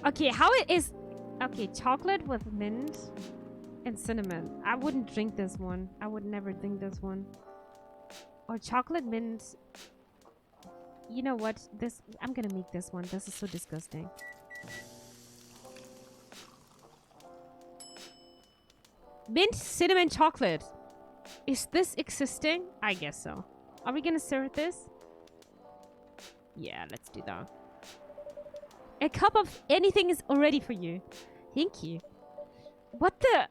Okay, how it is... Okay, chocolate with mint and cinnamon. I wouldn't drink this one. I would never drink this one. Or chocolate mint. You know what? This... I'm gonna make this one. This is so disgusting. Mint, cinnamon, chocolate. Is this existing? I guess so. Are we gonna serve this? Yeah, let's do that. A cup of anything is already for you. Thank you. What the?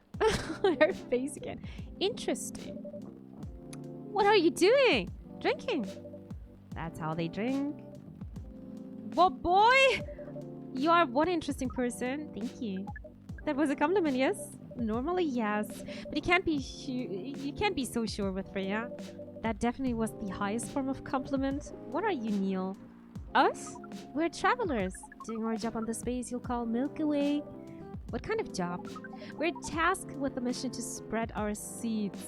Her face again. Interesting. What are you doing? Drinking. That's how they drink. Well, boy! You are one interesting person. Thank you. That was a compliment, yes? Normally, yes. But you can't be so sure with Freya. That definitely was the highest form of compliment. What are you, Neil? Us? We're travelers. Doing our job on the space you'll call Milky Way. What kind of job? We're tasked with the mission to spread our seeds.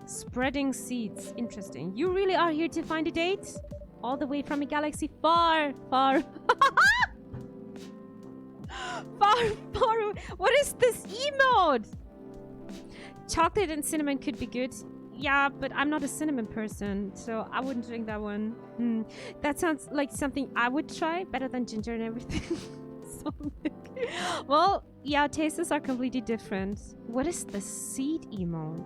Spreading seeds. Interesting. You really are here to find a date? All the way from a galaxy far, far... far, far away. What is this emote? Chocolate and cinnamon could be good. Yeah, but I'm not a cinnamon person, so I wouldn't drink that one. That sounds like something I would try, better than ginger and everything. Well, yeah, tastes are completely different. What is the seed emote?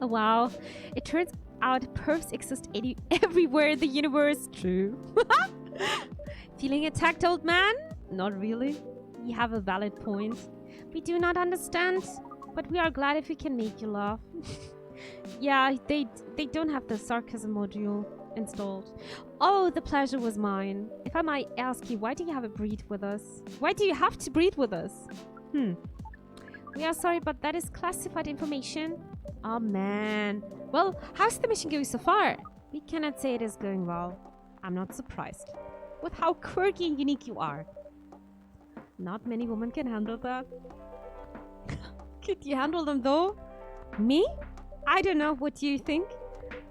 Oh, wow. It turns out pervs exist everywhere in the universe. True. Feeling attacked, old man? Not really. You have a valid point. We do not understand, but we are glad if we can make you laugh. Yeah, they don't have the sarcasm module installed. Oh, the pleasure was mine. If I might ask you, why do you have a breed with us? Why do you have to breed with us? We are sorry, but that is classified information. Oh, man. Well, how's the mission going so far? We cannot say it is going well. I'm not surprised. With how quirky and unique you are. Not many women can handle that. Could you handle them, though? Me? I don't know. What do you think?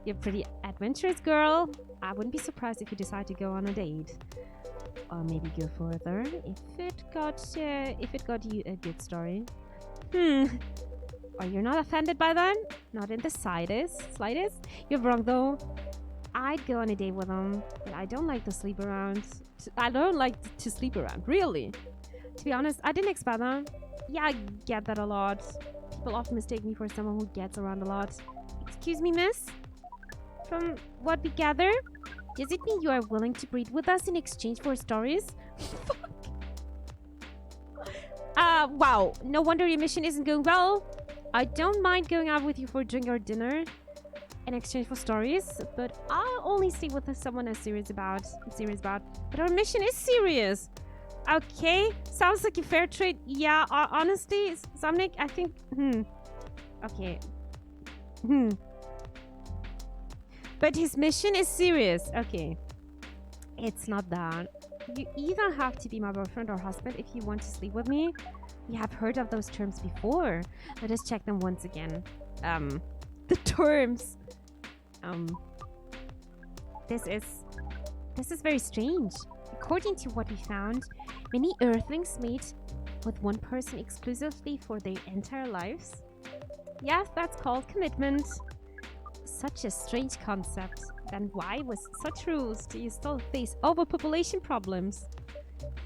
You're a pretty adventurous girl. I wouldn't be surprised if you decide to go on a date. Or maybe go further if it got you a good story. Or you're not offended by that? Not in the slightest. You're wrong, though. I'd go on a date with him, but I don't like to sleep around. I don't like to sleep around, really. To be honest, I didn't expect that. Yeah, I get that a lot. People often mistake me for someone who gets around a lot. Excuse me, miss? From what we gather, does it mean you are willing to breed with us in exchange for stories? Wow. No wonder your mission isn't going well. I don't mind going out with you for a drink or dinner in exchange for stories, but I'll only stay with someone I'm serious about. But our mission is serious. Okay, sounds like a fair trade. Yeah, honestly, Samnik, I think... Okay. But his mission is serious. Okay. It's not that. You either have to be my boyfriend or husband if you want to sleep with me. We have heard of those terms before. Let us check them once again. The terms. This is very strange. According to what we found, many Earthlings mate with one person exclusively for their entire lives. Yes, that's called commitment. Such a strange concept. Then why with such rules do you still face overpopulation problems?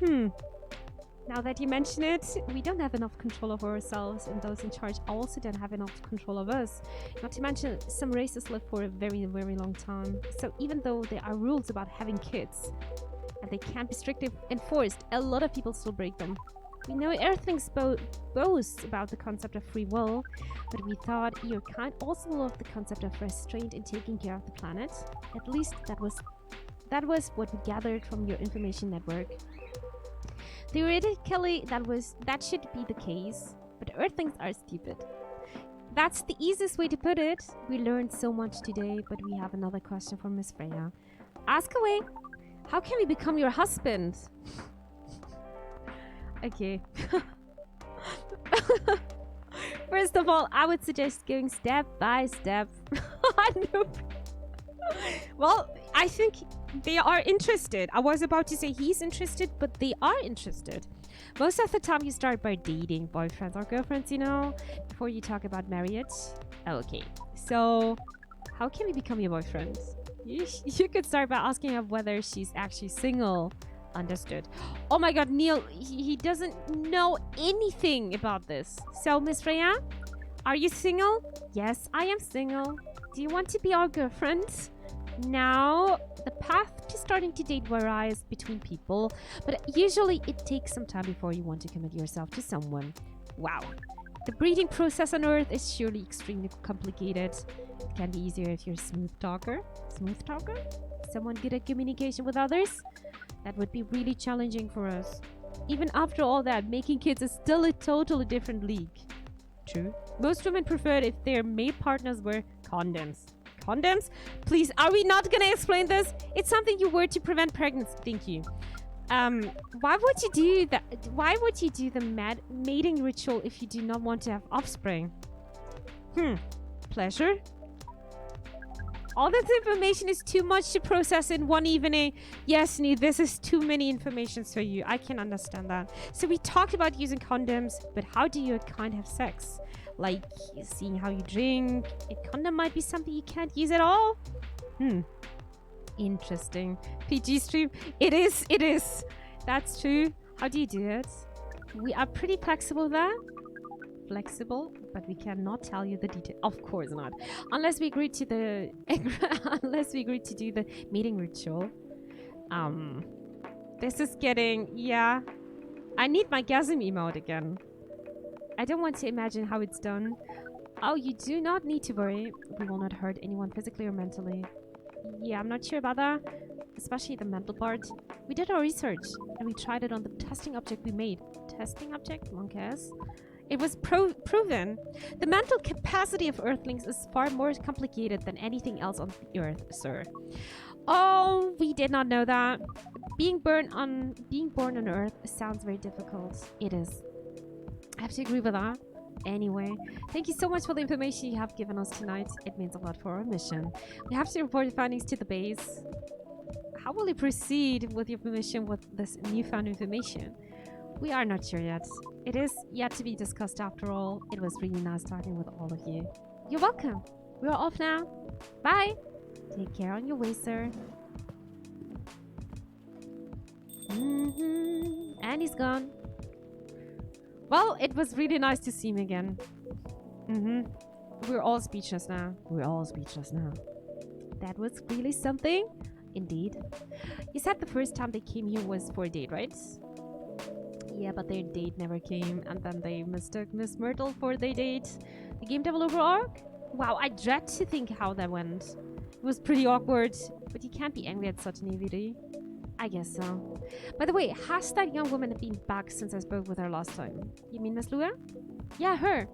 Now that you mention it, we don't have enough control over ourselves, and those in charge also don't have enough control of us. Not to mention, some races live for a very, very long time. So even though there are rules about having kids, and they can't be strictly enforced, a lot of people still break them. We know Earthlings boast about the concept of free will, but we thought your kind also loved the concept of restraint in taking care of the planet. At least that was what we gathered from your information network. Theoretically, that should be the case, but Earthlings are stupid. That's the easiest way to put it. We learned so much today, but we have another question for Miss Freya. Ask away. How can we become your husband? Okay. First of all, I would suggest going step by step. Well, I think they are interested. I was about to say he's interested, but they are interested. Most of the time you start by dating boyfriends or girlfriends, you know, before you talk about marriage. Okay, so how can we become your boyfriend? You could start by asking her whether she's actually single. Understood. Oh my god, Neil, he doesn't know anything about this. So, Miss Freya, are you single? Yes, I am single. Do you want to be our girlfriend? Now, the path to starting to date varies between people, but usually it takes some time before you want to commit yourself to someone. Wow. The breeding process on Earth is surely extremely complicated. It can be easier if you're a smooth talker. Smooth talker? Someone good at communication with others? That would be really challenging for us. Even after all that, making kids is still a totally different league. True. Most women prefer it if their mate partners were condoms. Condoms? Please, are we not gonna explain this? It's something you wear to prevent pregnancy. Thank you. Why would you do that? Why would you do the mating ritual if you do not want to have offspring? Pleasure? All this information is too much to process in one evening. Yes, Nee, this is too many informations for you. I can understand that. So we talked about using condoms, but how do you kind of have sex? Like seeing how you drink. A condom might be something you can't use at all. Interesting. PG stream. It is. That's true. How do you do it? We are pretty flexible there. Flexible, but we cannot tell you the detail. Of course not. Unless we agree to the unless we agree to do the meeting ritual. This is getting, yeah. I need my gasm emote again. I don't want to imagine how it's done. Oh, you do not need to worry. We will not hurt anyone physically or mentally. Yeah, I'm not sure about that. Especially the mental part. We did our research and we tried it on the testing object we made. Testing object? Monkeys. It was proven. The mental capacity of Earthlings is far more complicated than anything else on the Earth, sir. Oh, we did not know that. Being born on Earth sounds very difficult. It is. I have to agree with that. Anyway, thank you so much for the information you have given us tonight. It means a lot for our mission. We have to report the findings to the base. How will you proceed with your permission with this newfound information? We are not sure yet. It is yet to be discussed after all. It was really nice talking with all of you. You're welcome. We're off now. Bye. Take care on your way, sir. And he's gone. Well, it was really nice to see him again. We're all speechless now. That was really something. Indeed. You said the first time they came here was for a date, right? Yeah, but their date never came, and then they mistook Miss Myrtle for their date. The game developer arc? Wow, I dread to think how that went. It was pretty awkward, but you can't be angry at such naivety. I guess so. By the way, has that young woman been back since I spoke with her last time? You mean Miss Lua? Yeah, her.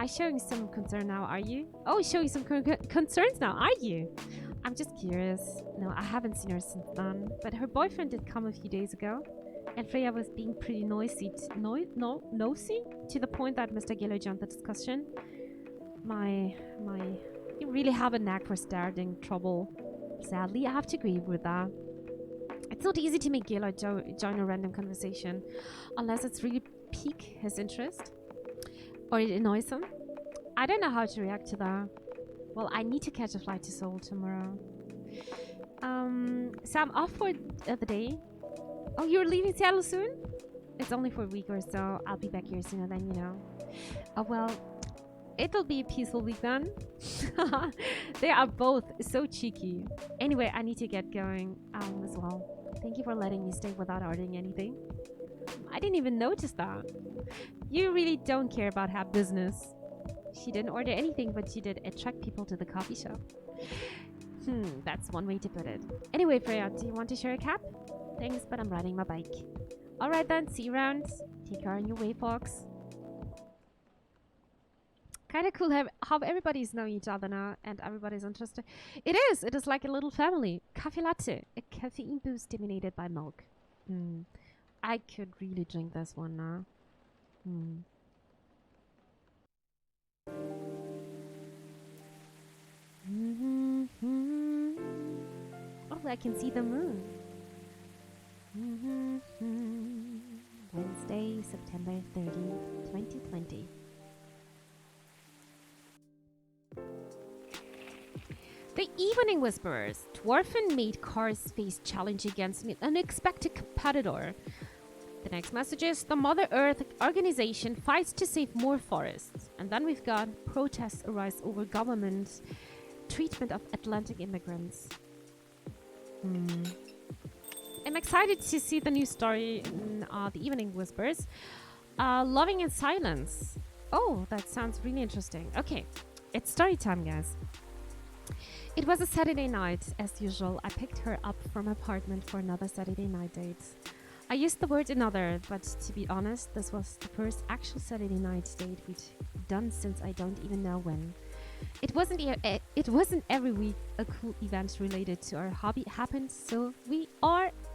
Showing some concern now, are you? Oh, showing some concerns now, are you? I'm just curious. No, I haven't seen her since then, but her boyfriend did come a few days ago. And Freya was being pretty nosy to the point that Mr. Gillo jumped the discussion. You really have a knack for starting trouble. Sadly, I have to agree with that. It's not easy to make Gillo join a random conversation, unless it's really pique his interest. Or it annoys him. I don't know how to react to that. Well, I need to catch a flight to Seoul tomorrow. So I'm off for the day. Oh, you're leaving Seattle soon? It's only for a week or so. I'll be back here sooner than you know. Oh, well, it'll be a peaceful week then. They are both so cheeky. Anyway, I need to get going as well. Thank you for letting me stay without ordering anything. I didn't even notice that. You really don't care about her business. She didn't order anything, but she did attract people to the coffee shop. That's one way to put it. Anyway, Freya, do you want to share a cab? Thanks, but I'm riding my bike. Alright then, see you around. Take care on your way, Fox. Kinda cool how everybody's knowing each other now and everybody's interested. It is like a little family. Cafe latte, a caffeine boost stimulated by milk. I could really drink this one now. Oh, I can see the moon. Wednesday, September 30, 2020. The Evening Whisperers. Dwarfen made cars face challenge against an unexpected competitor. The next message is the Mother Earth organization fights to save more forests. And then we've got protests arise over government treatment of Atlantic immigrants. I'm excited to see the new story in The Evening Whispers. Loving in Silence. Oh, that sounds really interesting. Okay, it's story time, guys. It was a Saturday night. As usual, I picked her up from her apartment for another Saturday night date. I used the word another, but to be honest, this was the first actual Saturday night date we'd done since I don't even know when. It wasn't every week a cool event related to our hobby happened, so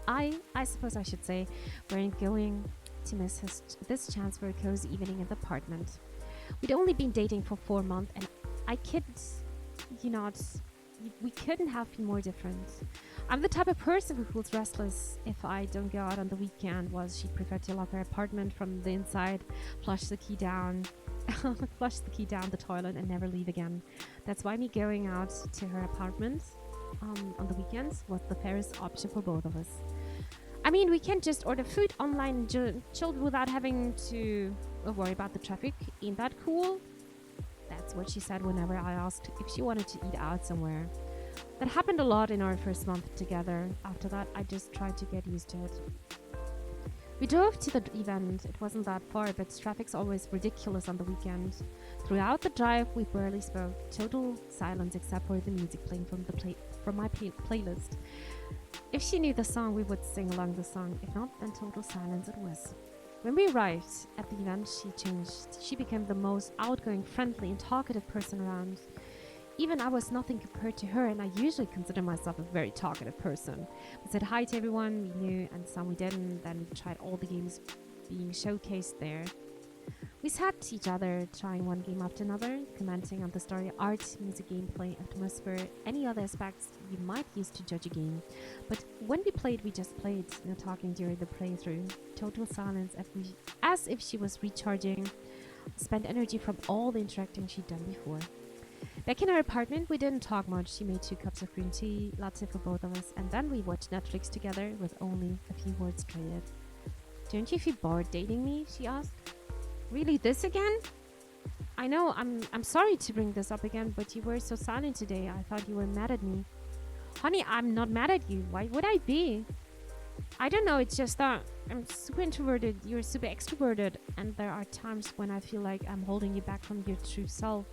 I suppose I should say, weren't going to miss this chance for a cozy evening in the apartment. We'd only been dating for 4 months, and I kid you not, We couldn't have been more different. I'm the type of person who feels restless if I don't go out on the weekend, while she'd prefer to lock her apartment from the inside, flush the key down the toilet and never leave again. That's why me going out to her apartment on the weekends was the fairest option for both of us. I mean, we can just order food online and chill without having to worry about the traffic. Ain't that cool? That's what she said whenever I asked if she wanted to eat out somewhere. That happened a lot in our first month together. After that, I just tried to get used to it. We drove to the event. It wasn't that far, but traffic's always ridiculous on the weekend. Throughout the drive, we barely spoke. Total silence except for the music playing from my playlist. If she knew the song, we would sing along the song. If not, then total silence it was. When we arrived at the event, she changed. She became the most outgoing, friendly, and talkative person around. Even I was nothing compared to her, and I usually consider myself a very talkative person. We said hi to everyone we knew, and some we didn't. Then we tried all the games being showcased there. We sat to each other, trying one game after another, commenting on the story, art, music, gameplay, atmosphere, any other aspects you might use to judge a game. But when we played, we just played, no talking during the playthrough. Total silence, as if she was recharging, spent energy from all the interacting she'd done before. Back in our apartment, we didn't talk much. She made 2 cups of green tea, latte for both of us, and then we watched Netflix together with only a few words traded. Don't you feel bored dating me? She asked. Really, this again? I know, I'm sorry to bring this up again, but you were so silent today. I thought you were mad at me. Honey, I'm not mad at you. Why would I be? I don't know, it's just that I'm super introverted, you're super extroverted, and there are times when I feel like I'm holding you back from your true self.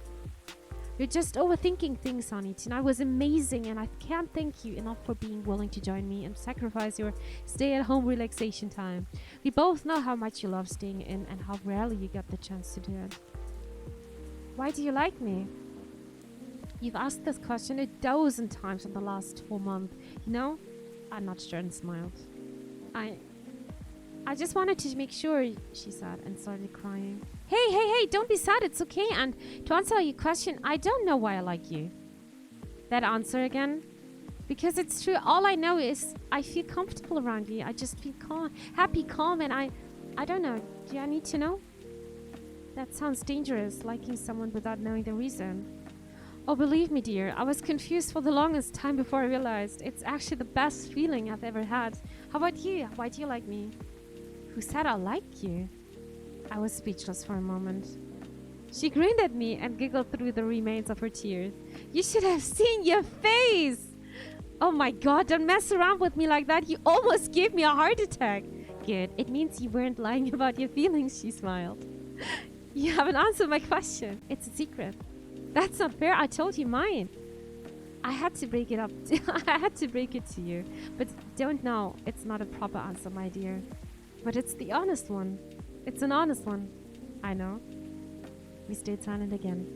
You're just overthinking things, honey. Tonight was amazing, and I can't thank you enough for being willing to join me and sacrifice your stay-at-home relaxation time. We both know how much you love staying in and how rarely you get the chance to do it. Why do you like me? You've asked this question 1,000 times in the last 4 months. You know? I'm not sure, and smiled. I just wanted to make sure, she said, and started crying. Hey, don't be sad, it's okay. And to answer your question, I don't know why I like you. That answer again? Because it's true, all I know is I feel comfortable around you. I just feel happy, calm, and I don't know. Do I need to know? That sounds dangerous, liking someone without knowing the reason. Oh, believe me, dear, I was confused for the longest time before I realized it's actually the best feeling I've ever had. How about you? Why do you like me? Who said I like you? I was speechless for a moment. She grinned at me and giggled through the remains of her tears. You should have seen your face! Oh my god, don't mess around with me like that. You almost gave me a heart attack. Good, it means you weren't lying about your feelings, she smiled. You haven't answered my question. It's a secret. That's not fair, I told you mine. I had to break it up. I had to break it to you. But don't know, it's not a proper answer, my dear. But it's the honest one. It's an honest one. I know. We stayed silent again.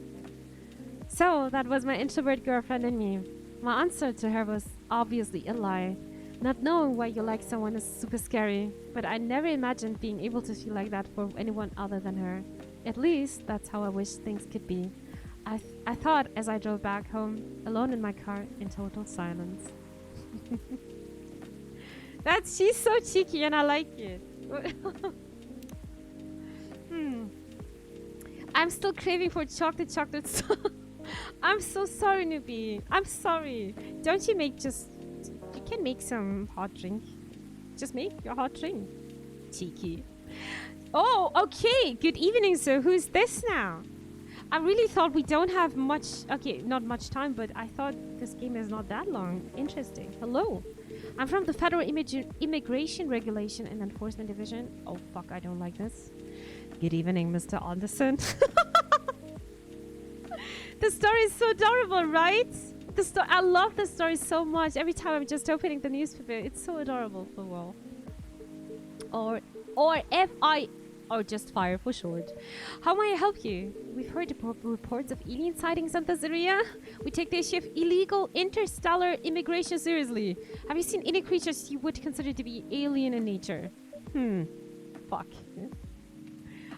So, that was my introvert girlfriend and me. My answer to her was obviously a lie. Not knowing why you like someone is super scary, but I never imagined being able to feel like that for anyone other than her. At least, that's how I wish things could be. I thought as I drove back home, alone in my car, in total silence. She's so cheeky and I like it. I'm still craving for chocolate sauce. I'm so sorry, newbie. I'm sorry. Don't you you can make some hot drink. Just make your hot drink. Cheeky. Oh, okay. Good evening, sir. Who's this now? I really thought we don't have much, not much time, but I thought this game is not that long. Interesting. Hello. I'm from the Federal Immigration Regulation and Enforcement Division. Oh, fuck, I don't like this. Good evening, Mr. Anderson. The story is so adorable, right? I love the story so much. Every time I'm just opening the newspaper, it's so adorable for well. Or FI, or just fire for short. How may I help you? We've heard reports of alien sightings in this area. We take the issue of illegal interstellar immigration seriously. Have you seen any creatures you would consider to be alien in nature? Fuck.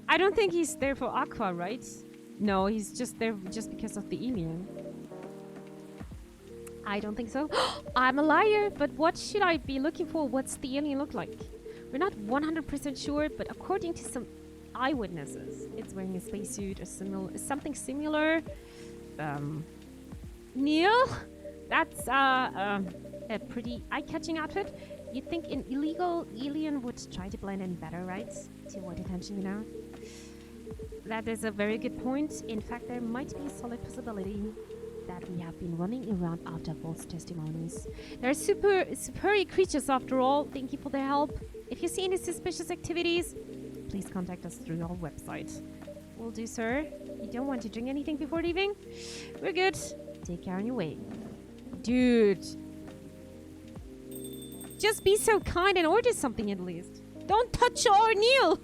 I don't think he's there for Aqua, right? No, he's just there just because of the alien. I don't think so. I'm a liar, but what should I be looking for? What's the alien look like? We're not 100% sure, but according to some eyewitnesses, it's wearing a spacesuit or something similar. Neil? That's a pretty eye-catching outfit. You'd think an illegal alien would try to blend in better, right? To avoid attention, you know? That is a very good point. In fact, there might be a solid possibility that we have been running around after false testimonies. They're superior creatures after all. Thank you for their help. If you see any suspicious activities, please contact us through our website. Will do, sir. You don't want to drink anything before leaving? We're good. Take care on your way. Dude. Just be so kind and order something at least. Don't touch our Neil.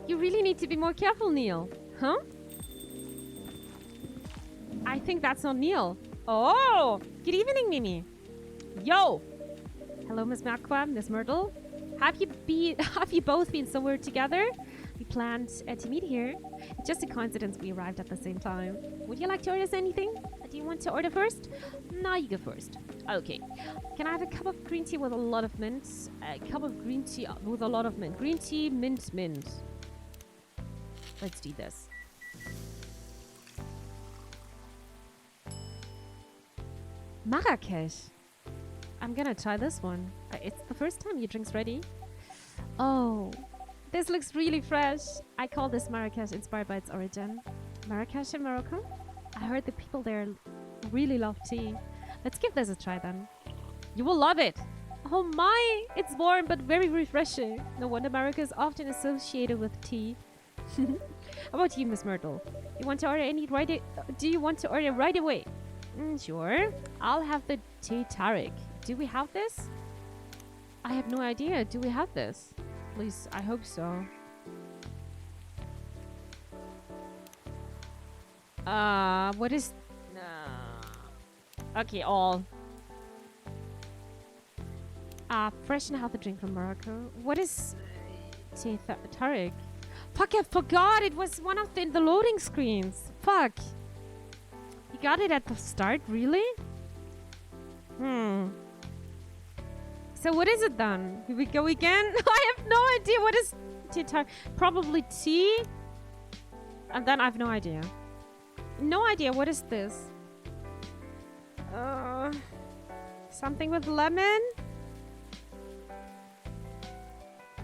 You really need to be more careful, Neil. Huh? I think that's not Neil. Oh! Good evening, Mimi. Yo! Hello, Miss Macqua, Miss Myrtle. Have you both been somewhere together? We planned to meet here. It's just a coincidence we arrived at the same time. Would you like to order anything? Do you want to order first? No, you go first. Okay. Can I have a cup of green tea with a lot of mint? A cup of green tea with a lot of mint. Green tea, mint, mint. Let's do this. Marrakesh. I'm gonna try this one. It's the first time your drink's ready. Oh, this looks really fresh. I call this Marrakesh inspired by its origin. Marrakesh in Morocco? I heard the people there really love tea. Let's give this a try then. You will love it. Oh my, it's warm but very refreshing. No wonder Morocco is often associated with tea. How about you, Miss Myrtle? You want to order do you want to order right away? Sure. I'll have the tea Tariq. Do we have this? I have no idea. Do we have this? Please, I hope so. What is... okay, all. Fresh and healthy drink from Morocco. What is... tea Tariq? Fuck, I forgot! It was one of the loading screens. Fuck. You got it at the start? Really? So what is it then? Here we go again? I have no idea. What is tea? Probably tea. And then I have no idea. No idea. What is this? Something with lemon?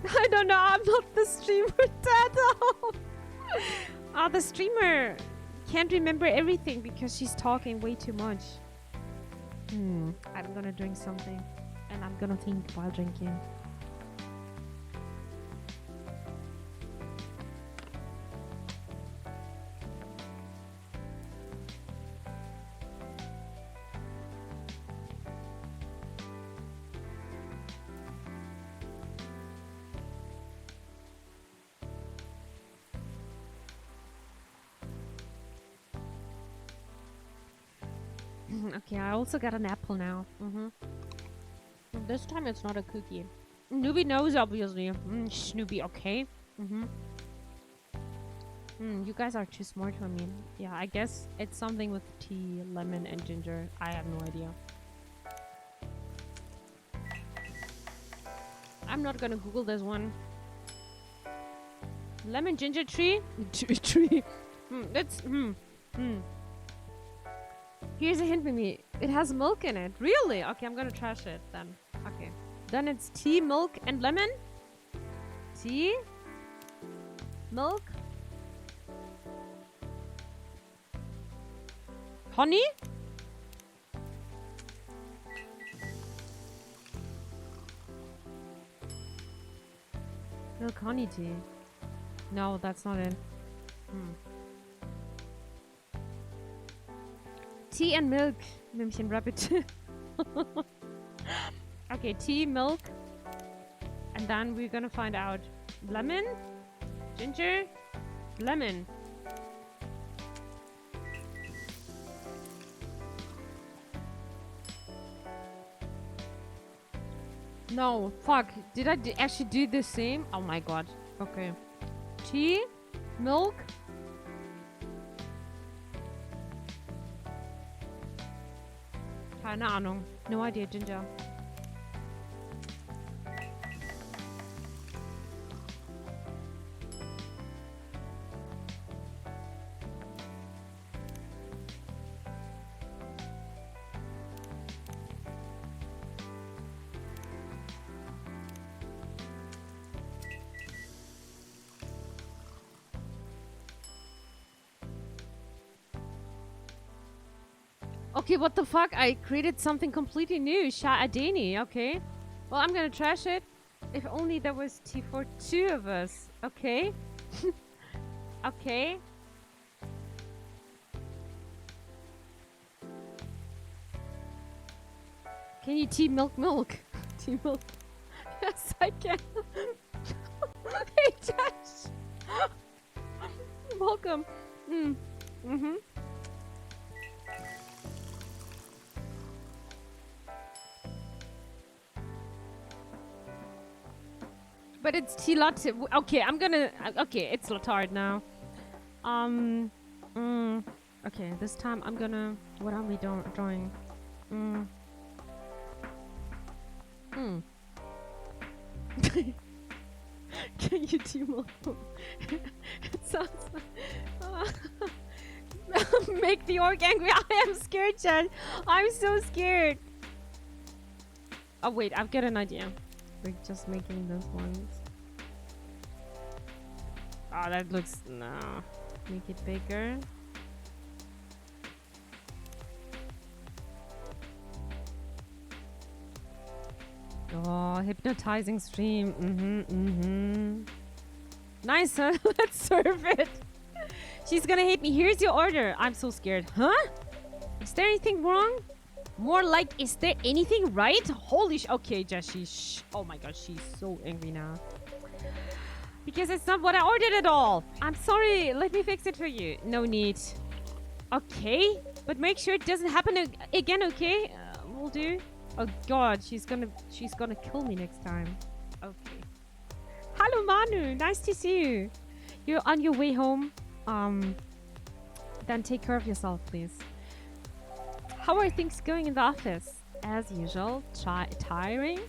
I don't know. I'm not the streamer, Dad. The streamer can't remember everything because she's talking way too much. I'm gonna drink something. And I'm gonna think while drinking. Okay, I also got an apple now. This time it's not a cookie. Snoopy knows, obviously. Snoopy, okay. You guys are too smart for me. Yeah, I guess it's something with tea, lemon, and ginger. I have no idea. I'm not gonna Google this one. Lemon ginger tree? Tree. Here's a hint for me. It has milk in it. Really? Okay, I'm gonna trash it then. Okay. Then it's tea, milk, and lemon? Tea? Milk? Honey? Milk honey tea. No, that's not it. Tea and milk. Mimchen rabbit. Okay, tea, milk. And then we're gonna find out. Lemon? Ginger? Lemon. No, fuck. Did I actually do the same? Oh my god. Okay. Tea? Milk? Keine Ahnung. No idea, Ginger. Okay, what the fuck? I created something completely new. Sha Adeni, okay. Well, I'm gonna trash it. If only there was tea for 2 of us. Okay. Okay. Can you tea milk? Tea milk. Yes, I can. Hey, Josh. Welcome. Mm-hmm. But it's tea latte. Okay, I'm gonna. Okay, it's Latard now. Okay, this time I'm gonna. What are we drawing? Can you tea milk? It sounds like. Make the orc angry. I am scared, Chad. I'm so scared. Oh wait, I've got an idea. We're just making those ones. Oh, that looks... No. Make it bigger. Oh, hypnotizing stream. Nice, huh? Let's serve it. She's gonna hate me. Here's your order. I'm so scared. Huh? Is there anything wrong? More like, is there anything right? Holy okay, Jessie. Shh. Oh my god, she's so angry now. Because it's not what I ordered at all. I'm sorry. Let me fix it for you. No need. Okay. But make sure it doesn't happen again, okay? Will do. Oh god, she's gonna kill me next time. Okay. Hello, Manu. Nice to see you. You're on your way home. Then take care of yourself, please. How are things going in the office? As usual, tiring.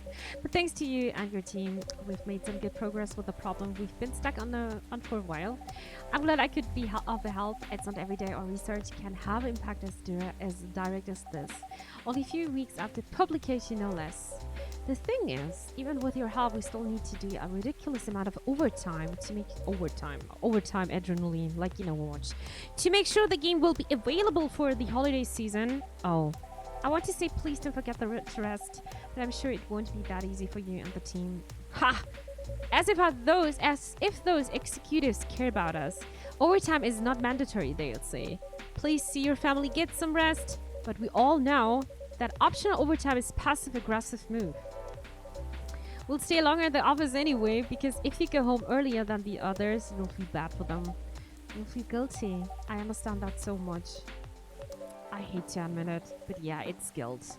But thanks to you and your team, we've made some good progress with the problem we've been stuck on for a while. I'm glad I could be of help. It's not every day our research can have impact as direct as this. Only a few weeks after publication, no less. The thing is, even with your help, we still need to do a ridiculous amount of overtime to make overtime adrenaline, like in Overwatch, to make sure the game will be available for the holiday season. Oh. I want to say please don't forget the rest, but I'm sure it won't be that easy for you and the team. Ha! As if those executives care about us. Overtime is not mandatory, they'll say. Please see your family, get some rest. But we all know that optional overtime is passive-aggressive move. We'll stay longer in the office anyway, because if you go home earlier than the others, you'll feel bad for them. You'll feel guilty. I understand that so much. I hate to admit it, but yeah, it's guilt.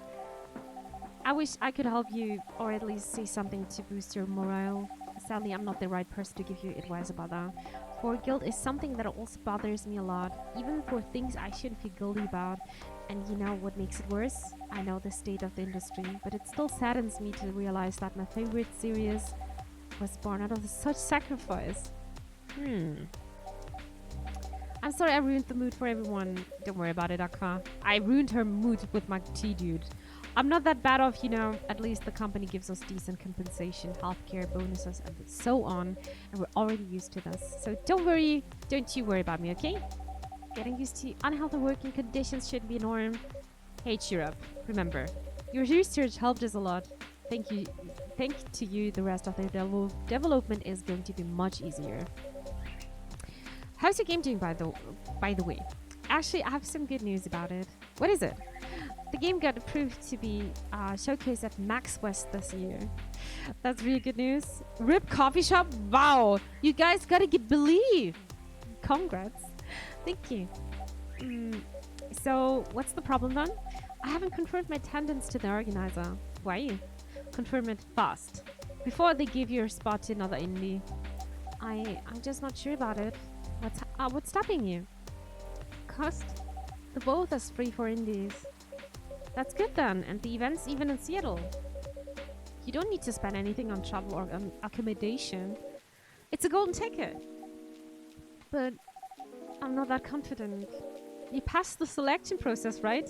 I wish I could help you, or at least say something to boost your morale. Sadly, I'm not the right person to give you advice about that. For guilt is something that also bothers me a lot, even for things I shouldn't feel guilty about. And you know what makes it worse? I know the state of the industry, but it still saddens me to realize that my favorite series was born out of such sacrifice. I'm sorry I ruined the mood for everyone. Don't worry about it, Akka. I ruined her mood with my tea, dude. I'm not that bad off, you know. At least the company gives us decent compensation, healthcare, bonuses, and so on. And we're already used to this. So don't you worry about me, okay? Getting used to unhealthy working conditions should be a norm. Hey, cheer up. Remember, your research helped us a lot. Thank you to you. The rest of the development is going to be much easier. How's your game doing, by the way? Actually, I have some good news about it. What is it? The game got approved to be showcased at Max West this year. That's really good news. RIP Coffee Shop? Wow! You guys gotta believe! Congrats. Thank you. So, what's the problem then? I haven't confirmed my attendance to the organizer. Why? Confirm it fast. Before they give your spot to another indie. I'm just not sure about it. What's stopping you? Cost? The both is free for indies. That's good then. And the event's even in Seattle. You don't need to spend anything on travel or accommodation. It's a golden ticket. But I'm not that confident. You passed the selection process, right?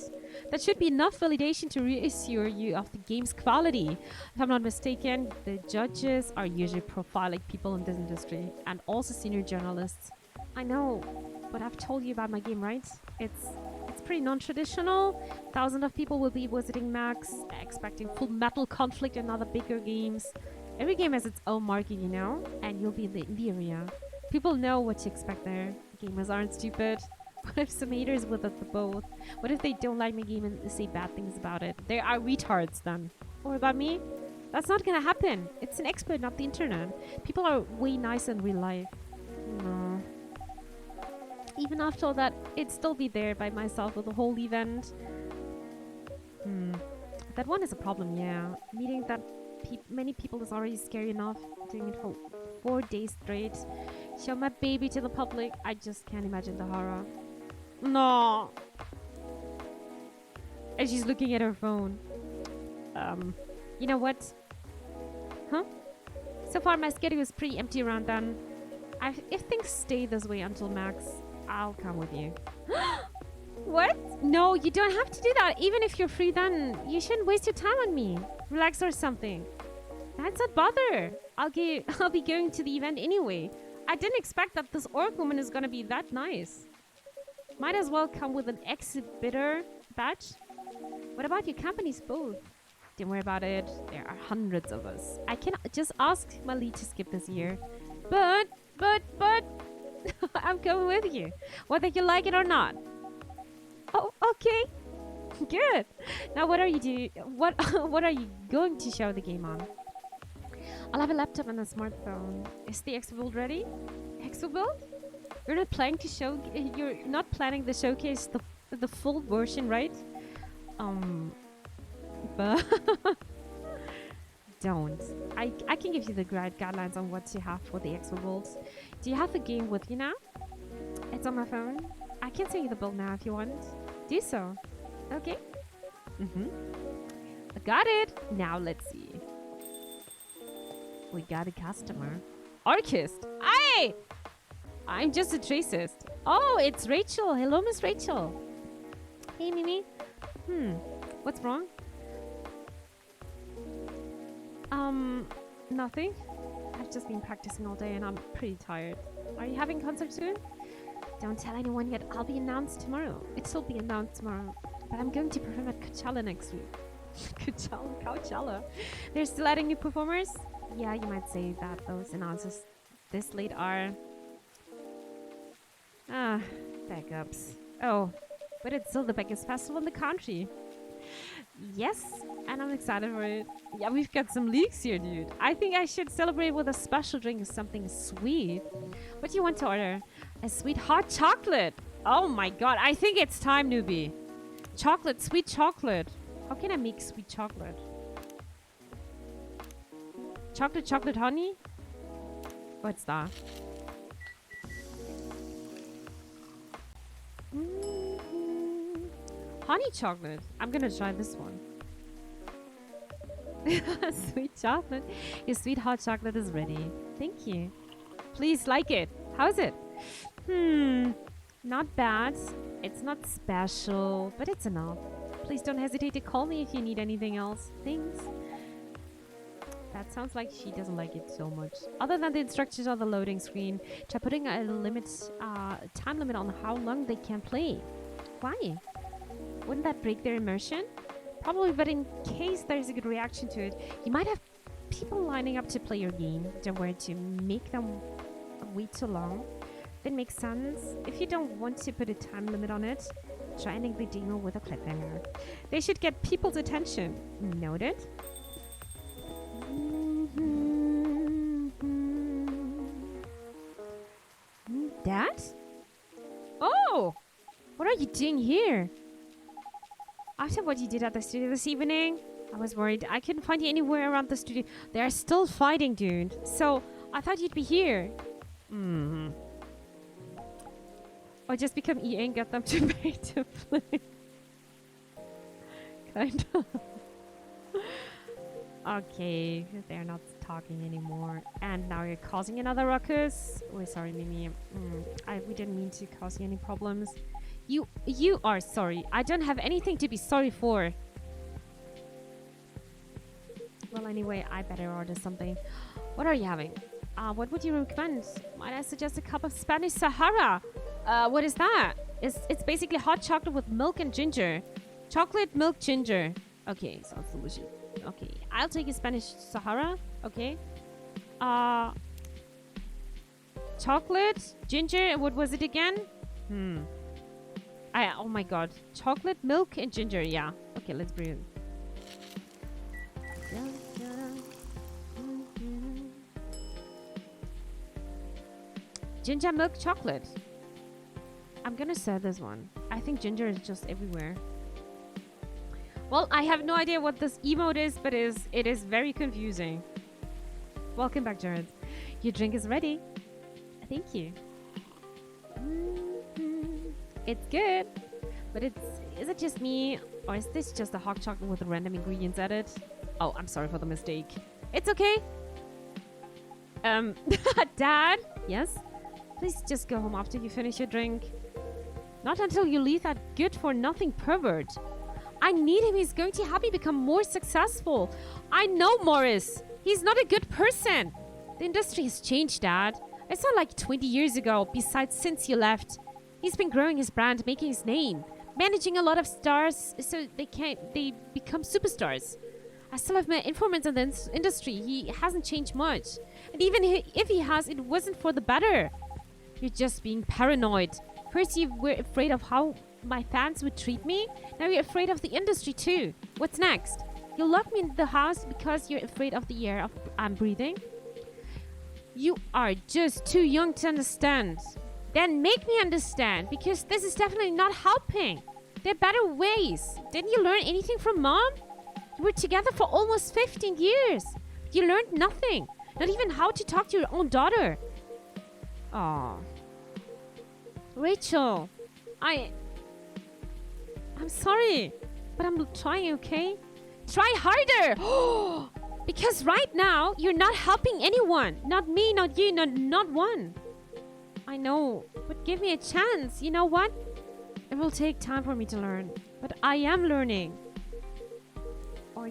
That should be enough validation to reassure you of the game's quality. If I'm not mistaken, the judges are usually profiling people in this industry and also senior journalists. I know, but I've told you about my game, right? It's pretty non-traditional. Thousands of people will be visiting Max, expecting full metal conflict and other bigger games. Every game has its own market, you know, and you'll be in the area. People know what to expect there. Gamers aren't stupid. What if some haters with the both? What if they don't like my game and say bad things about it? They are retards then. Or about me? That's not gonna happen. It's an expert, not the internet. People are way nicer in real life. No. Even after all that, it'd still be there by myself with the whole event. That one is a problem, yeah. Meeting that many people is already scary enough. Doing it for 4 days straight. Show my baby to the public. I just can't imagine the horror. No. And she's looking at her phone. You know what? Huh? So far my schedule is pretty empty around then. If things stay this way until Max, I'll come with you. What? No, you don't have to do that. Even if you're free then, you shouldn't waste your time on me. Relax or something. That's not bother. I'll be going to the event anyway. I didn't expect that this orc woman is gonna be that nice. Might as well come with an exhibitor badge. What about your company's booth? Don't worry about it. There are hundreds of us. I can just ask my lead to skip this year. But I'm coming with you, whether you like it or not. Oh, okay. Good. Now what are you what are you going to show the game on? I'll have a laptop and a smartphone. Is the Expo build ready? Expo build? You're not planning to you're not planning to showcase the full version, right? But don't. I can give you the guidelines on what to have for the Expo build. Do you have the game with you now? It's on my phone. I can send you the build now if you want. Do so. Okay. I got it. Now let's see. We got a customer. Archist. Aye! I'm just a tracist. Oh, it's Rachel. Hello, Miss Rachel. Hey, Mimi. What's wrong? Nothing. I've just been practicing all day and I'm pretty tired. Are you having concert soon? Don't tell anyone yet. I'll be announced tomorrow. It'll be announced tomorrow. But I'm going to perform at Coachella next week. Coachella. They're still adding new performers? Yeah, you might say that those announcers this late are... backups. Oh, but it's still the biggest festival in the country. Yes, and I'm excited for it. Yeah, we've got some leaks here, dude. I think I should celebrate with a special drink or something sweet. What do you want to order? A sweet hot chocolate. Oh my god, I think it's time, newbie. Chocolate, sweet chocolate. How can I make sweet chocolate? Chocolate, honey? What's that? Honey chocolate. I'm gonna try this one. Sweet chocolate. Your sweet hot chocolate is ready. Thank you. Please like it. How's it? Not bad. It's not special, but it's enough. Please don't hesitate to call me if you need anything else. Thanks. That sounds like she doesn't like it so much. Other than the instructions on the loading screen, try putting a time limit on how long they can play. Why? Wouldn't that break their immersion? Probably, but in case there's a good reaction to it, you might have people lining up to play your game. Don't worry to make them wait too long. That makes sense. If you don't want to put a time limit on it, try ending the demo with a cliffhanger. They should get people's attention. Noted? Dad? Oh! What are you doing here? After what you did at the studio this evening, I was worried. I couldn't find you anywhere around the studio. They are still fighting, dude. So, I thought you'd be here. Or just become EA and get them to pay to play. kind. Okay, they're not talking anymore. And now you're causing another ruckus. We're sorry, Mimi. We didn't mean to cause you any problems. You are sorry. I don't have anything to be sorry for. Well, anyway, I better order something. What are you having? What would you recommend? Might I suggest a cup of Spanish Sahara? What is that? It's basically hot chocolate with milk and ginger. Chocolate, milk, ginger. Okay, sounds delicious. Okay, I'll take a Spanish Sahara. Okay. Chocolate, ginger, and what was it again? Oh my god. Chocolate, milk, and ginger. Yeah. Okay, let's brew it. Ginger milk chocolate. I'm gonna serve this one. I think ginger is just everywhere. Well, I have no idea what this emote is, but it is very confusing. Welcome back, Jared. Your drink is ready. Thank you. It's good, but is it just me, or is this just a hot chocolate with random ingredients added? Oh, I'm sorry for the mistake. It's okay. Dad? Yes? Please just go home after you finish your drink. Not until you leave that good-for-nothing pervert. I need him. He's going to help me become more successful. I know Morris. He's not a good person. The industry has changed, Dad. It's not like 20 years ago, besides since you left. He's been growing his brand, making his name, managing a lot of stars so they become superstars. I still have my informants in the industry. He hasn't changed much. And even if he has, it wasn't for the better. You're just being paranoid. First you were afraid of how my fans would treat me. Now you're afraid of the industry too. What's next? You lock me in the house because you're afraid of the air I'm breathing? You are just too young to understand. Then make me understand, because this is definitely not helping. There are better ways. Didn't you learn anything from Mom? You were together for almost 15 years. You learned nothing. Not even how to talk to your own daughter. Aw. Rachel, I'm sorry, but I'm trying, okay? Try harder! Because right now, you're not helping anyone. Not me, not you, not one. I know, but give me a chance. You know what? It will take time for me to learn, but I am learning. Or,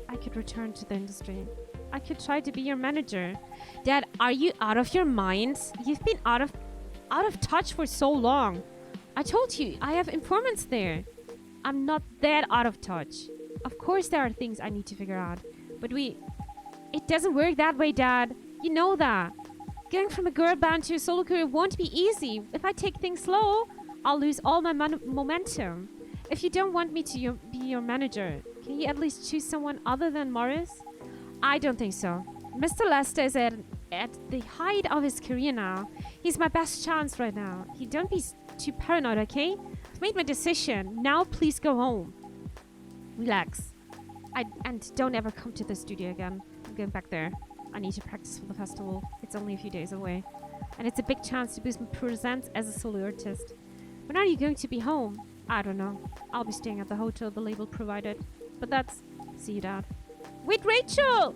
I could return to the industry. I could try to be your manager. Dad, are you out of your mind? You've been out of touch for so long. I told you, I have informants there. I'm not that out of touch. Of course there are things I need to figure out. But it doesn't work that way, Dad. You know that. Going from a girl band to a solo career won't be easy. If I take things slow, I'll lose all my momentum. If you don't want me to be your manager, can you at least choose someone other than Morris? I don't think so. Mr. Lester is at the height of his career now. He's my best chance right now. Don't be too paranoid, okay? I've made my decision. Now please go home. Relax. And don't ever come to the studio again. I'm going back there. I need to practice for the festival. It's only a few days away. And it's a big chance to boost my presence as a solo artist. When are you going to be home? I don't know. I'll be staying at the hotel the label provided. But that's... See you, Dad. Wait, Rachel!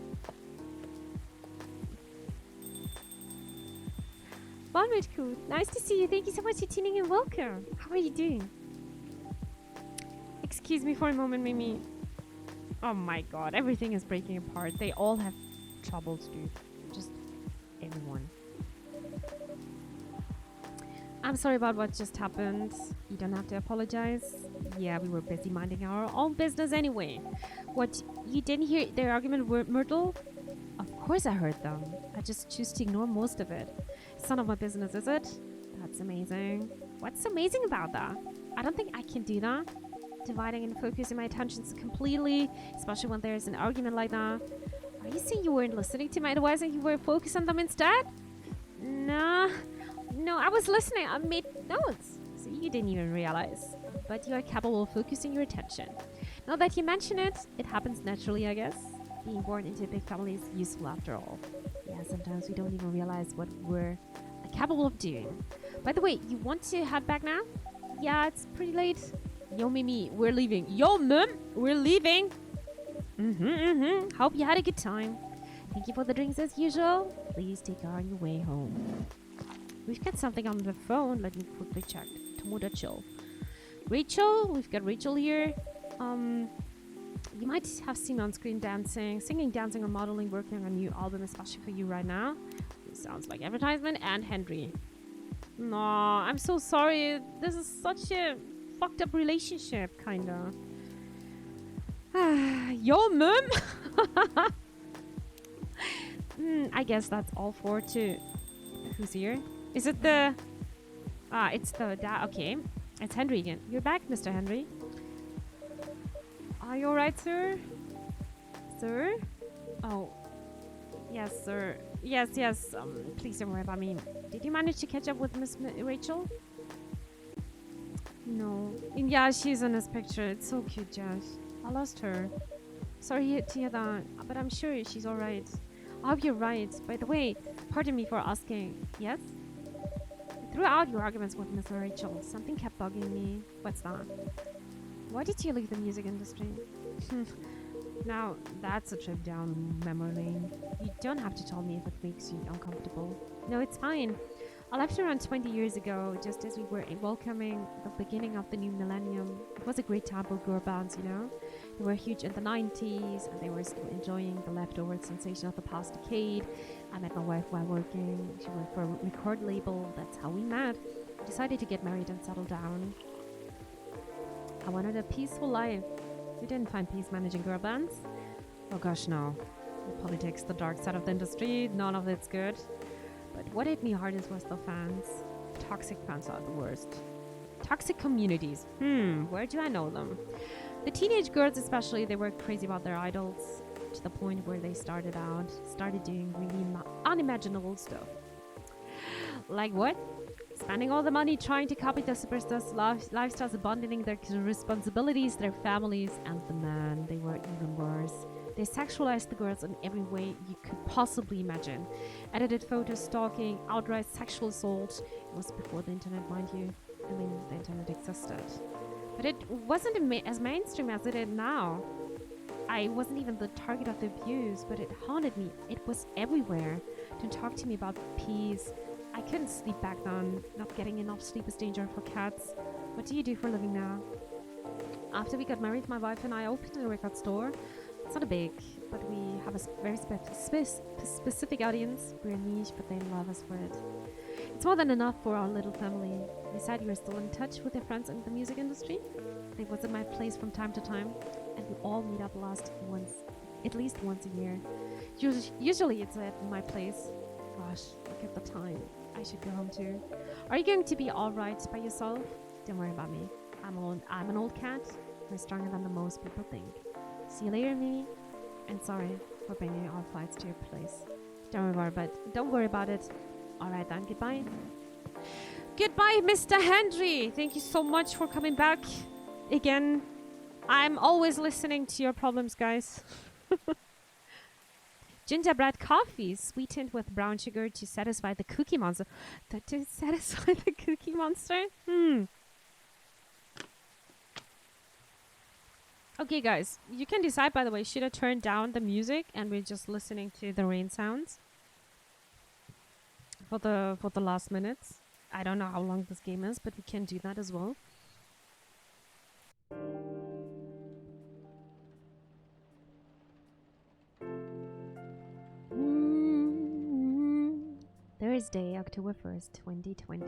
Cool. Nice to see you. Thank you so much for tuning in. Welcome. How are you doing? Excuse me for a moment, Mimi. Oh my god, everything is breaking apart. They all have troubles, dude. Just everyone. I'm sorry about what just happened. You don't have to apologize. Yeah, we were busy minding our own business anyway. What, you didn't hear their argument with Myrtle? Of course I heard them. I just choose to ignore most of it. It's none of my business, is it? That's amazing. What's amazing about that? I don't think I can do that. Dividing and focusing my attentions completely, especially when there's an argument like that. Are you saying you weren't listening to my advice and you were focused on them instead? Nah. No, I was listening. I made notes. So you didn't even realize. But you are capable of focusing your attention. Now that you mention it, it happens naturally, I guess. Being born into a big family is useful after all. Yeah, sometimes we don't even realize what we're capable of doing. By the way, you want to head back now? Yeah, it's pretty late. Yo, Mimi, we're leaving. Yo, Mum, we're leaving. Hope you had a good time. Thank you for the drinks as usual. Please take care on your way home. We've got something on the phone. Let me quickly check. Tomoda chill. Rachel, we've got Rachel here. You might have seen on screen dancing, singing, dancing, or modeling, working on a new album, especially for you right now. It sounds like advertisement. And Henry. No, I'm so sorry. This is such a fucked up relationship, kinda. Yo, Mum. I guess that's all for two. Who's here? Is it the... it's the dad. Okay. It's Henry again. You're back, Mr. Henry. Are you alright, sir? Sir? Oh. Yes, sir. Yes. Please don't worry about me. Did you manage to catch up with Miss Rachel? No. Yeah, she's in this picture. It's so cute, Josh. I lost her. Sorry to hear that, but I'm sure she's alright. I hope you're right. By the way, pardon me for asking. Yes? Throughout your arguments with Miss Rachel, something kept bugging me. What's that? Why did you leave the music industry? Now, that's a trip down memory lane. You don't have to tell me if it makes you uncomfortable. No, it's fine. I left around 20 years ago, just as we were welcoming the beginning of the new millennium. It was a great time for girl bands, you know? They were huge in the 90s, and they were still enjoying the leftover sensation of the past decade. I met my wife while working. She worked for a record label. That's how we met. We decided to get married and settle down. I wanted a peaceful life. You didn't find peace managing girl bands? Oh gosh, no. The politics, the dark side of the industry, none of it's good. But what hit me hardest was the fans. Toxic fans are the worst. Toxic communities. Where do I know them? The teenage girls especially, they were crazy about their idols to the point where they started doing really unimaginable stuff. Like what? Spending all the money trying to copy the superstars' lifestyles, abandoning their responsibilities, their families, and the men. They were even worse. They sexualized the girls in every way you could possibly imagine. Edited photos, stalking, outright sexual assault. It was before the internet, mind you. I mean, the internet existed. But it wasn't as mainstream as it is now. I wasn't even the target of the abuse, but it haunted me. It was everywhere. Don't talk to me about peace. I couldn't sleep back then. Not getting enough sleep is dangerous for cats. What do you do for a living now? After we got married, my wife and I opened a record store. It's not a big, but we have a very specific audience. We're a niche, but they love us for it. It's more than enough for our little family. You said you were still in touch with your friends in the music industry? They visit my place from time to time, and we all meet up at least once a year. Usually it's at my place. Gosh, look at the time. I should go home too. Are you going to be alright by yourself? Don't worry about me. I'm an old cat. I'm stronger than the most people think. See you later, Mimi. And sorry for bringing our flights to your place. Don't worry about it. Alright then, goodbye. Goodbye, Mr. Henry. Thank you so much for coming back again. I'm always listening to your problems, guys. Gingerbread coffee sweetened with brown sugar to satisfy the cookie monster. Okay, guys, you can decide, by the way, should I turn down the music and we're just listening to the rain sounds for the last minutes. I don't know how long this game is, but we can do that as well. Thursday, October 1st, 2020.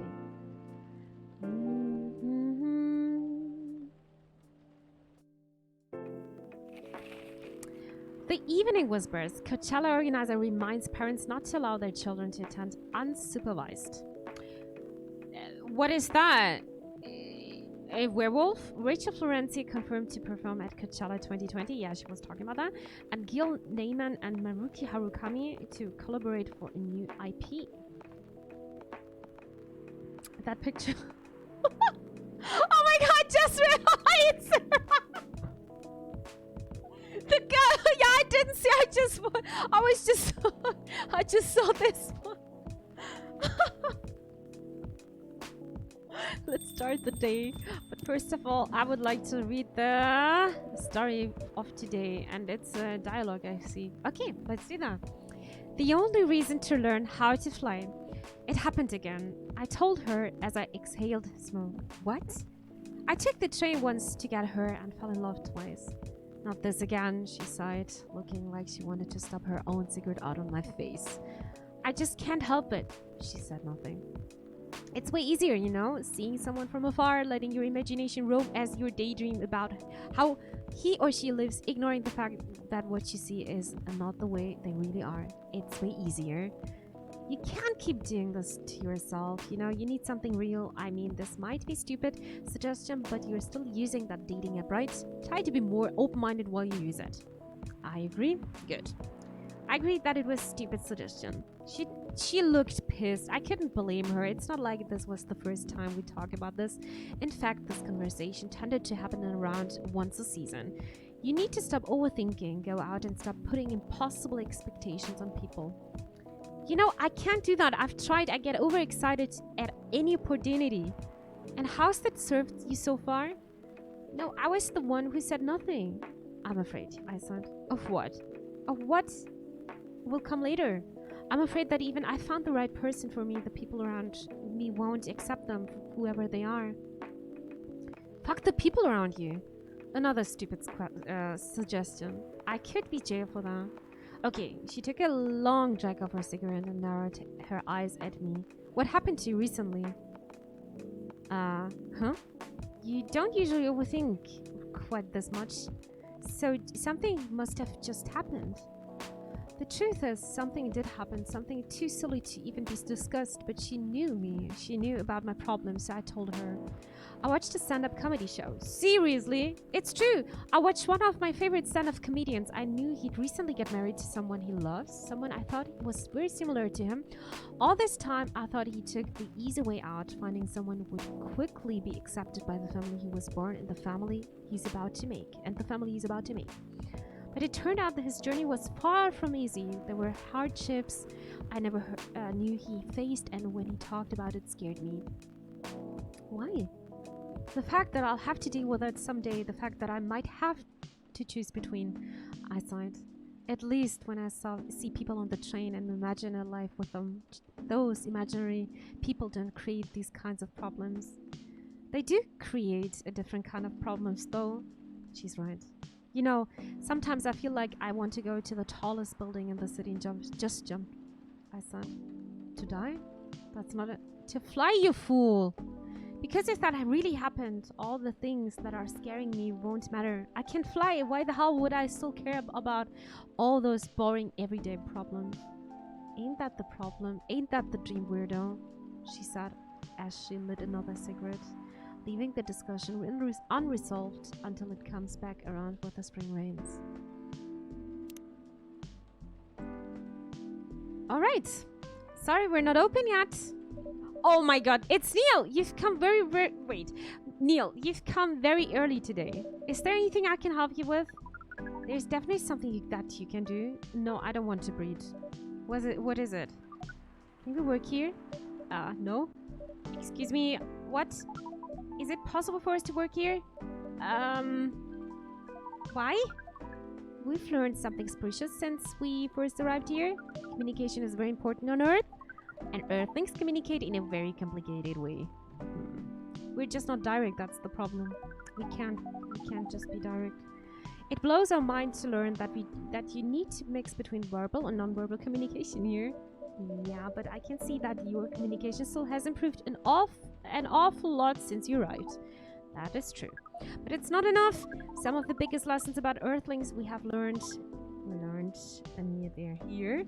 The Evening Whispers. Coachella organizer reminds parents not to allow their children to attend unsupervised. What is that? A werewolf? Rachel Florenzi confirmed to perform at Coachella 2020. Yeah, she was talking about that. And Gil Neyman and Maruki Harukami to collaborate for a new IP. That picture. Oh my god, just realized! The girl, yeah, I didn't see, I just saw this one. Let's start the day. But First of all, I would like to read the story of today, and it's a dialogue I see. Okay, let's do that. The only reason to learn how to fly. It happened again. I told her as I exhaled smoke. What? I took the train once to get her and fell in love twice. Not this again, she sighed, looking like she wanted to stub her own cigarette out on my face. I just can't help it. She said nothing. It's way easier, you know, seeing someone from afar, letting your imagination roam as you daydream about how he or she lives, ignoring the fact that what you see is not the way they really are. It's way easier. You can't keep doing this to yourself, you know, you need something real. I mean, this might be stupid suggestion, but you're still using that dating app, right? Try to be more open-minded while you use it. I agree. Good. I agreed that it was stupid suggestion. She looked pissed. I couldn't blame her. It's not like this was the first time we talk about this. In fact, this conversation tended to happen around once a season. You need to stop overthinking, go out and stop putting impossible expectations on people. You know, I can't do that. I've tried. I get overexcited at any opportunity. And how's that served you so far? No, I was the one who said nothing. I'm afraid, I said. Of what? Of what will come later? I'm afraid that even I found the right person for me, the people around me won't accept them for whoever they are. Fuck the people around you. Another stupid suggestion. I could be jailed for that. Okay, she took a long drag of her cigarette and narrowed her eyes at me. What happened to you recently? Huh? You don't usually overthink quite this much. So something must have just happened. The truth is, something did happen, something too silly to even be discussed, but she knew me. She knew about my problems, so I told her. I watched a stand-up comedy show. Seriously? It's true. I watched one of my favorite stand-up comedians. I knew he'd recently get married to someone he loves, someone I thought was very similar to him. All this time, I thought he took the easy way out, finding someone who would quickly be accepted by the family he was born and the family he's about to make. But it turned out that his journey was far from easy. There were hardships I never knew he faced, and when he talked about it, scared me. Why? The fact that I'll have to deal with it someday, the fact that I might have to choose between, I sighed. At least when I see people on the train and imagine a life with them, those imaginary people don't create these kinds of problems. They do create a different kind of problems, though. She's right. You know, sometimes I feel like I want to go to the tallest building in the city and just jump. I said, to die? That's not it. To fly, you fool! Because if that really happened, all the things that are scaring me won't matter. I can fly. Why the hell would I still care about all those boring everyday problems? Ain't that the problem? Ain't that the dream, weirdo? She said as she lit another cigarette, leaving the discussion unresolved until it comes back around with the spring rains. All right. Sorry, we're not open yet. Oh my god, it's Neil! You've come wait. Neil, you've come very early today. Is there anything I can help you with? There's definitely something that you can do. No, I don't want to breed. What is it? Can we work here? No. Excuse me, what? Is it possible for us to work here? Why? We've learned something precious since we first arrived here. Communication is very important on Earth, and Earthlings communicate in a very complicated way. We're just not direct, that's the problem. We can't just be direct. It blows our minds to learn that you need to mix between verbal and non-verbal communication here. Yeah, but I can see that your communication still has improved an awful lot since you arrived. That is true. But it's not enough. Some of the biggest lessons about Earthlings we learned, and they're here.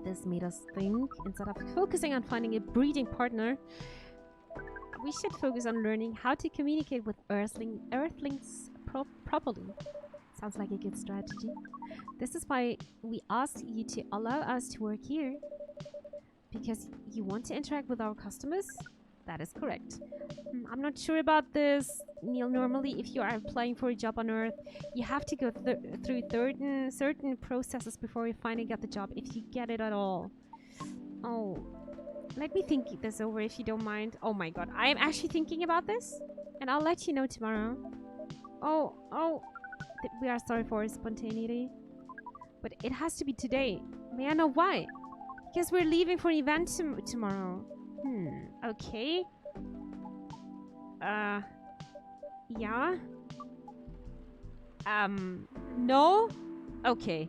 This made us think. Instead of focusing on finding a breeding partner, we should focus on learning how to communicate with Earthlings properly. Sounds like a good strategy. This is why we asked you to allow us to work here. Because you want to interact with our customers? That is correct. I'm not sure about this, Neil. Normally, if you are applying for a job on Earth, you have to go through certain processes before you finally get the job, if you get it at all. Oh, let me think this over if you don't mind. Oh my god, I am actually thinking about this, And I'll let you know tomorrow. Oh, we are sorry for spontaneity. But it has to be today. May I know why? Because we're leaving for an event tomorrow. Okay. Yeah? No? Okay.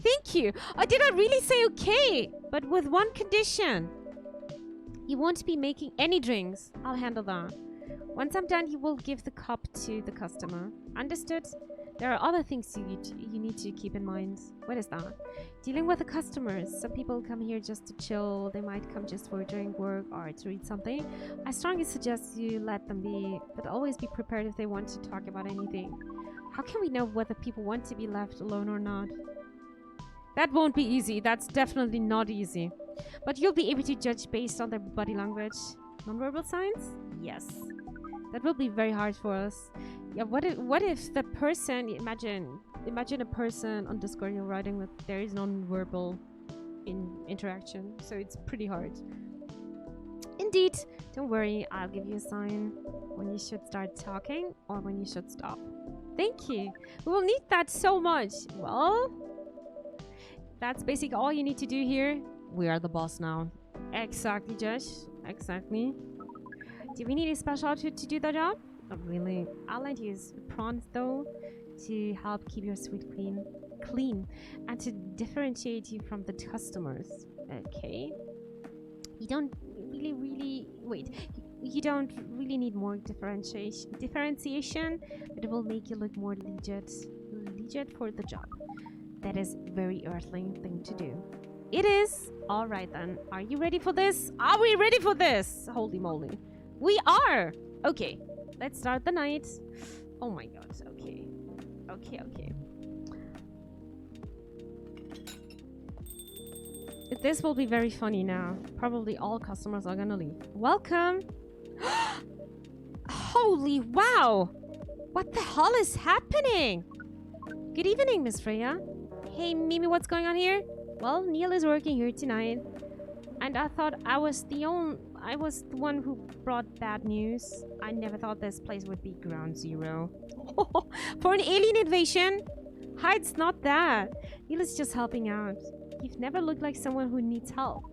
Thank you. Did I really say okay? But with one condition. You won't be making any drinks. I'll handle that. Once I'm done, you will give the cup to the customer. Understood? There are other things you need to keep in mind. What is that? Dealing with the customers. Some people come here just to chill. They might come just for a drink, work, or to read something. I strongly suggest you let them be, but always be prepared if they want to talk about anything. How can we know whether people want to be left alone or not? That won't be easy. That's definitely not easy. But you'll be able to judge based on their body language. Nonverbal signs? Yes. That will be very hard for us. Yeah, what if the person, imagine a person on Discord you're writing with, there is non-verbal interaction, so it's pretty hard. Indeed, don't worry, I'll give you a sign when you should start talking or when you should stop. Thank you. We will need that so much. Well, that's basically all you need to do here. We are the boss now. Exactly, Josh. Exactly. Do we need a special outfit to do the job? Not really. I'll lend you prawns though to help keep your suite clean and to differentiate you from the customers. Okay. You don't really need more differentiation, but it will make you look more legit for the job. That is very earthling thing to do. It is. All right then. Are you ready for this? Are we ready for this? Holy moly. We are! Okay, let's start the night. Oh my god, okay. Okay. This will be very funny now. Probably all customers are gonna leave. Welcome! Holy wow! What the hell is happening? Good evening, Miss Freya. Hey, Mimi, what's going on here? Well, Neil is working here tonight. And I thought I was the one who brought bad news. I never thought this place would be ground zero. For an alien invasion? Hi, it's not that. Neil is just helping out. You've never looked like someone who needs help.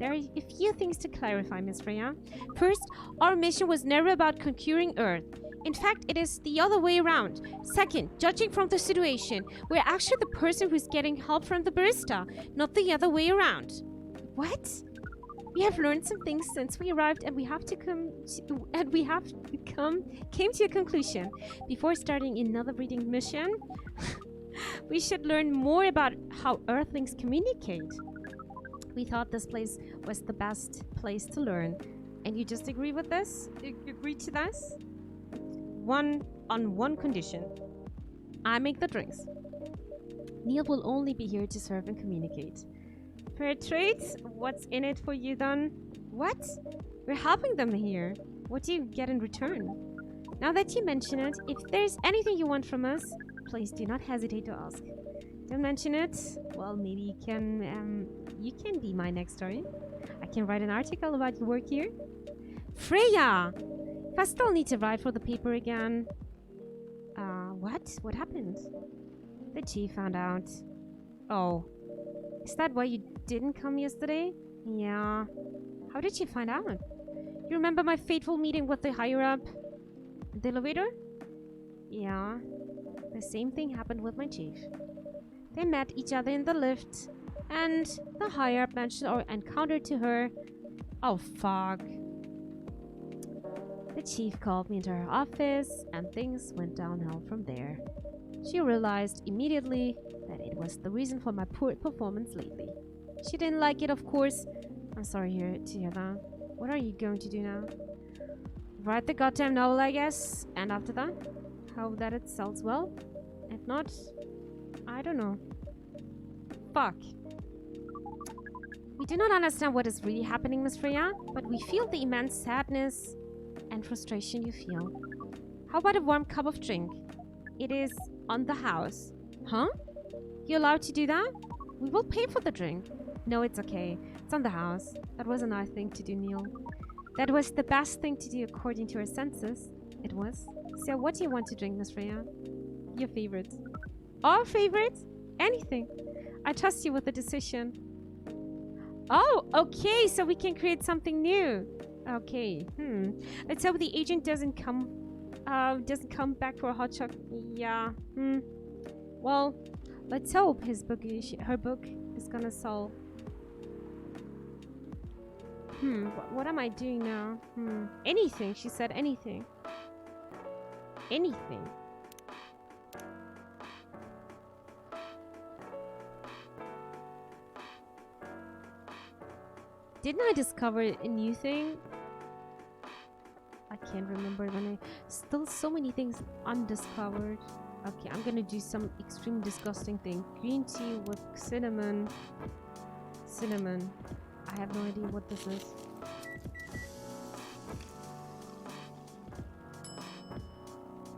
There are a few things to clarify, Miss Freya. First, our mission was never about conquering Earth. In fact, it is the other way around. Second, judging from the situation, we're actually the person who's getting help from the barista, not the other way around. What? We have learned some things since we arrived, and came to a conclusion. Before starting another reading mission, we should learn more about how Earthlings communicate. We thought this place was the best place to learn. And you just agree with this? You agree to this? On one condition. I make the drinks. Neil will only be here to serve and communicate. Fair trade? What's in it for you then? What? We're helping them here. What do you get in return? Now that you mention it, if there's anything you want from us, please do not hesitate to ask. Don't mention it. Well, maybe you can be my next story. I can write an article about your work here. Freya! If I still need to write for the paper again. What? What happened? The chief found out. Oh. Is that why you didn't come yesterday? Yeah. How did she find out? You remember my fateful meeting with the higher-up? The elevator? Yeah. The same thing happened with my chief. They met each other in the lift, and the higher-up mentioned our encounter to her. Oh, fuck. The chief called me into her office, and things went downhill from there. She realized immediately that it was the reason for my poor performance lately. She didn't like it, of course. I'm sorry to hear that. What are you going to do now? Write the goddamn novel, I guess. And after that, hope that it sells well. If not, I don't know. Fuck. We do not understand what is really happening, Miss Freya, but we feel the immense sadness and frustration you feel. How about a warm cup of drink? It is on the house. Huh? You allowed to do that? We will pay for the drink. No, it's okay. It's on the house. That was a nice thing to do, Neil. That was the best thing to do according to our senses. It was. So what do you want to drink, Miss Freya? Your favorite. Our favorite? Anything. I trust you with the decision. Oh, okay, so we can create something new. Okay. Let's hope the agent doesn't come back for a hot chocolate. Yeah. Well, let's hope her book is gonna solve. What am I doing now? Anything. She said anything. Anything. Didn't I discover a new thing? I can't remember when still so many things undiscovered. Okay, I'm gonna do some extreme disgusting thing. Green tea with cinnamon. Cinnamon. I have no idea what this is.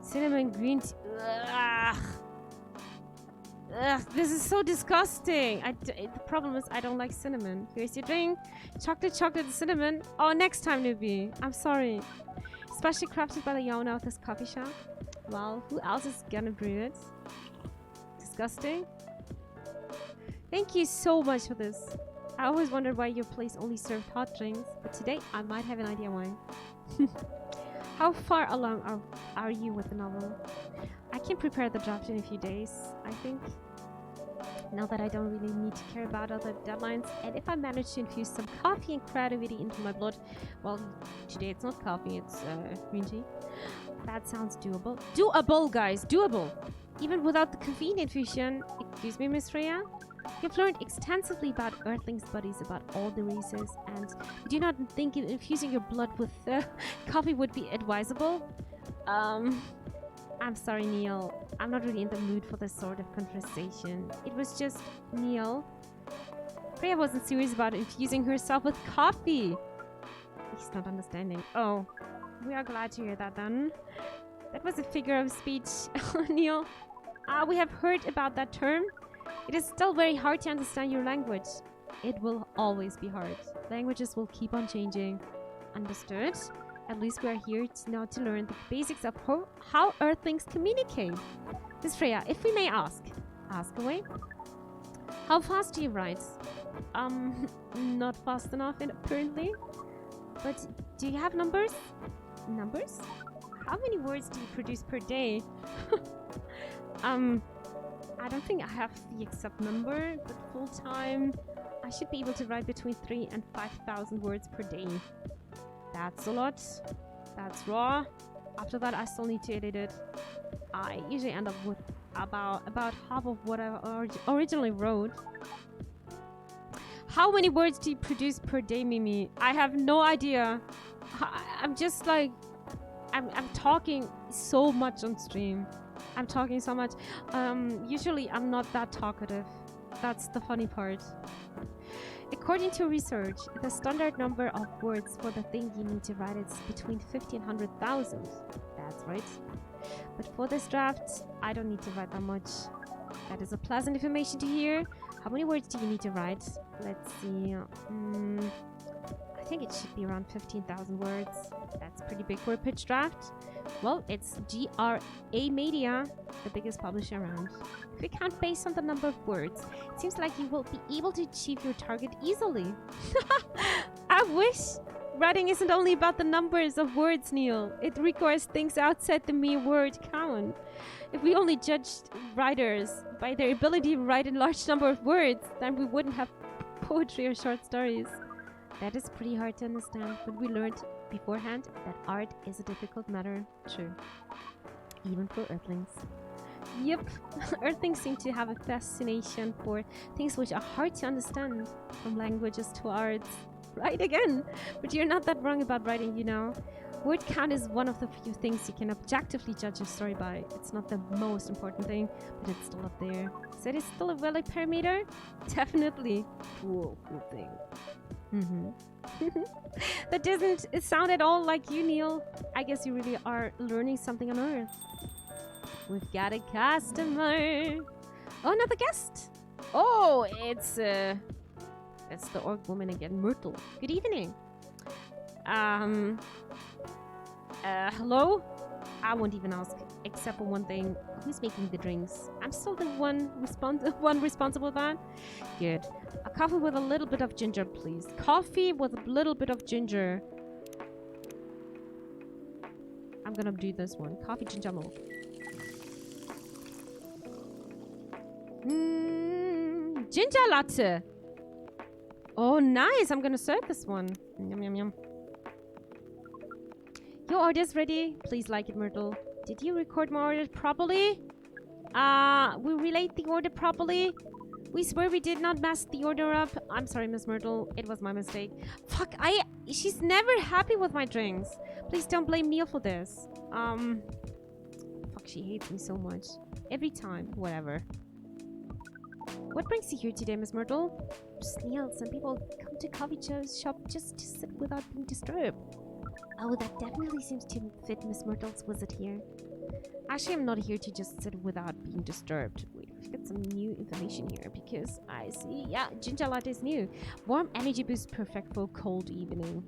Cinnamon green tea. Ugh. Ugh, this is so disgusting. The problem is I don't like cinnamon. Here's your drink. Chocolate, cinnamon. Oh, next time, newbie. I'm sorry. Specially crafted by the owner of this coffee shop. Well, who else is gonna brew it? Disgusting. Thank you so much for this. I always wondered why your place only served hot drinks, but today I might have an idea why. How far along are you with the novel? I can prepare the draft in a few days, I think. Now that I don't really need to care about other deadlines, and if I manage to infuse some coffee and creativity into my blood, well, today it's not coffee, it's green tea. That sounds doable. Doable, guys, doable. Even without the caffeine infusion. Excuse me, Miss Freya? You've learned extensively about Earthlings' bodies, about all the races, and you do not think infusing your blood with coffee would be advisable? I'm sorry, Neil. I'm not really in the mood for this sort of conversation. It was just, Neil. Freya wasn't serious about infusing herself with coffee. He's not understanding. Oh, we are glad to hear that then. That was a figure of speech, Neil. We have heard about that term. It is still very hard to understand your language. It will always be hard. Languages will keep on changing. Understood? At least we are here now to learn the basics of how Earthlings communicate. Miss Freya, if we may ask away. How fast do you write? Not fast enough, apparently. But do you have numbers? Numbers? How many words do you produce per day? I don't think I have the exact number, but full time, I should be able to write between 3,000 and 5,000 words per day. That's a lot. That's raw. After that, I still need to edit it. I usually end up with about half of what I originally wrote. How many words do you produce per day, Mimi? I have no idea. I'm just like, I'm talking so much on stream. I'm talking so much. Usually I'm not that talkative. That's the funny part. According to research, the standard number of words for the thing you need to write is between 50 and 100,000. That's right. But for this draft, I don't need to write that much. That is a pleasant information to hear. How many words do you need to write? Let's see. I think it should be around 15,000 words. That's pretty big for a pitch draft. Well, it's GRA Media, the biggest publisher around. If you count based on the number of words, it seems like you will be able to achieve your target easily. I wish. Writing isn't only about the numbers of words, Neil. It requires things outside the mere word count. If we only judged writers by their ability to write a large number of words, then we wouldn't have poetry or short stories. That is pretty hard to understand, but we learned beforehand that art is a difficult matter. True. Even for Earthlings. Yep, Earthlings seem to have a fascination for things which are hard to understand, from languages to arts. Right again! But you're not that wrong about writing, you know. Word count is one of the few things you can objectively judge a story by. It's not the most important thing, but it's still up there. So it is still a valid parameter? Definitely. Cool thing. That doesn't sound at all like you, Neil. I guess you really are learning something on Earth. We've got a customer. Oh, another guest. Oh, it's the orc woman again, Myrtle. Good evening. Hello? I won't even ask, except for one thing. Who's making the drinks? I'm still the one responsible for that. Good. A coffee with a little bit of ginger, please. Coffee with a little bit of ginger. I'm gonna do this one. Coffee ginger milk. Ginger latte. Oh, nice. I'm gonna serve this one. Yum, yum, yum. Your order's ready. Please like it, Myrtle. Did you record my order properly? We relayed the order properly. We swear we did not mess the order up. I'm sorry, Miss Myrtle. It was my mistake. Fuck, she's never happy with my drinks. Please don't blame me for this. Fuck, she hates me so much. Every time. Whatever. What brings you here today, Miss Myrtle? Neil, some people come to coffee shop just to sit without being disturbed. Oh, that definitely seems to fit Miss Myrtle's visit here. Actually, I'm not here to just sit without being disturbed. Wait, we've got some new information here because I see, yeah, ginger latte is new. Warm energy boost, perfect for cold evening.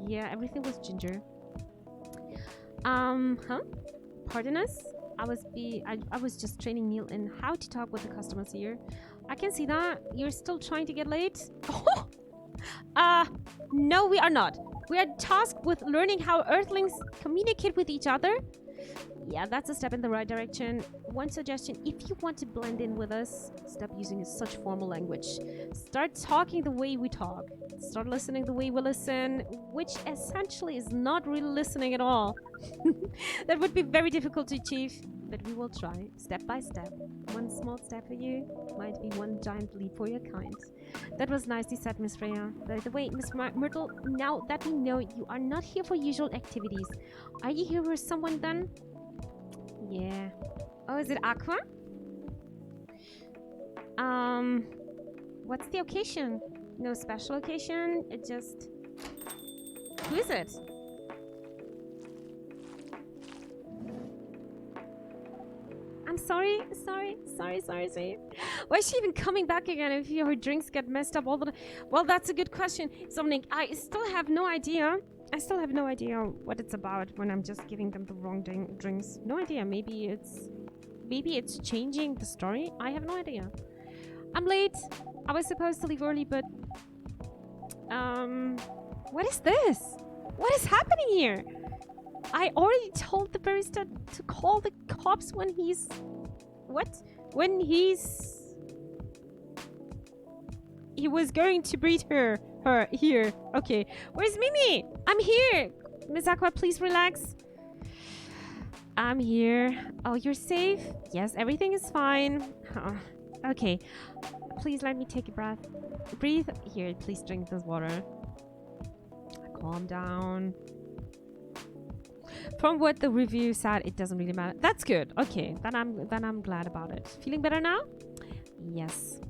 Yeah, everything was ginger. Pardon us? I was just training Neil in how to talk with the customers here. I can see that. You're still trying to get late? No, we are not. We are tasked with learning how Earthlings communicate with each other. Yeah, that's a step in the right direction. One suggestion, if you want to blend in with us, stop using such formal language. Start talking the way we talk. Start listening the way we listen, which essentially is not really listening at all. That would be very difficult to achieve, but we will try, step by step. One small step for you might be one giant leap for your kind. That was nicely said, Miss Freya. By the way, Miss Myrtle, now that we know you are not here for usual activities, are you here with someone then? Yeah. Oh, is it Aqua? What's the occasion? No special occasion? It just... Who is it? I'm sorry. Why is she even coming back again if her drinks get messed up all the time? Well, that's a good question. Something I still have no idea. I still have no idea what it's about when I'm just giving them the wrong drinks. No idea. Maybe it's changing the story. I have no idea. I'm late. I was supposed to leave early, but what is this? What is happening here? I already told the barista to call the cops when he's... What? When he's... He was going to breed her here. Okay. Where's Mimi? I'm here. Miss Aqua, please relax. I'm here. Oh, you're safe? Yes, everything is fine. Okay. Please let me take a breath. Breathe. Here, please drink this water. Calm down. From what the review said, it doesn't really matter. That's good. Okay, then I'm glad about it. Feeling better now? Yes.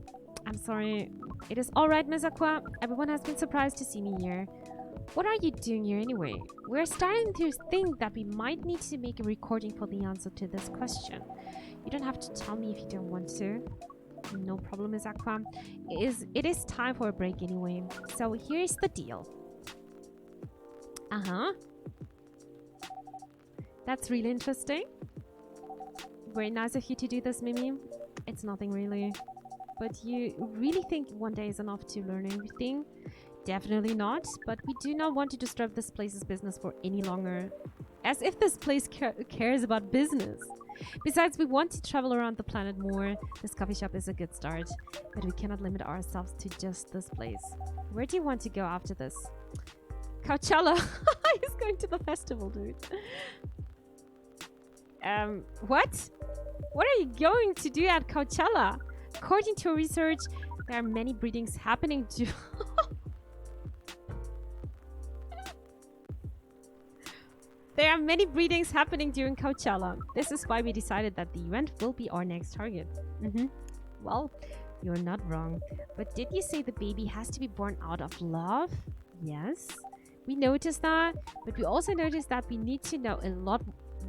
I'm sorry. It is all right, Miss Aqua. Everyone has been surprised to see me here. What are you doing here anyway? We're starting to think that we might need to make a recording for the answer to this question. You don't have to tell me if you don't want to. No problem, Miss Aqua. It is time for a break anyway. So here's the deal. That's really interesting. Very nice of you to do this, Mimi. It's nothing really. But you really think one day is enough to learn everything? Definitely not. But we do not want to disturb this place's business for any longer. As if this place cares about business. Besides, we want to travel around the planet more. This coffee shop is a good start. But we cannot limit ourselves to just this place. Where do you want to go after this? Coachella. He's going to the festival, dude. What? What are you going to do at Coachella? According to research, there are many breedings happening There are many breedings happening during Coachella. This is why we decided that the event will be our next target. Well, you're not wrong. But did you say the baby has to be born out of love? Yes. We noticed that, but we also noticed that we need to know a lot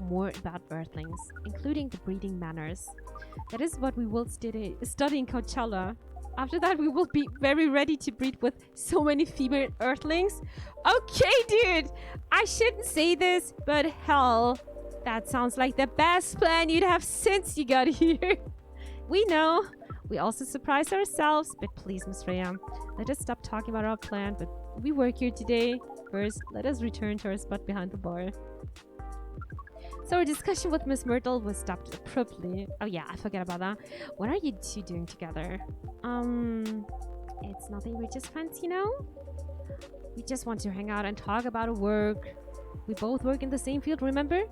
more about Earthlings, including the breeding manners. That is what we will study in Coachella. After that, we will be very ready to breed with so many female Earthlings. Okay, dude! I shouldn't say this, but hell, That sounds like the best plan you'd have since you got here. We know. We also surprise ourselves, but please, Miss Freya, let us stop talking about our plan, but we work here today. First, let us return to our spot behind the bar. So our discussion with Miss Myrtle was stopped abruptly. Oh yeah, I forgot about that. What are you two doing together? It's nothing, we're just friends, you know? We just want to hang out and talk about our work. We both work in the same field, remember?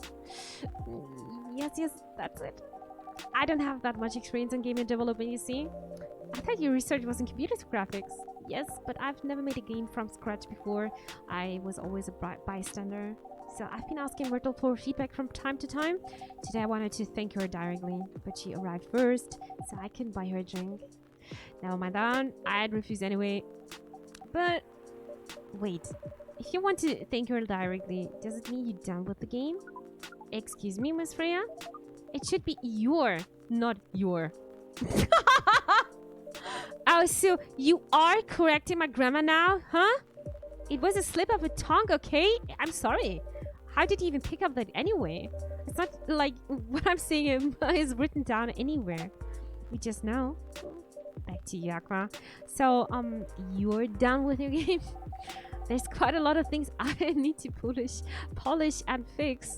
Yes, that's it. I don't have that much experience in game development, you see. I thought your research was in computer graphics. Yes, but I've never made a game from scratch before. I was always a bystander. So I've been asking Myrtle for feedback from time to time. Today I wanted to thank her directly, but she arrived first, so I couldn't buy her a drink. Never mind that, I'd refuse anyway. But wait, if you want to thank her directly, does it mean you're done with the game? Excuse me, Miss Freya? It should be your, not your. Oh, so you are correcting my grammar now, huh? It was a slip of a tongue, okay? I'm sorry. How did you even pick up that anyway? It's not like what I'm saying is written down anywhere. We just know. Back to you, Aqua. So, you're done with your game? There's quite a lot of things I need to polish and fix.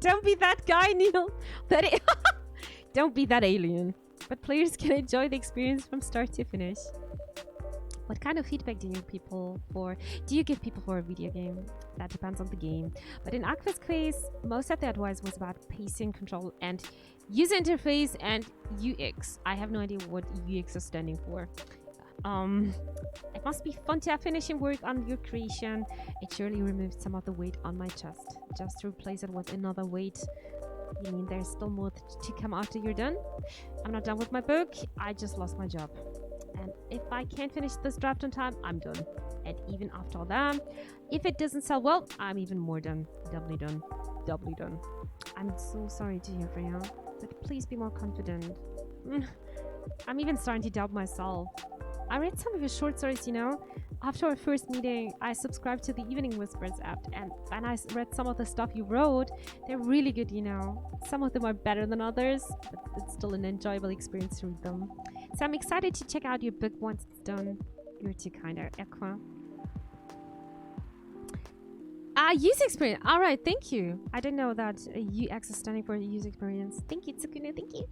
Don't be that guy, Neil. Don't be that alien. But players can enjoy the experience from start to finish. What kind of feedback do you give people for a video game? That depends on the game. But in Aqua's case, most of the advice was about pacing, control, and user interface and UX. I have no idea what UX is standing for. It must be fun to have finishing work on your creation. It surely removed some of the weight on my chest. Just to replace it with another weight. You mean there's still more to come after you're done? I'm not done with my book. I just lost my job. And if I can't finish this draft on time, I'm done. And even after all that, if it doesn't sell well, I'm even more done. Doubly done. Doubly done. I'm so sorry to hear, Freya. But please be more confident. I'm even starting to doubt myself. I read some of your short stories, you know. After our first meeting, I subscribed to the Evening Whispers app, and when I read some of the stuff you wrote, they're really good, you know. Some of them are better than others, but it's still an enjoyable experience to read them. So I'm excited to check out your book once it's done. You're too kind, Aqua. User experience. All right, thank you. I didn't know that UX is standing for user experience. Thank you, Tsukune. Thank you.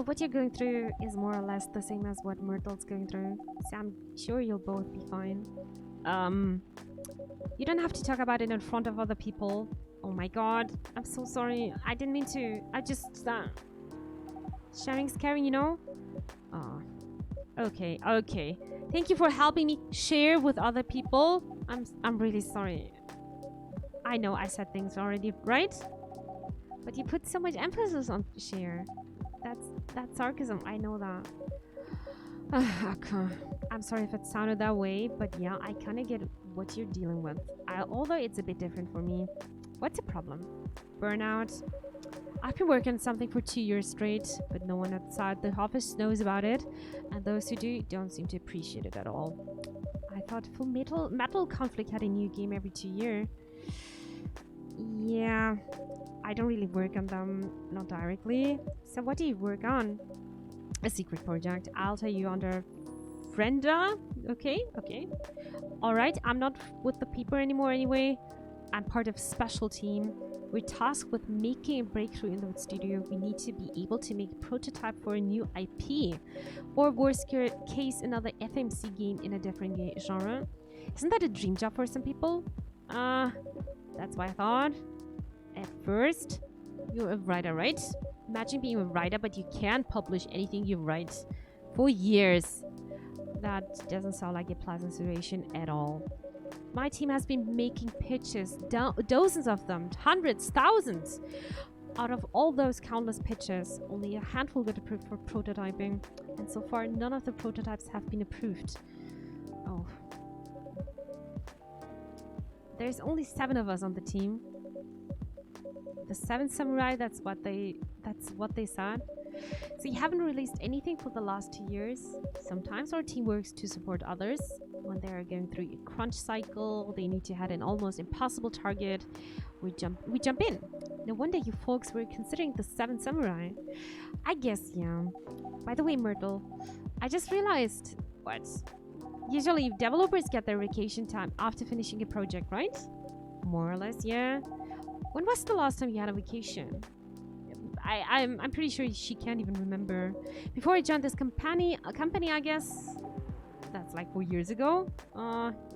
What you're going through is more or less the same as what Myrtle's going through. So I'm sure you'll both be fine. You don't have to talk about it in front of other people. Oh my god. I'm so sorry. I didn't mean to. I just... sharing's caring, you know? Oh. Okay. Thank you for helping me share with other people. I'm really sorry. I know I said things already, right? But you put so much emphasis on share. That's sarcasm. I know that. I'm sorry if it sounded that way, but yeah, I kind of get what you're dealing with. Although it's a bit different for me. What's the problem? Burnout? I've been working on something for 2 years straight, but no one outside the office knows about it, and those who do don't seem to appreciate it at all. I thought Full Metal Conflict had a new game every 2 years. Yeah, I don't really work on them, not directly. So what do you work on? A secret project. I'll tell you under Frenda. Okay. Alright, I'm not with the paper anymore anyway. I'm part of a special team. We're tasked with making a breakthrough in the studio. We need to be able to make a prototype for a new IP. Or worst case, another FMC game in a different genre. Isn't that a dream job for some people? That's what I thought. At first, you're a writer, right? Imagine being a writer, but you can't publish anything you write for years. That doesn't sound like a pleasant situation at all. My team has been making pitches, dozens of them, hundreds, thousands. Out of all those countless pitches, only a handful got approved for prototyping, and so far none of the prototypes have been approved. Oh. There's only 7 of us on the team. The 7 samurai, that's what they said. So you haven't released anything for the last 2 years. Sometimes our team works to support others. when they're going through a crunch cycle, they need to hit an almost impossible target. We jump in. No wonder you folks were considering the Seven Samurai. I guess, yeah. By the way, Myrtle, I just realized what? Usually developers get their vacation time after finishing a project, right? More or less, yeah. When was the last time you had a vacation? I'm pretty sure she can't even remember. Before I joined this company, I guess. That's like 4 years ago.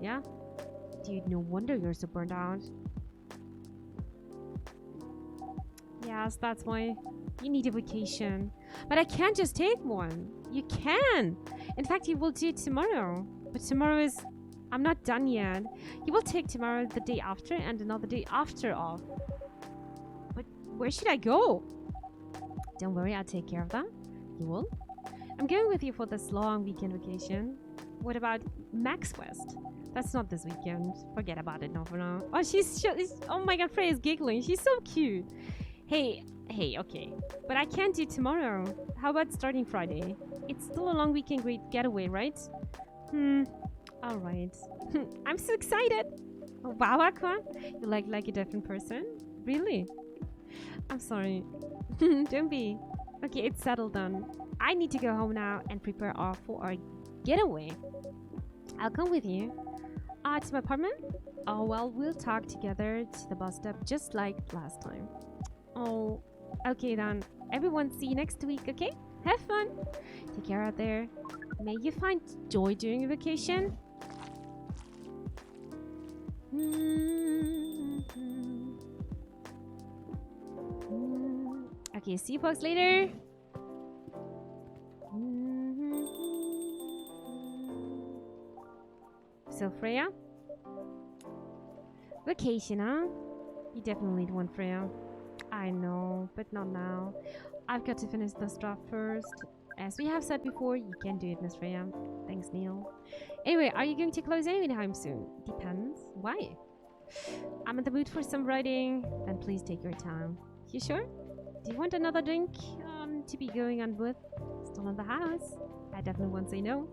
Yeah. Dude, no wonder you're so burned out. Yes, that's why you need a vacation. But I can't just take one. You can. In fact, you will do it tomorrow. But tomorrow is... I'm not done yet. You will take tomorrow, the day after, and another day after off. But where should I go? Don't worry, I'll take care of that. You will? I'm going with you for this long weekend vacation. What about Max West? That's not this weekend. Forget about it now for now. Oh, oh my god, Freya is giggling. She's so cute. Hey, okay. But I can't do tomorrow. How about starting Friday? It's still a long weekend great getaway, right? Alright. I'm so excited. Oh, wow, Aqua. You like a different person? Really? I'm sorry. Don't be. Okay, it's settled then. I need to go home now and prepare for our getaway. I'll come with you. To my apartment? Oh, well, we'll talk together to the bus stop just like last time. Oh, okay then. Everyone, see you next week, okay? Have fun. Take care out there. May you find joy during your vacation. Okay, see you folks later. So, Freya? Vacation, huh? You definitely need one, Freya. I know, but not now. I've got to finish this draft first. As we have said before, you can do it, Miss Freya. Thanks, Neil. Anyway, are you going to close anytime soon? Depends. Why? I'm in the mood for some writing. Then please take your time. You sure? Do you want another drink to be going on with? Still in the house? I definitely won't say no.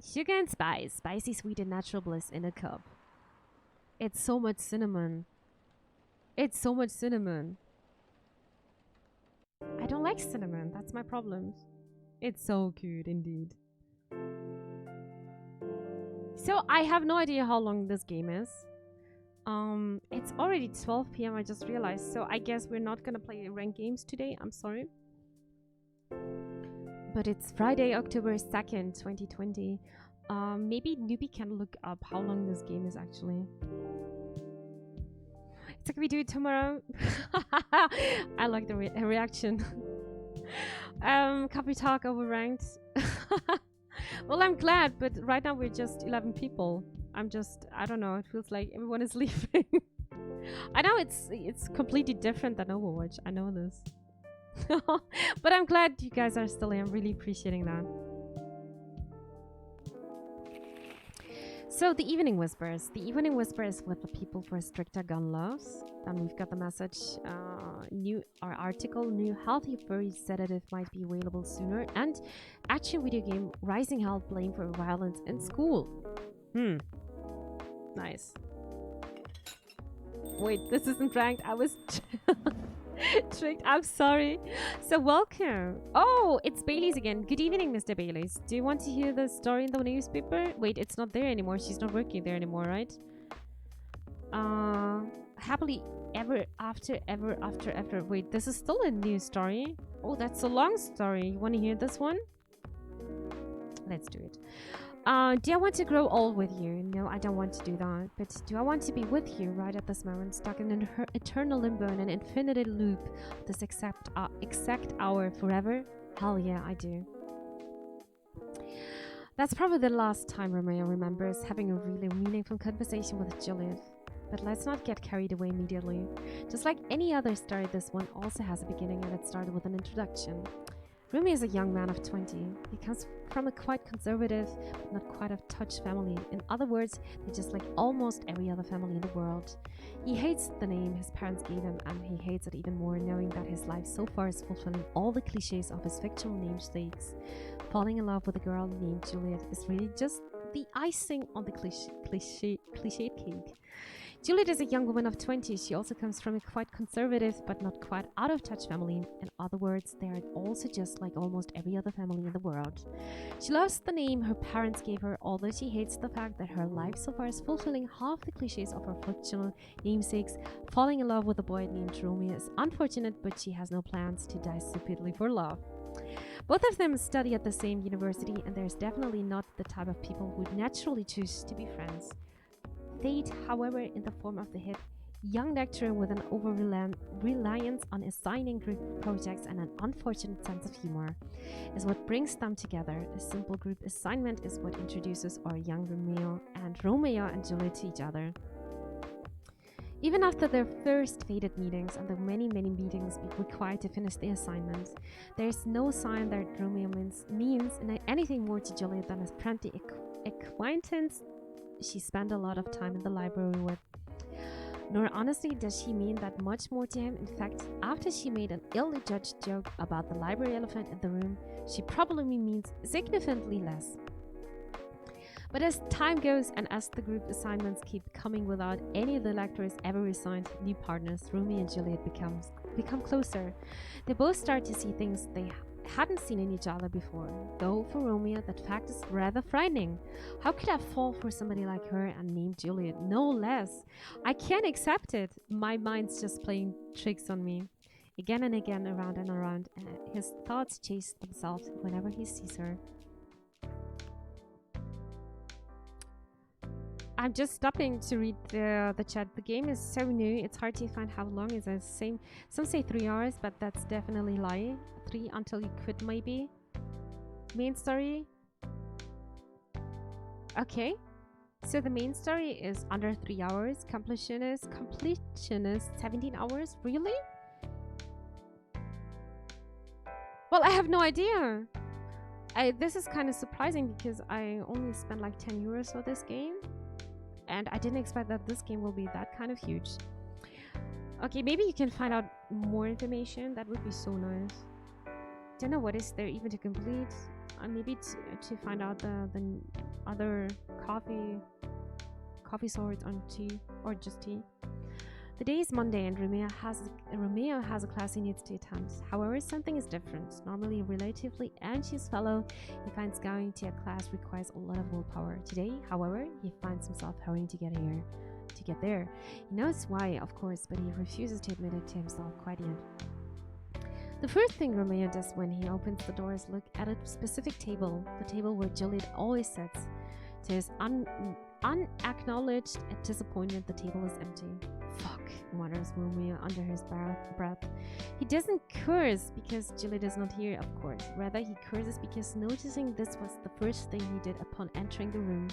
Sugar and spice. Spicy, sweet, and natural bliss in a cup. It's so much cinnamon. It's so much cinnamon. I don't like cinnamon. That's my problem. It's so cute indeed. So I have no idea how long this game is. It's already 12 p.m. I just realized. So I guess we're not gonna play ranked games today. I'm sorry. But it's Friday, October 2nd, 2020. Maybe Newbie can look up how long this game is actually. It's like we do it tomorrow. I like the reaction. Copy talk over ranked. Well, I'm glad, but right now we're just 11 people. I don't know, it feels like everyone is leaving. I know it's completely different than Overwatch. I know this. But I'm glad you guys are still here. I'm really appreciating that. So the Evening Whispers. The Evening Whispers with the people for stricter gun laws. Then we've got the message, our article, new healthy furry sedative might be available sooner. And action video game, rising health blame for violence in school. Nice. Wait, this isn't ranked. I was tricked. I'm sorry. So welcome. Oh, it's Bailey's again. Good evening, Mr. Bailey's. Do you want to hear the story in the newspaper? Wait, it's not there anymore. She's not working there anymore, right? Happily ever after. Wait, this is still a new story. Oh, that's a long story. You want to hear this one? Let's do it. Do I want to grow old with you? No, I don't want to do that. But do I want to be with you right at this moment, stuck in an eternal limbo in an infinite loop, this exact hour forever? Hell yeah, I do. That's probably the last time Romeo remembers having a really meaningful conversation with Juliet. But let's not get carried away immediately. Just like any other story, this one also has a beginning, and it started with an introduction. Rumi is a young man of 20. He comes from a quite conservative, but not quite a touch family. In other words, they're just like almost every other family in the world. He hates the name his parents gave him, and he hates it even more knowing that his life so far is fulfilling all the cliches of his fictional namesakes. Falling in love with a girl named Juliet is really just the icing on the cliched cake. Juliet is a young woman of 20. She also comes from a quite conservative but not quite out of touch family. In other words, they are also just like almost every other family in the world. She loves the name her parents gave her, although she hates the fact that her life so far is fulfilling half the cliches of her fictional namesakes. Falling in love with a boy named Romeo is unfortunate, but she has no plans to die stupidly for love. Both of them study at the same university, and there's definitely not the type of people who would naturally choose to be friends. Fate, however, in the form of the hit young lecturer with an over-reliance on assigning group projects and an unfortunate sense of humor, is what brings them together. A simple group assignment is what introduces our young Romeo and Juliet to each other. Even after their first fated meetings and the many meetings required to finish the assignment, there is no sign that Romeo means anything more to Juliet than a friendly acquaintance she spent a lot of time in the library with. Nor honestly does she mean that much more to him. In fact, after she made an ill-judged joke about the library elephant in the room, she probably means significantly less. But as time goes and as the group assignments keep coming without any of the lecturers ever assigned new partners, Romeo and Juliet become closer. They both start to see things they hadn't seen in each other before. Though for Romeo, that fact is rather frightening. How could I fall for somebody like her and named Juliet? No less. I can't accept it. My mind's just playing tricks on me. Again and again, around and around, and his thoughts chase themselves whenever he sees her. I'm just stopping to read the chat. The game is so new, it's hard to find how long is it. Some say 3 hours, but that's definitely a lie. 3 until you quit, maybe. Main story. Okay. So the main story is under 3 hours. Completion is 17 hours. Really? Well, I have no idea. This is kind of surprising because I only spent like 10 euros for this game. And I didn't expect that this game will be that kind of huge. Okay, maybe you can find out more information. That would be so nice. Don't know what is there even to complete. Maybe to find out the other coffee sorts on tea or just tea. The day is Monday and Romeo has a class he needs to attend. However, something is different. Normally a relatively anxious fellow, he finds going to a class requires a lot of willpower. Today, however, he finds himself hurrying to get there. He knows why, of course, but he refuses to admit it to himself quite yet. The first thing Romeo does when he opens the door is look at a specific table, the table where Juliet always sits. To his unacknowledged disappointment, the table is empty. Fuck, mutters Romeo under his breath. He doesn't curse because Juliet is not here, of course. Rather, he curses because noticing this was the first thing he did upon entering the room.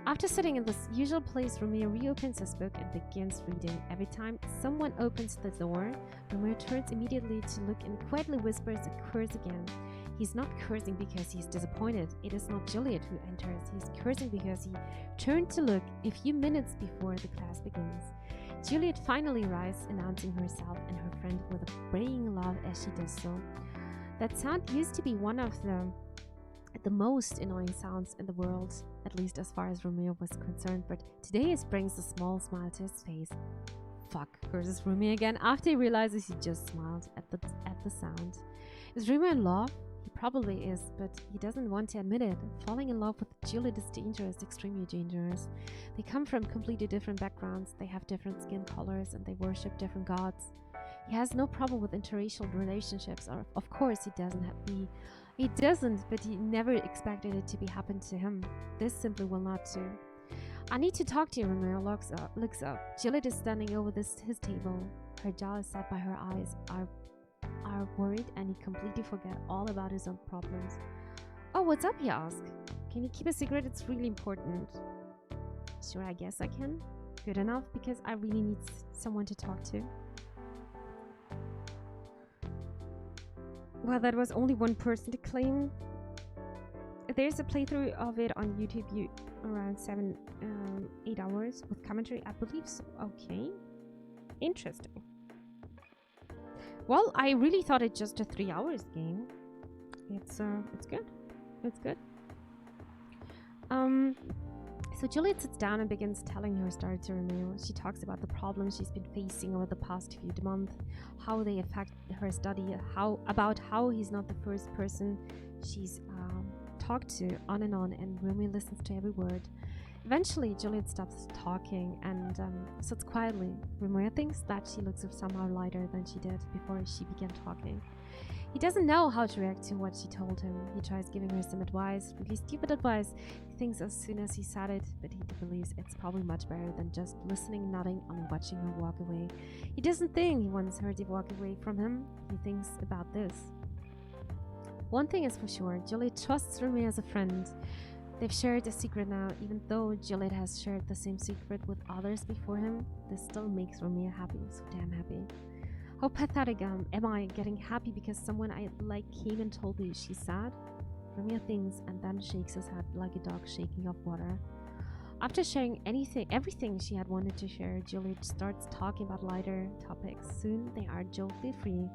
After sitting in this usual place, Romeo reopens his book and begins reading. Every time someone opens the door, Romeo turns immediately to look and quietly whispers a curse again. He's not cursing because he's disappointed. It is not Juliet who enters. He's cursing because he turned to look a few minutes before the class begins. Juliet finally arrives, announcing herself and her friend with a braying laugh as she does so. That sound used to be one of the most annoying sounds in the world, at least as far as Romeo was concerned, but today it brings a small smile to his face. Fuck, curses Romeo again after he realizes he just smiled at the sound. Is Romeo in love? He probably is, but he doesn't want to admit it. Falling in love with Juliet is dangerous, extremely dangerous. They come from completely different backgrounds, they have different skin colors, and they worship different gods. He has no problem with interracial relationships, or of course he doesn't, but he never expected it to be happen to him. This simply will not do. I need to talk to you, Romeo looks up. Juliet is standing over his table. Her jaw is set by her eyes are worried, and he completely forget all about his own problems. Oh, what's up, he asks. Can you keep a secret? It's really important. Sure, I guess I can. Good enough, because I really need someone to talk to. Well, that was only one person to claim. There's a playthrough of it on YouTube, around 8 hours with commentary, I believe. So. Okay, interesting. Well, I really thought it's just a 3 hours game. It's good. It's good. So Juliet sits down and begins telling her story to Romeo. She talks about the problems she's been facing over the past few months, how they affect her study, how he's not the first person she's talked to, on, and Romeo listens to every word. Eventually, Juliet stops talking and sits quietly. Romeo thinks that she looks somehow lighter than she did before she began talking. He doesn't know how to react to what she told him. He tries giving her some advice, really stupid advice. He thinks as soon as he said it, but he believes it's probably much better than just listening, nodding, and watching her walk away. He doesn't think he wants her to walk away from him. He thinks about this. One thing is for sure, Juliet trusts Romeo as a friend. They've shared a secret now. Even though Juliet has shared the same secret with others before him, this still makes Romeo happy, so damn happy. How pathetic am I getting happy because someone I like came and told me she's sad? Romeo thinks and then shakes his head like a dog shaking off water. After sharing everything she had wanted to share, Juliet starts talking about lighter topics. Soon they are jovially free.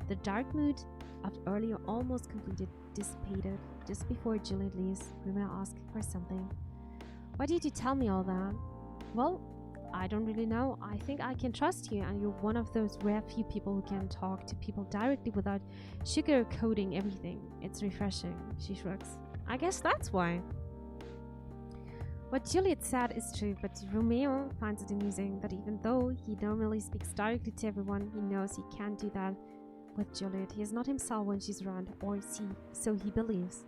The dark mood of earlier almost completely dissipated. Just before Juliet leaves, Romeo asks her something. Why did you tell me all that? Well, I don't really know. I think I can trust you, and you're one of those rare few people who can talk to people directly without sugarcoating everything. It's refreshing, she shrugs. I guess that's why. What Juliet said is true, but Romeo finds it amusing that even though he normally speaks directly to everyone, he knows he can't do that with Juliet. He is not himself when she's around, so he believes.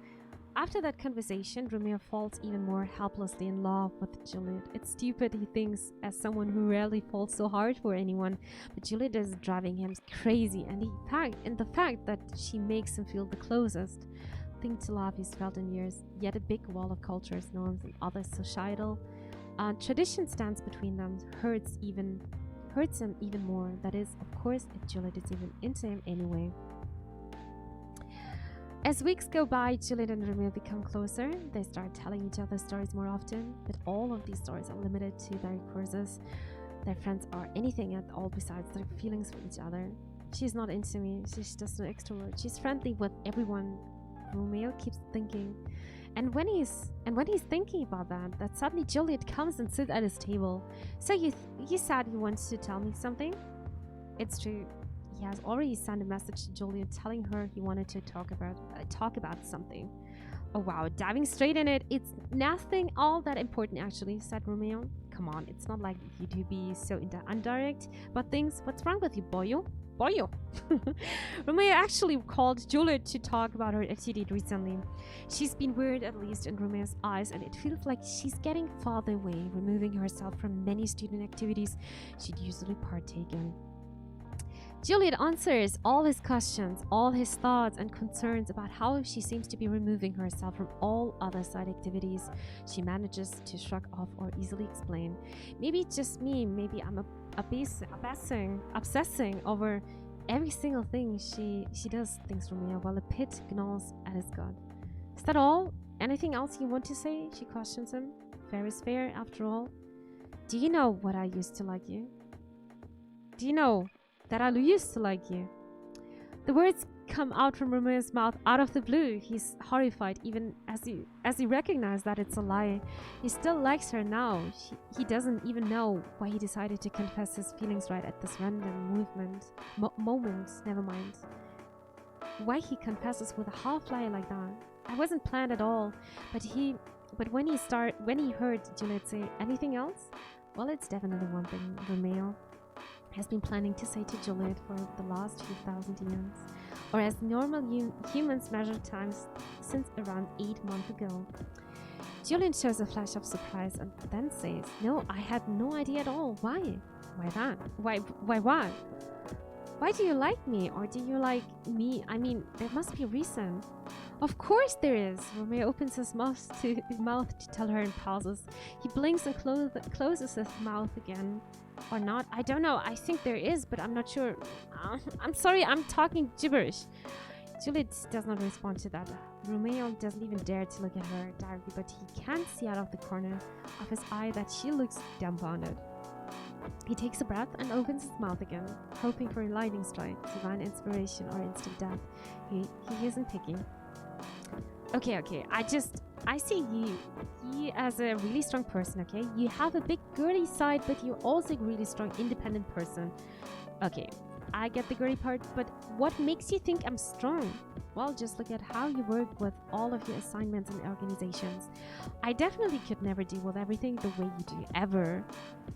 After that conversation, Romeo falls even more helplessly in love with Juliet. It's stupid, he thinks, as someone who rarely falls so hard for anyone, but Juliet is driving him crazy, and the fact that she makes him feel the closest thing to love he's felt in years. Yet a big wall of cultures, norms, and other societal tradition stands between them, hurts him even more. That is, of course, if Juliet is even into him anyway. As weeks go by, Juliet and Romeo become closer. They start telling each other stories more often, but all of these stories are limited to their courses. Their friends are anything at all besides their feelings for each other. She's not into me, she's just an extrovert. She's friendly with everyone, Romeo keeps thinking. And when he's thinking about that suddenly Juliet comes and sits at his table. So you said you wanted to tell me something? It's true. He has already sent a message to Juliet telling her he wanted to talk about something. Oh wow, diving straight in it. It's nothing all that important actually, said Romeo. Come on, it's not like you to be so indirect about things. What's wrong with you, boyo? Boyo. Romeo actually called Juliet to talk about her activity recently. She's been weird, at least in Romeo's eyes, and it feels like she's getting farther away, removing herself from many student activities she'd usually partake in. Juliet answers all his questions, all his thoughts and concerns about how she seems to be removing herself from all other side activities. She manages to shrug off or easily explain. Maybe it's just me, maybe I'm obsessing over every single thing she does, thinks Romeo, while a pit gnaws at his gut. Is that all? Anything else you want to say? She questions him. Fair is fair, after all. Do you know what I used to like you? Do you know that I used to like you? The words come out from Romeo's mouth out of the blue. He's horrified, even as he recognizes that it's a lie. He still likes her now. He doesn't even know why he decided to confess his feelings right at this random moment. Never mind. Why he confesses with a half lie like that? I wasn't planned at all. But when he heard Juliet say anything else, well, it's definitely one thing Romeo has been planning to say to Juliet for the last few thousand years, or as normal humans measure times since around 8 months ago. Juliet shows a flash of surprise and then says, "No, I had no idea at all. Why? Why that? Why? Why do you like me, or do you like me? I mean, there must be a reason." Of course there is. Romeo opens his mouth to tell her and pauses. He blinks and closes his mouth again. Or not, I don't know. I think there is, but I'm not sure. I'm sorry, I'm talking gibberish. Juliet does not respond to that. Romeo doesn't even dare to look at her directly, but he can see out of the corner of his eye that she looks dumbfounded. He takes a breath and opens his mouth again, hoping for a lightning strike, divine inspiration, or instant death. He isn't picky. Okay, I see you as a really strong person, okay? You have a big girly side, but you're also a really strong independent person. Okay, I get the girly part, but what makes you think I'm strong? Well, just look at how you work with all of your assignments and organizations. I definitely could never deal with everything the way you do, ever.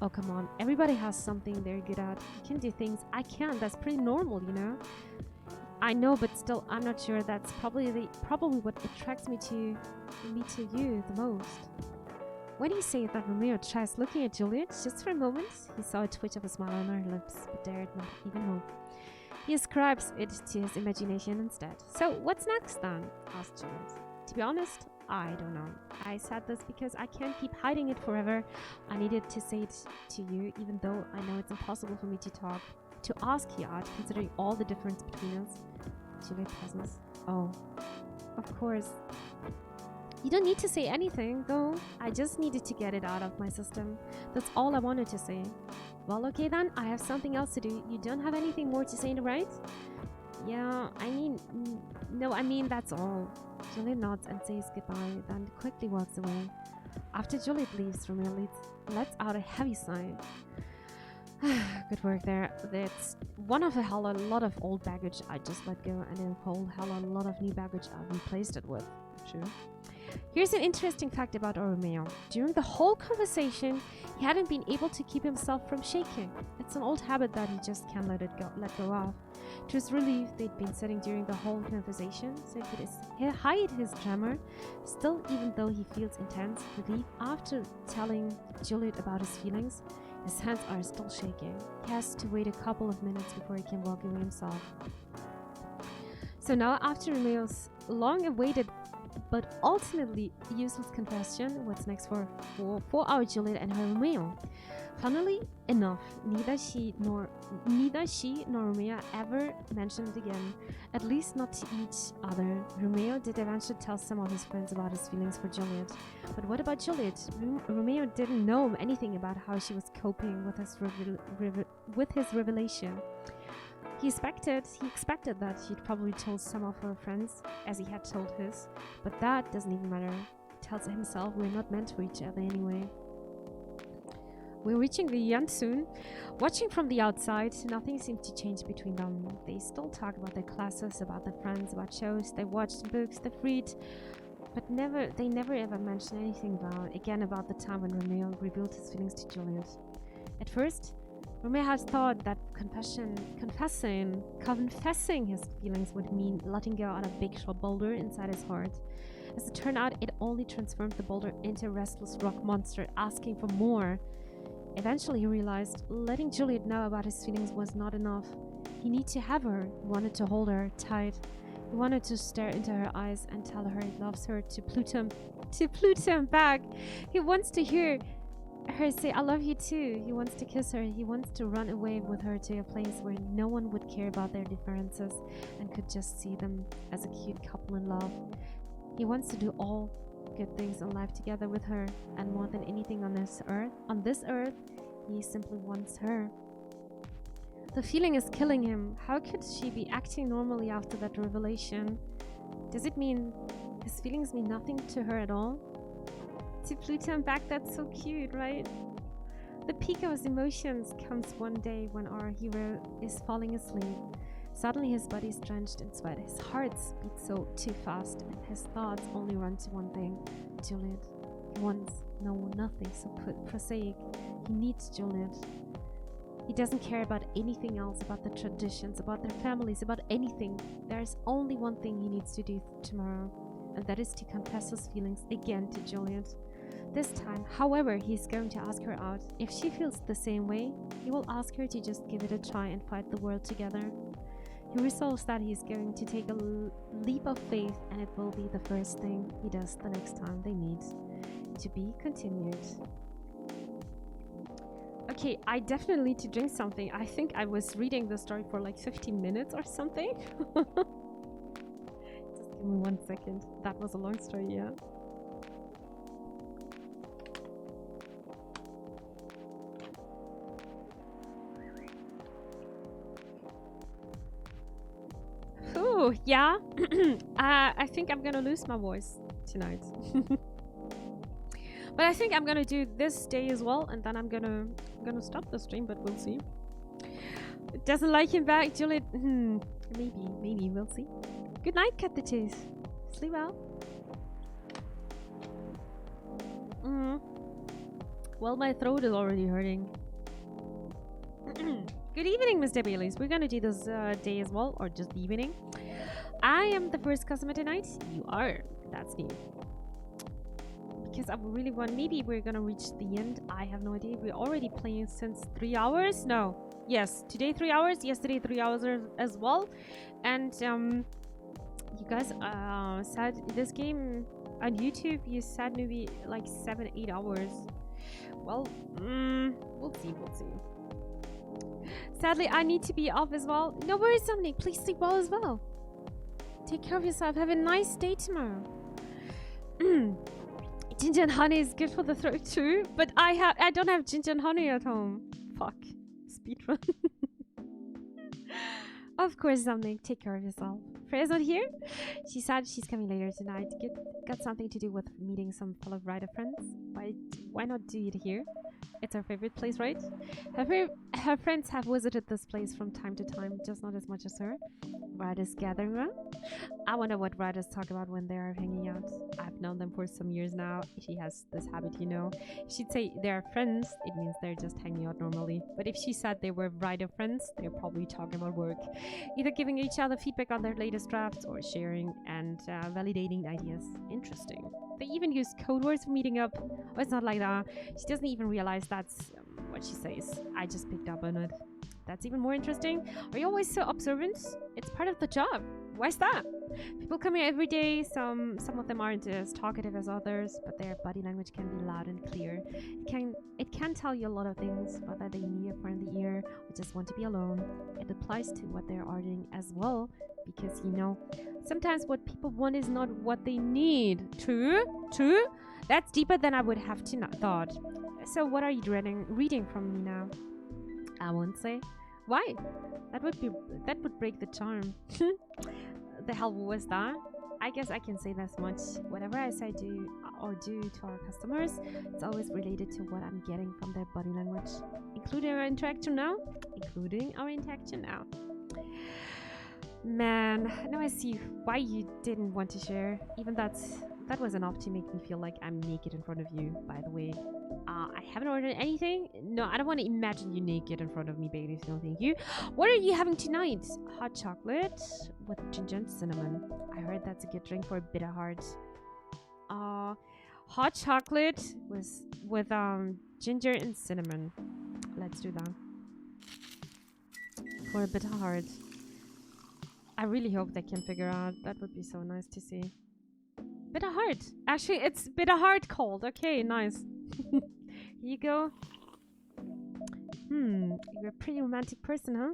Oh, come on. Everybody has something they're good at. You can do things I can't. That's pretty normal, you know? I know, but still, I'm not sure. That's probably what attracts me to you the most. When he said that, Romeo tries looking at Juliet just for a moment. He saw a twitch of a smile on her lips, but dared not even move. He ascribes it to his imagination instead. So, what's next then? Asked Juliet. To be honest, I don't know. I said this because I can't keep hiding it forever. I needed to say it to you, even though I know it's impossible for me to ask you out, considering all the difference between us. Juliet pauses. Oh, of course. You don't need to say anything, though. I just needed to get it out of my system. That's all I wanted to say. Well, okay then, I have something else to do. You don't have anything more to say, right? Yeah, I mean, that's all. Juliet nods and says goodbye, then quickly walks away. After Juliet leaves, Romeo lets out a heavy sigh. Good work there. That's one of a lot of old baggage I just let go, and a whole hell of a lot of new baggage I replaced it with. True. Here's an interesting fact about Romeo. During the whole conversation, he hadn't been able to keep himself from shaking. It's an old habit that he just can't let go of. To his relief, they'd been sitting during the whole conversation, so he could hide his tremor. Still, even though he feels intense relief after telling Juliet about his feelings, his hands are still shaking. He has to wait a couple of minutes before he can walk away himself. So now, after Romeo's long-awaited but ultimately useless confession, what's next for our Juliet and her Romeo? Funnily enough, neither she nor Romeo ever mentioned it again, at least not to each other. Romeo did eventually tell some of his friends about his feelings for Juliet. But what about Juliet? Romeo didn't know anything about how she was coping with his revelation. He expected that he'd probably told some of her friends, as he had told his, but that doesn't even matter. He tells himself we're not meant for each other anyway. We're reaching the end soon. Watching from the outside, nothing seems to change between them. They still talk about their classes, about their friends, about shows they watched, books they've read, but they never ever mention anything about the time when Romeo revealed his feelings to Juliet. At first, Romeo had thought that confessing his feelings would mean letting go on a big boulder inside his heart. As it turned out, it only transformed the boulder into a restless rock monster asking for more. Eventually, he realized letting Juliet know about his feelings was not enough. He needed to have her. He wanted to hold her tight. He wanted to stare into her eyes and tell her he loves her, to Pluto back. He wants to hear her say, I love you too. He wants to kiss her. He wants to run away with her to a place where no one would care about their differences and could just see them as a cute couple in love. He wants to do all good things in life together with her, and more than anything on this earth, he simply wants her. The feeling is killing him. How could she be acting normally after that revelation? Does it mean his feelings mean nothing to her at all? To Pluto and back, that's so cute, right? The peak of his emotions comes one day when our hero is falling asleep. Suddenly his body is drenched in sweat, his heart beats so too fast, and his thoughts only run to one thing, Juliet. He wants nothing so prosaic. He needs Juliet. He doesn't care about anything else, about the traditions, about their families, about anything. There is only one thing he needs to do tomorrow, and that is to confess his feelings again to Juliet. This time, however, he's going to ask her out. If she feels the same way, he will ask her to just give it a try and fight the world together. He resolves that he's going to take a leap of faith, and it will be the first thing he does the next time they meet. To be continued. Okay, I definitely need to drink something. I think I was reading the story for like 15 minutes or something. Give me 1 second. That was a long story, yeah. Ooh, yeah. I think I'm gonna lose my voice tonight. But I think I'm gonna do this day as well, and then I'm gonna stop the stream, but we'll see. Doesn't like him back, Juliet. Maybe we'll see. Good night, Cut the Cheese. Sleep well. Well, my throat is already hurting. Good evening, Mr. Baileys. We're gonna do this day as well, or just the evening. I am the first customer tonight. You are. That's new. Because I really want. Maybe we're gonna reach the end. I have no idea. We're already playing since 3 hours. No. Yes. Today 3 hours. Yesterday 3 hours as well. And you guys said this game on YouTube. You said maybe like 7-8 hours. Well, we'll see. We'll see. Sadly, I need to be up as well. No worries, Dominic. Please sleep well as well. Take care of yourself. Have a nice day tomorrow. Ginger and honey is good for the throat too, but I don't have ginger and honey at home. Fuck. Speedrun. Of course, Dominic. Take care of yourself. Freya's not here. She said she's coming later tonight. Got something to do with meeting some fellow writer friends. Why not do it here? It's her favorite place, right? Her friends have visited this place from time to time, just not as much as her. Writers gathering around? I wonder what writers talk about when they are hanging out. I've known them for some years now. She has this habit, you know. If she'd say they're friends, it means they're just hanging out normally. But if she said they were writer friends, they're probably talking about work. Either giving each other feedback on their latest drafts or sharing and validating ideas. Interesting. They even use code words for meeting up. Oh, it's not like that. She doesn't even realize that's what she says. I just picked up on it. That's even more interesting. Are you always so observant? It's part of the job. Why's that? People come here every day. Some of them aren't as talkative as others, but their body language can be loud and clear. It can tell you a lot of things, whether they need a friendly ear or just want to be alone. It applies to what they're ordering as well, because you know, sometimes what people want is not what they need. True? That's deeper than I would have thought. So what are you reading from me now? I won't say. Why? That would break the charm. The hell was that? I guess I can say this much. Whatever I say do to our customers, it's always related to what I'm getting from their body language. Including our interaction now? Man, now I see why you didn't want to share. Even that was enough to make me feel like I'm naked in front of you, by the way. I haven't ordered anything. No, I don't want to imagine you naked in front of me, baby. No, thank you. What are you having tonight? Hot chocolate with ginger and cinnamon. I heard that's a good drink for a bitter heart. Hot chocolate with ginger and cinnamon. Let's do that. For a bitter heart. I really hope they can figure out. That would be so nice to see. Bitter heart. Actually, it's bitter heart cold. Okay, nice. Here you go. You're a pretty romantic person, huh?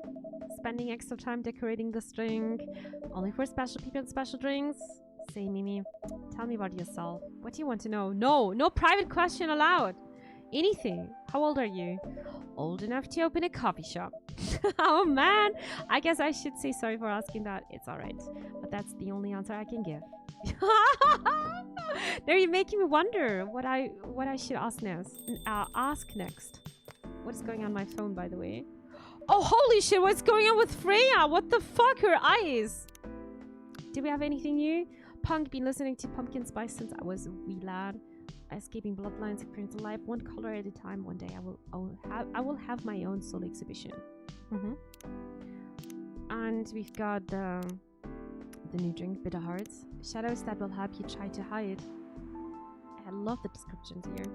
Spending extra time decorating this drink. Only for special people and special drinks. Say, Mimi, tell me about yourself. What do you want to know? No private question allowed. Anything. How old are you? Old enough to open a coffee shop. Oh man, I guess I should say sorry for asking that. It's alright, but that's the only answer I can give. Now you're making me wonder what I should ask next. What is going on my phone, by the way? Oh, holy shit, what's going on with Freya? What the fuck? Her eyes. Do we have anything new? Punk, been listening to Pumpkin Spice since I was a wee lad. Escaping bloodlines, experience life one color at a time. One day I will have my own solo exhibition. And we've got the new drink, Bitter Hearts. Shadows that will help you try to hide. I love the descriptions here.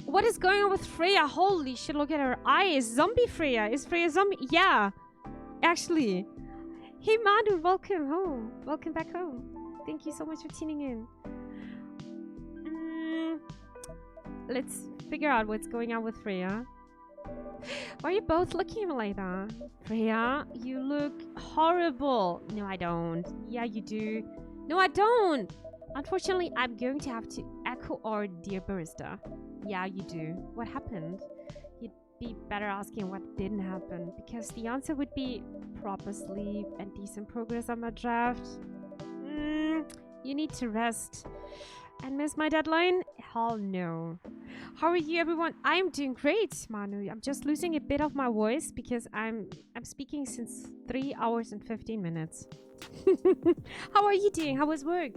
What is going on with Freya? Holy shit, look at her eyes. Zombie Freya. Is Freya zombie? Yeah, actually. Hey Manu, welcome home. Welcome back home. Thank you so much for tuning in. Let's figure out what's going on with Freya. Why are you both looking at me like that? Freya, you look horrible. No, I don't. Yeah, you do. No, I don't. Unfortunately, I'm going to have to echo our dear barista. Yeah, you do. What happened? You'd be better asking what didn't happen, because the answer would be proper sleep and decent progress on my draft. You need to rest. And miss my deadline? Hell no. How are you, everyone? I am doing great, Manu. I'm just losing a bit of my voice because I'm speaking since 3 hours and 15 minutes. How are you doing? How was work?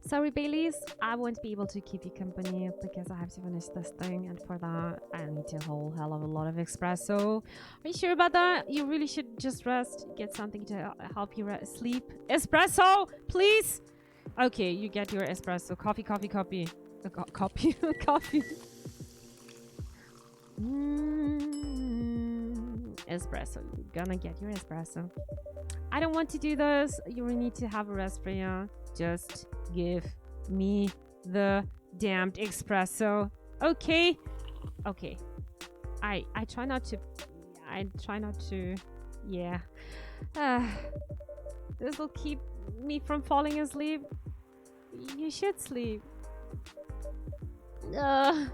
Sorry, Baileys, I won't be able to keep you company because I have to finish this thing, and for that, I need a whole hell of a lot of espresso. Are you sure about that? You really should just rest. Get something to help you sleep. Espresso, please. Okay, you get your espresso. Coffee. Coffee. Coffee. Espresso. You're gonna get your espresso. I don't want to do this. You will need to have a rest, Freya. Just give me the damned espresso. Okay. I try not to. Yeah. This will keep me from falling asleep. You should sleep. How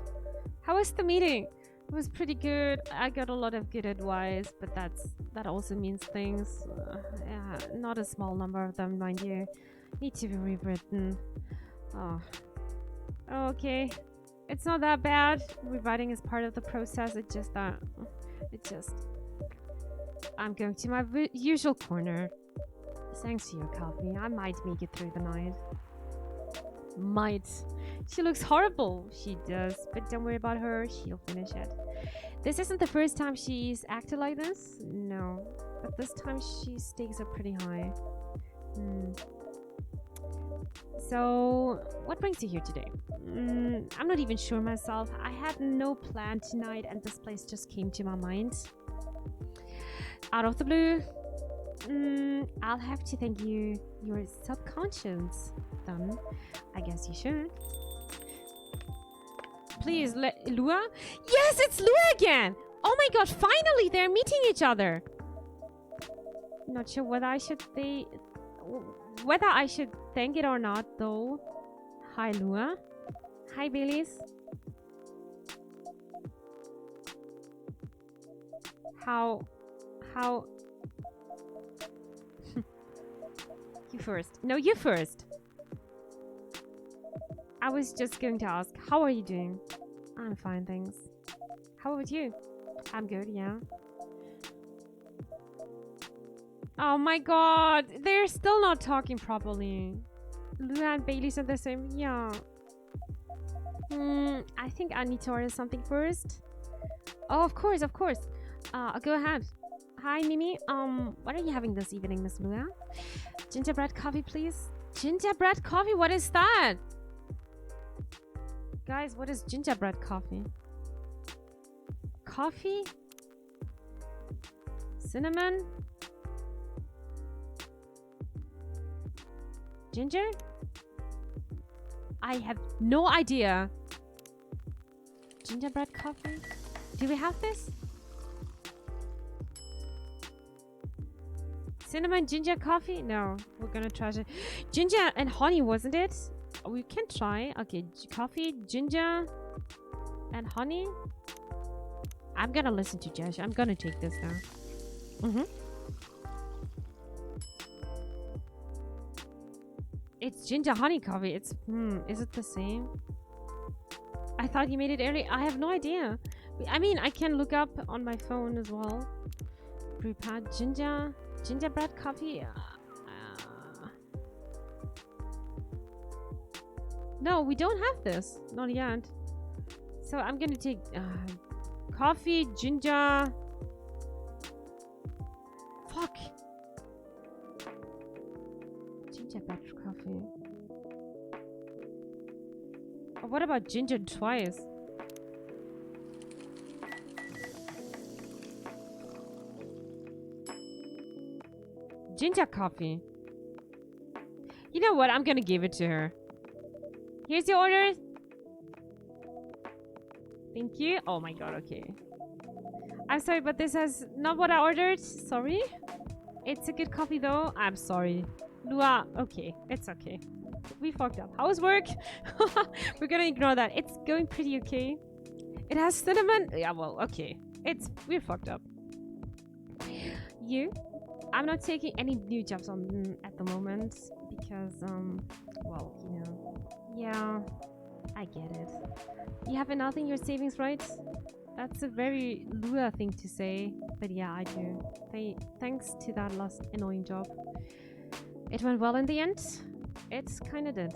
was the meeting? It was pretty good. I got a lot of good advice, but that also means things. Yeah, not a small number of them, mind you. Need to be rewritten. Oh. Okay. It's not that bad. Rewriting is part of the process. I'm going to my usual corner. Thanks to your coffee, I might make it through the night. Might. She looks horrible. She does. But don't worry about her. She'll finish it. This isn't the first time she's acted like this. No. But this time she stakes are pretty high. So, what brings you here today? I'm not even sure myself. I had no plan tonight and this place just came to my mind. Out of the blue. I'll have to thank you. Your subconscious, then. I guess you should. Please, Lua? Yes, it's Lua again! Oh my god, finally they're meeting each other! Not sure whether I should thank it or not, though. Hi, Lua. Hi, Baileys. How... You first. No, you first. I was just going to ask, how are you doing? I'm fine, thanks. How about you? I'm good, yeah. Oh my god, they're still not talking properly. Lua and Bailey said the same, yeah. I think I need to order something first. Oh, of course. Go ahead. Hi, Mimi. What are you having this evening, Miss Lua? Gingerbread coffee, please. Gingerbread coffee? What is that? Guys, what is gingerbread coffee? Coffee? Cinnamon? Ginger? I have no idea. Gingerbread coffee? Do we have this? Cinnamon ginger coffee? No, we're gonna try it. Ginger and honey, wasn't it? We can try. Okay, coffee, ginger, and honey. I'm gonna listen to Josh. I'm gonna take this now. It's ginger honey coffee. It's is it the same? I thought you made it early. I have no idea. I mean, I can look up on my phone as well. Prepared gingerbread coffee. No, we don't have this. Not yet. So I'm gonna take coffee, ginger. Fuck. Gingerbread coffee. Oh, what about ginger twice? Ginger coffee. You know what? I'm gonna give it to her. Here's your order. Thank you. Oh my god, okay. I'm sorry, but this is not what I ordered. Sorry. It's a good coffee though. I'm sorry. Lua, okay, it's okay. We fucked up. Housework? We're gonna ignore that. It's going pretty okay. It has cinnamon? Yeah, well, okay. We're fucked up. You? I'm not taking any new jobs on at the moment because, well, you know. Yeah, I get it. You have enough in your savings, right? That's a very Lua thing to say, but yeah, I do. Thanks to that last annoying job. It went well in the end. It kinda did.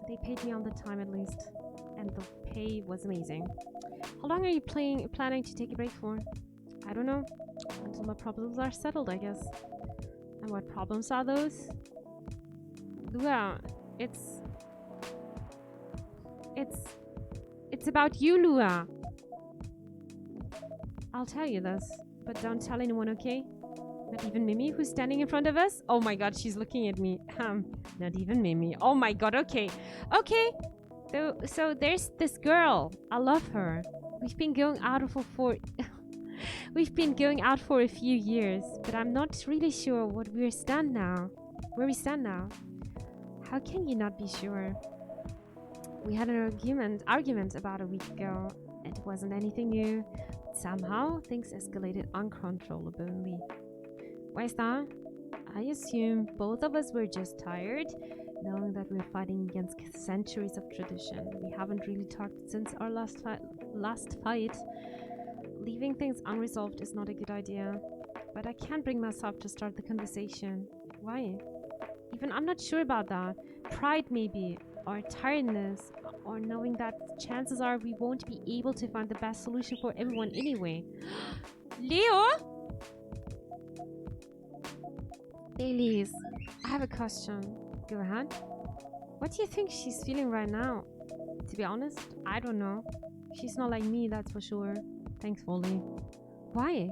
They paid me on the time at least, and the pay was amazing. How long are you planning to take a break for? I don't know. Until my problems are settled, I guess. And what problems are those? Lua, it's about you, Lua. I'll tell you this, but don't tell anyone, okay? Not even Mimi, who's standing in front of us? Oh my god, she's looking at me. Not even Mimi. Oh my god, okay. Okay. So there's this girl. I love her. We've been going out for we've been going out for a few years, but I'm not really sure where we stand now. How can you not be sure? We had an argument about a week ago. It wasn't anything new. Somehow, things escalated uncontrollably. Why is that? I assume both of us were just tired, knowing that we're fighting against centuries of tradition. We haven't really talked since our last fight. Leaving things unresolved is not a good idea, but I can't bring myself to start the conversation. Why? Even I'm not sure about that. Pride maybe, or tiredness, or knowing that chances are we won't be able to find the best solution for everyone anyway. Leo? Elise, I have a question. Go ahead. What do you think she's feeling right now? To be honest, I don't know. She's not like me, that's for sure. Thankfully. Why?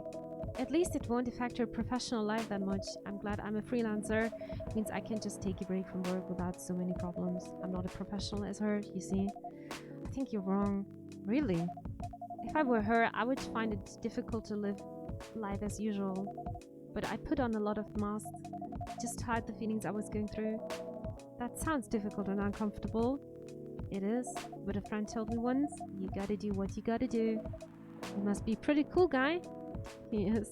At least it won't affect her professional life that much. I'm glad I'm a freelancer. It means I can just take a break from work without so many problems. I'm not a professional as her, you see. I think you're wrong. Really? If I were her, I would find it difficult to live life as usual. But I put on a lot of masks just to hide the feelings I was going through. That sounds difficult and uncomfortable. It is, but a friend told me once, you gotta do what you gotta do. You must be a pretty cool guy. He is.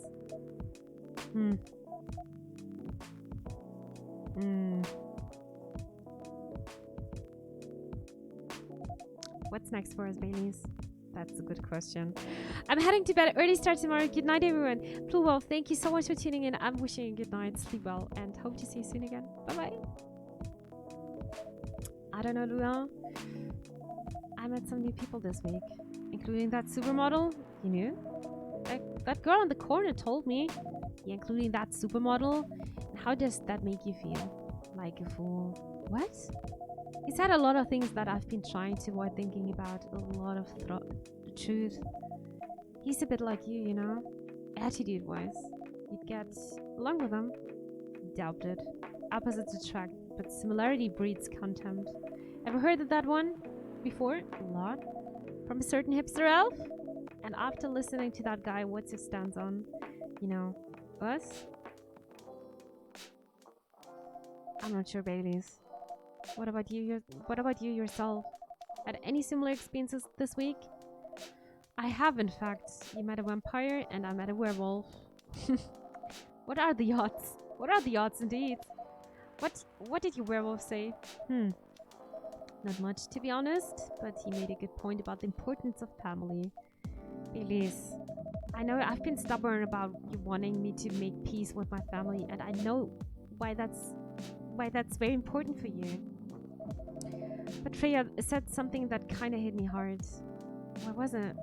What's next for us, Baileys? That's a good question. I'm heading to bed. Early start tomorrow. Good night, everyone. Blue Wolf, thank you so much for tuning in. I'm wishing you a good night. Sleep well, and hope to see you soon again. Bye-bye. I don't know, Luan. I met some new people this week, including that supermodel. You knew? That girl on the corner told me. Yeah, including that supermodel. And how does that make you feel? Like a fool. What? He said a lot of things that I've been trying to avoid thinking about. A lot of truth. He's a bit like you know? Attitude-wise. You'd get along with him. Doubt it. Opposites attract, but similarity breeds contempt. Ever heard of that one before? A lot. From a certain hipster elf? And after listening to that guy, what's your stance on, you know, us? I'm not sure, Baileys. What about you? What about you yourself? Had any similar experiences this week? I have, in fact. You met a vampire, and I met a werewolf. What are the odds? What are the odds, indeed? What did your werewolf say? Not much, to be honest, but he made a good point about the importance of family. Elise, I know I've been stubborn about you wanting me to make peace with my family, and I know why that's very important for you. But Freya said something that kind of hit me hard. What was it?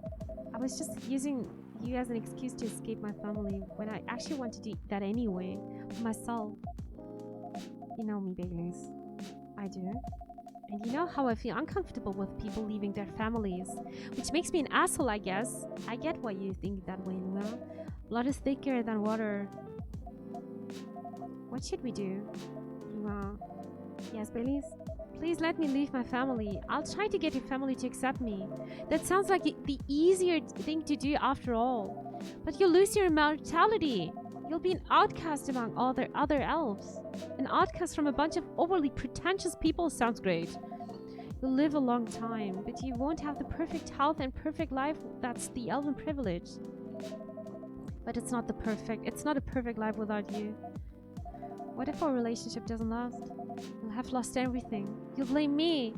I was just using you as an excuse to escape my family when I actually want to do that anyway, for myself. You know me, Baileys. I do. And you know how I feel uncomfortable with people leaving their families, which makes me an asshole, I guess. I get why you think that way, Lua. Blood is thicker than water. What should we do? Lua. Yes, Baileys? Please let me leave my family. I'll try to get your family to accept me. That sounds like the easier thing to do after all. But you'll lose your immortality. You'll be an outcast among all the other elves. An outcast from a bunch of overly pretentious people sounds great. You'll live a long time, but you won't have the perfect health and perfect life. That's the elven privilege. But it's not a perfect life without you. What if our relationship doesn't last? You'll have lost everything. You'll blame me.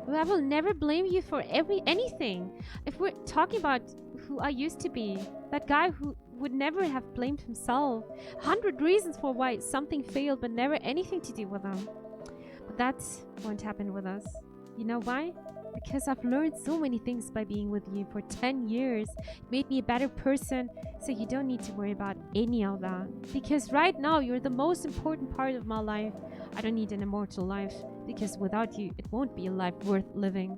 I will never blame you for anything. If we're talking about who I used to be, that guy who would never have blamed himself. 100 reasons for why something failed, but never anything to do with him. But that won't happen with us. You know why? Because I've learned so many things by being with you for 10 years. It made me a better person, so you don't need to worry about any of that. Because right now, you're the most important part of my life. I don't need an immortal life, because without you, it won't be a life worth living.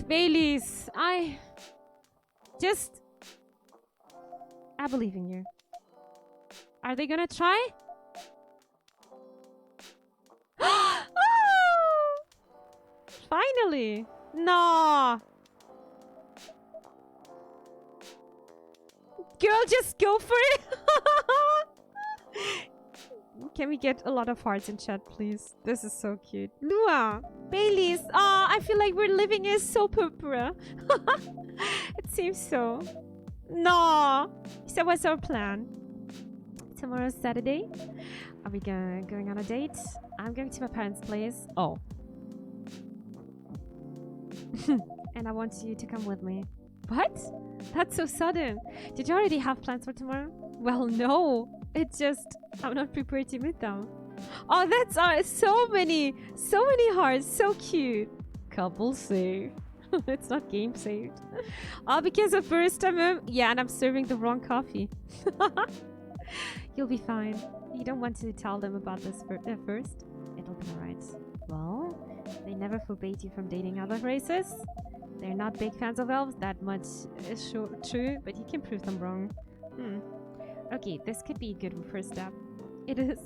Baileys, I believe in you. Are they gonna try? Finally! No! Girl, just go for it! Can we get a lot of hearts in chat, please? This is so cute. Lua! Baileys! Oh, I feel like we're living a soap opera. It seems so. No! So what's our plan? Tomorrow's Saturday. Are we going on a date? I'm going to my parents' place. Oh. And I want you to come with me. What? That's so sudden. Did you already have plans for tomorrow? Well, no. It's just I'm not prepared to meet them. Oh, that's so many hearts. So cute. Couple saved. It's not game saved. Oh, because of first time. Yeah, and I'm serving the wrong coffee. You'll be fine. You don't want to tell them about this first. It'll be alright. Well, they never forbade you from dating other races. They're not big fans of elves. That much is true, but you can prove them wrong. Okay, this could be a good first step. It is.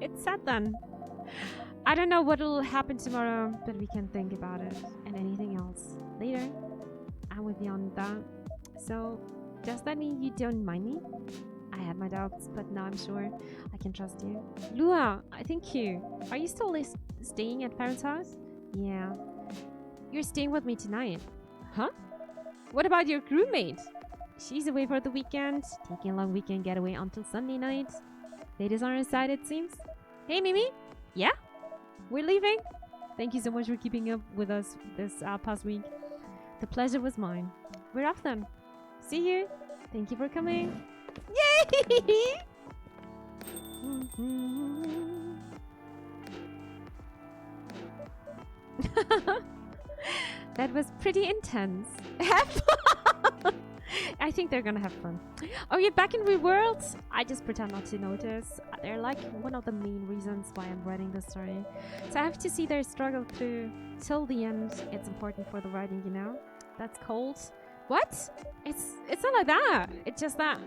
It's sad then. I don't know what'll happen tomorrow, but we can think about it and anything else later. I'm with you on that. So, does that mean you don't mind me? I had my doubts, but now I'm sure I can trust you. Lua, thank you. Are you still staying at Farron's house? Yeah. You're staying with me tonight. Huh? What about your roommate? She's away for the weekend, taking a long weekend getaway until Sunday night. Fate is on our side, it seems. Hey, Mimi. Yeah? We're leaving. Thank you so much for keeping up with us this past week. The pleasure was mine. We're off then. See you. Thank you for coming. Yay! That was pretty intense. I think they're gonna have fun. Oh, you're back in real world? I just pretend not to notice. They're like one of the main reasons why I'm writing this story. So I have to see their struggle through till the end. It's important for the writing, you know? That's cold. What? It's not like that. It's just that.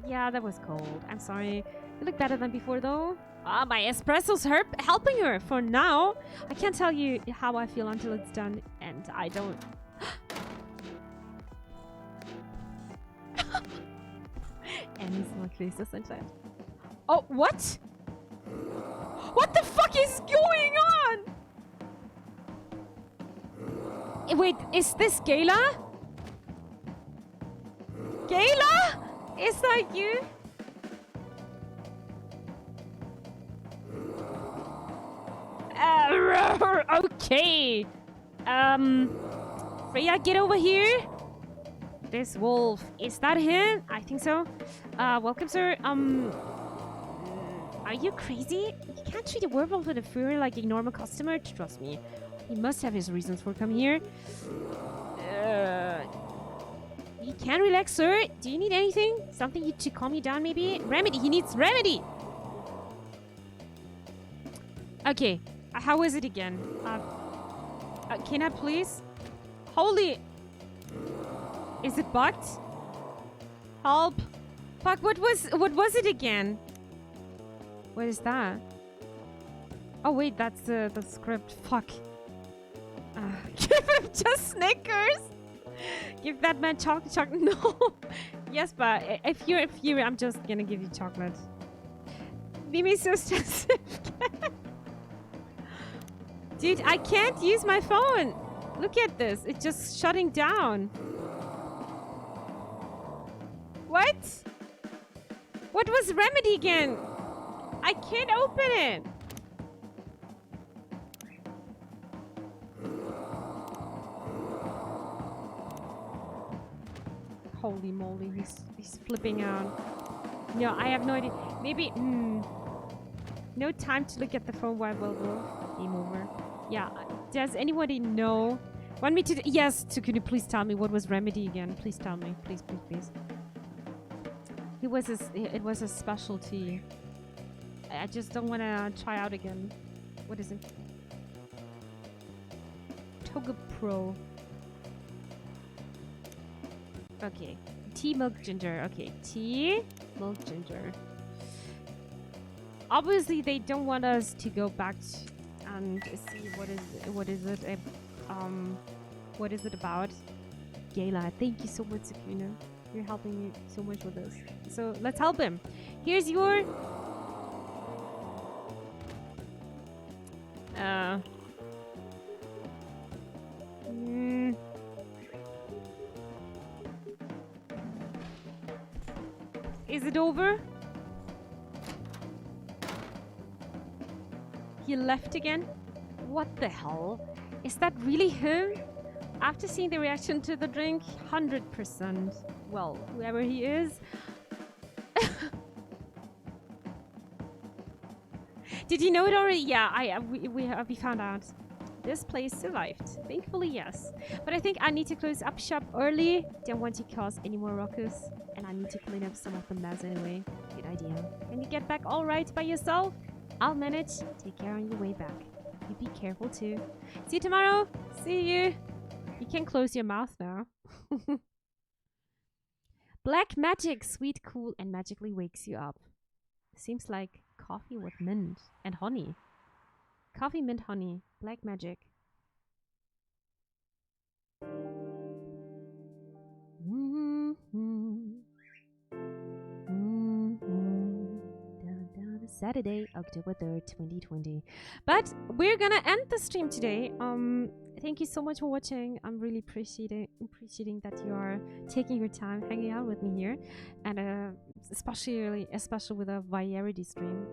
Yeah, that was cold. I'm sorry. You look better than before though. Ah, my espresso's helping her for now. I can't tell you how I feel until it's done, and I don't. Any small clues sunshine. Oh, what? What the fuck is going on? Wait, is this Gayla? Gayla? Is that you? Okay. Freya, get over here. This wolf. Is that him? I think so. Welcome, sir. Are you crazy? You can't treat a werewolf with a fur like a normal customer. Trust me. He must have his reasons for coming here. You can relax, sir. Do you need anything? Something to calm you down, maybe? Remedy. He needs remedy. Okay. How is it again? Can I please? Holy... Is it bugged? Help! Fuck, what was it again? What is that? Oh wait, that's the script. Fuck. Give him just Snickers! Give that man chocolate. No. Yes, but if you're, I'm just gonna give you chocolate. Mimi's so sensitive. Dude, I can't use my phone. Look at this. It's just shutting down. What? What was remedy again? I can't open it. Holy moly, he's flipping out. No, I have no idea. Maybe, no time to look at the phone while game over. Yeah, does anybody know? Want me to, yes, could you please tell me what was remedy again? Please tell me, please, please, please. It was a specialty. I just don't want to try out again. What is it? Toga Pro. Okay. Tea, milk, ginger. Okay. Tea, milk, ginger. Obviously, they don't want us to go back and see what is it about. Gayla, thank you so much, Sakuna. You're helping me so much with this. So let's help him. Here's your Is it over? He left again? What the hell? Is that really him? After seeing the reaction to the drink, 100%. Well, whoever he is. Did you know it already? Yeah, we found out. This place survived. Thankfully, yes. But I think I need to close up shop early. Don't want to cause any more ruckus. And I need to clean up some of the mess anyway. Good idea. Can you get back all right by yourself? I'll manage. Take care on your way back. You be careful too. See you tomorrow. See you. You can close your mouth now. Black magic. Sweet, cool, and magically wakes you up. Seems like coffee with mint and honey. Coffee, mint, honey. Black magic. Saturday, October 3rd, 2020. But we're gonna end the stream today. Thank you so much for watching. I'm really appreciating that you are taking your time hanging out with me here, and especially with a variety stream.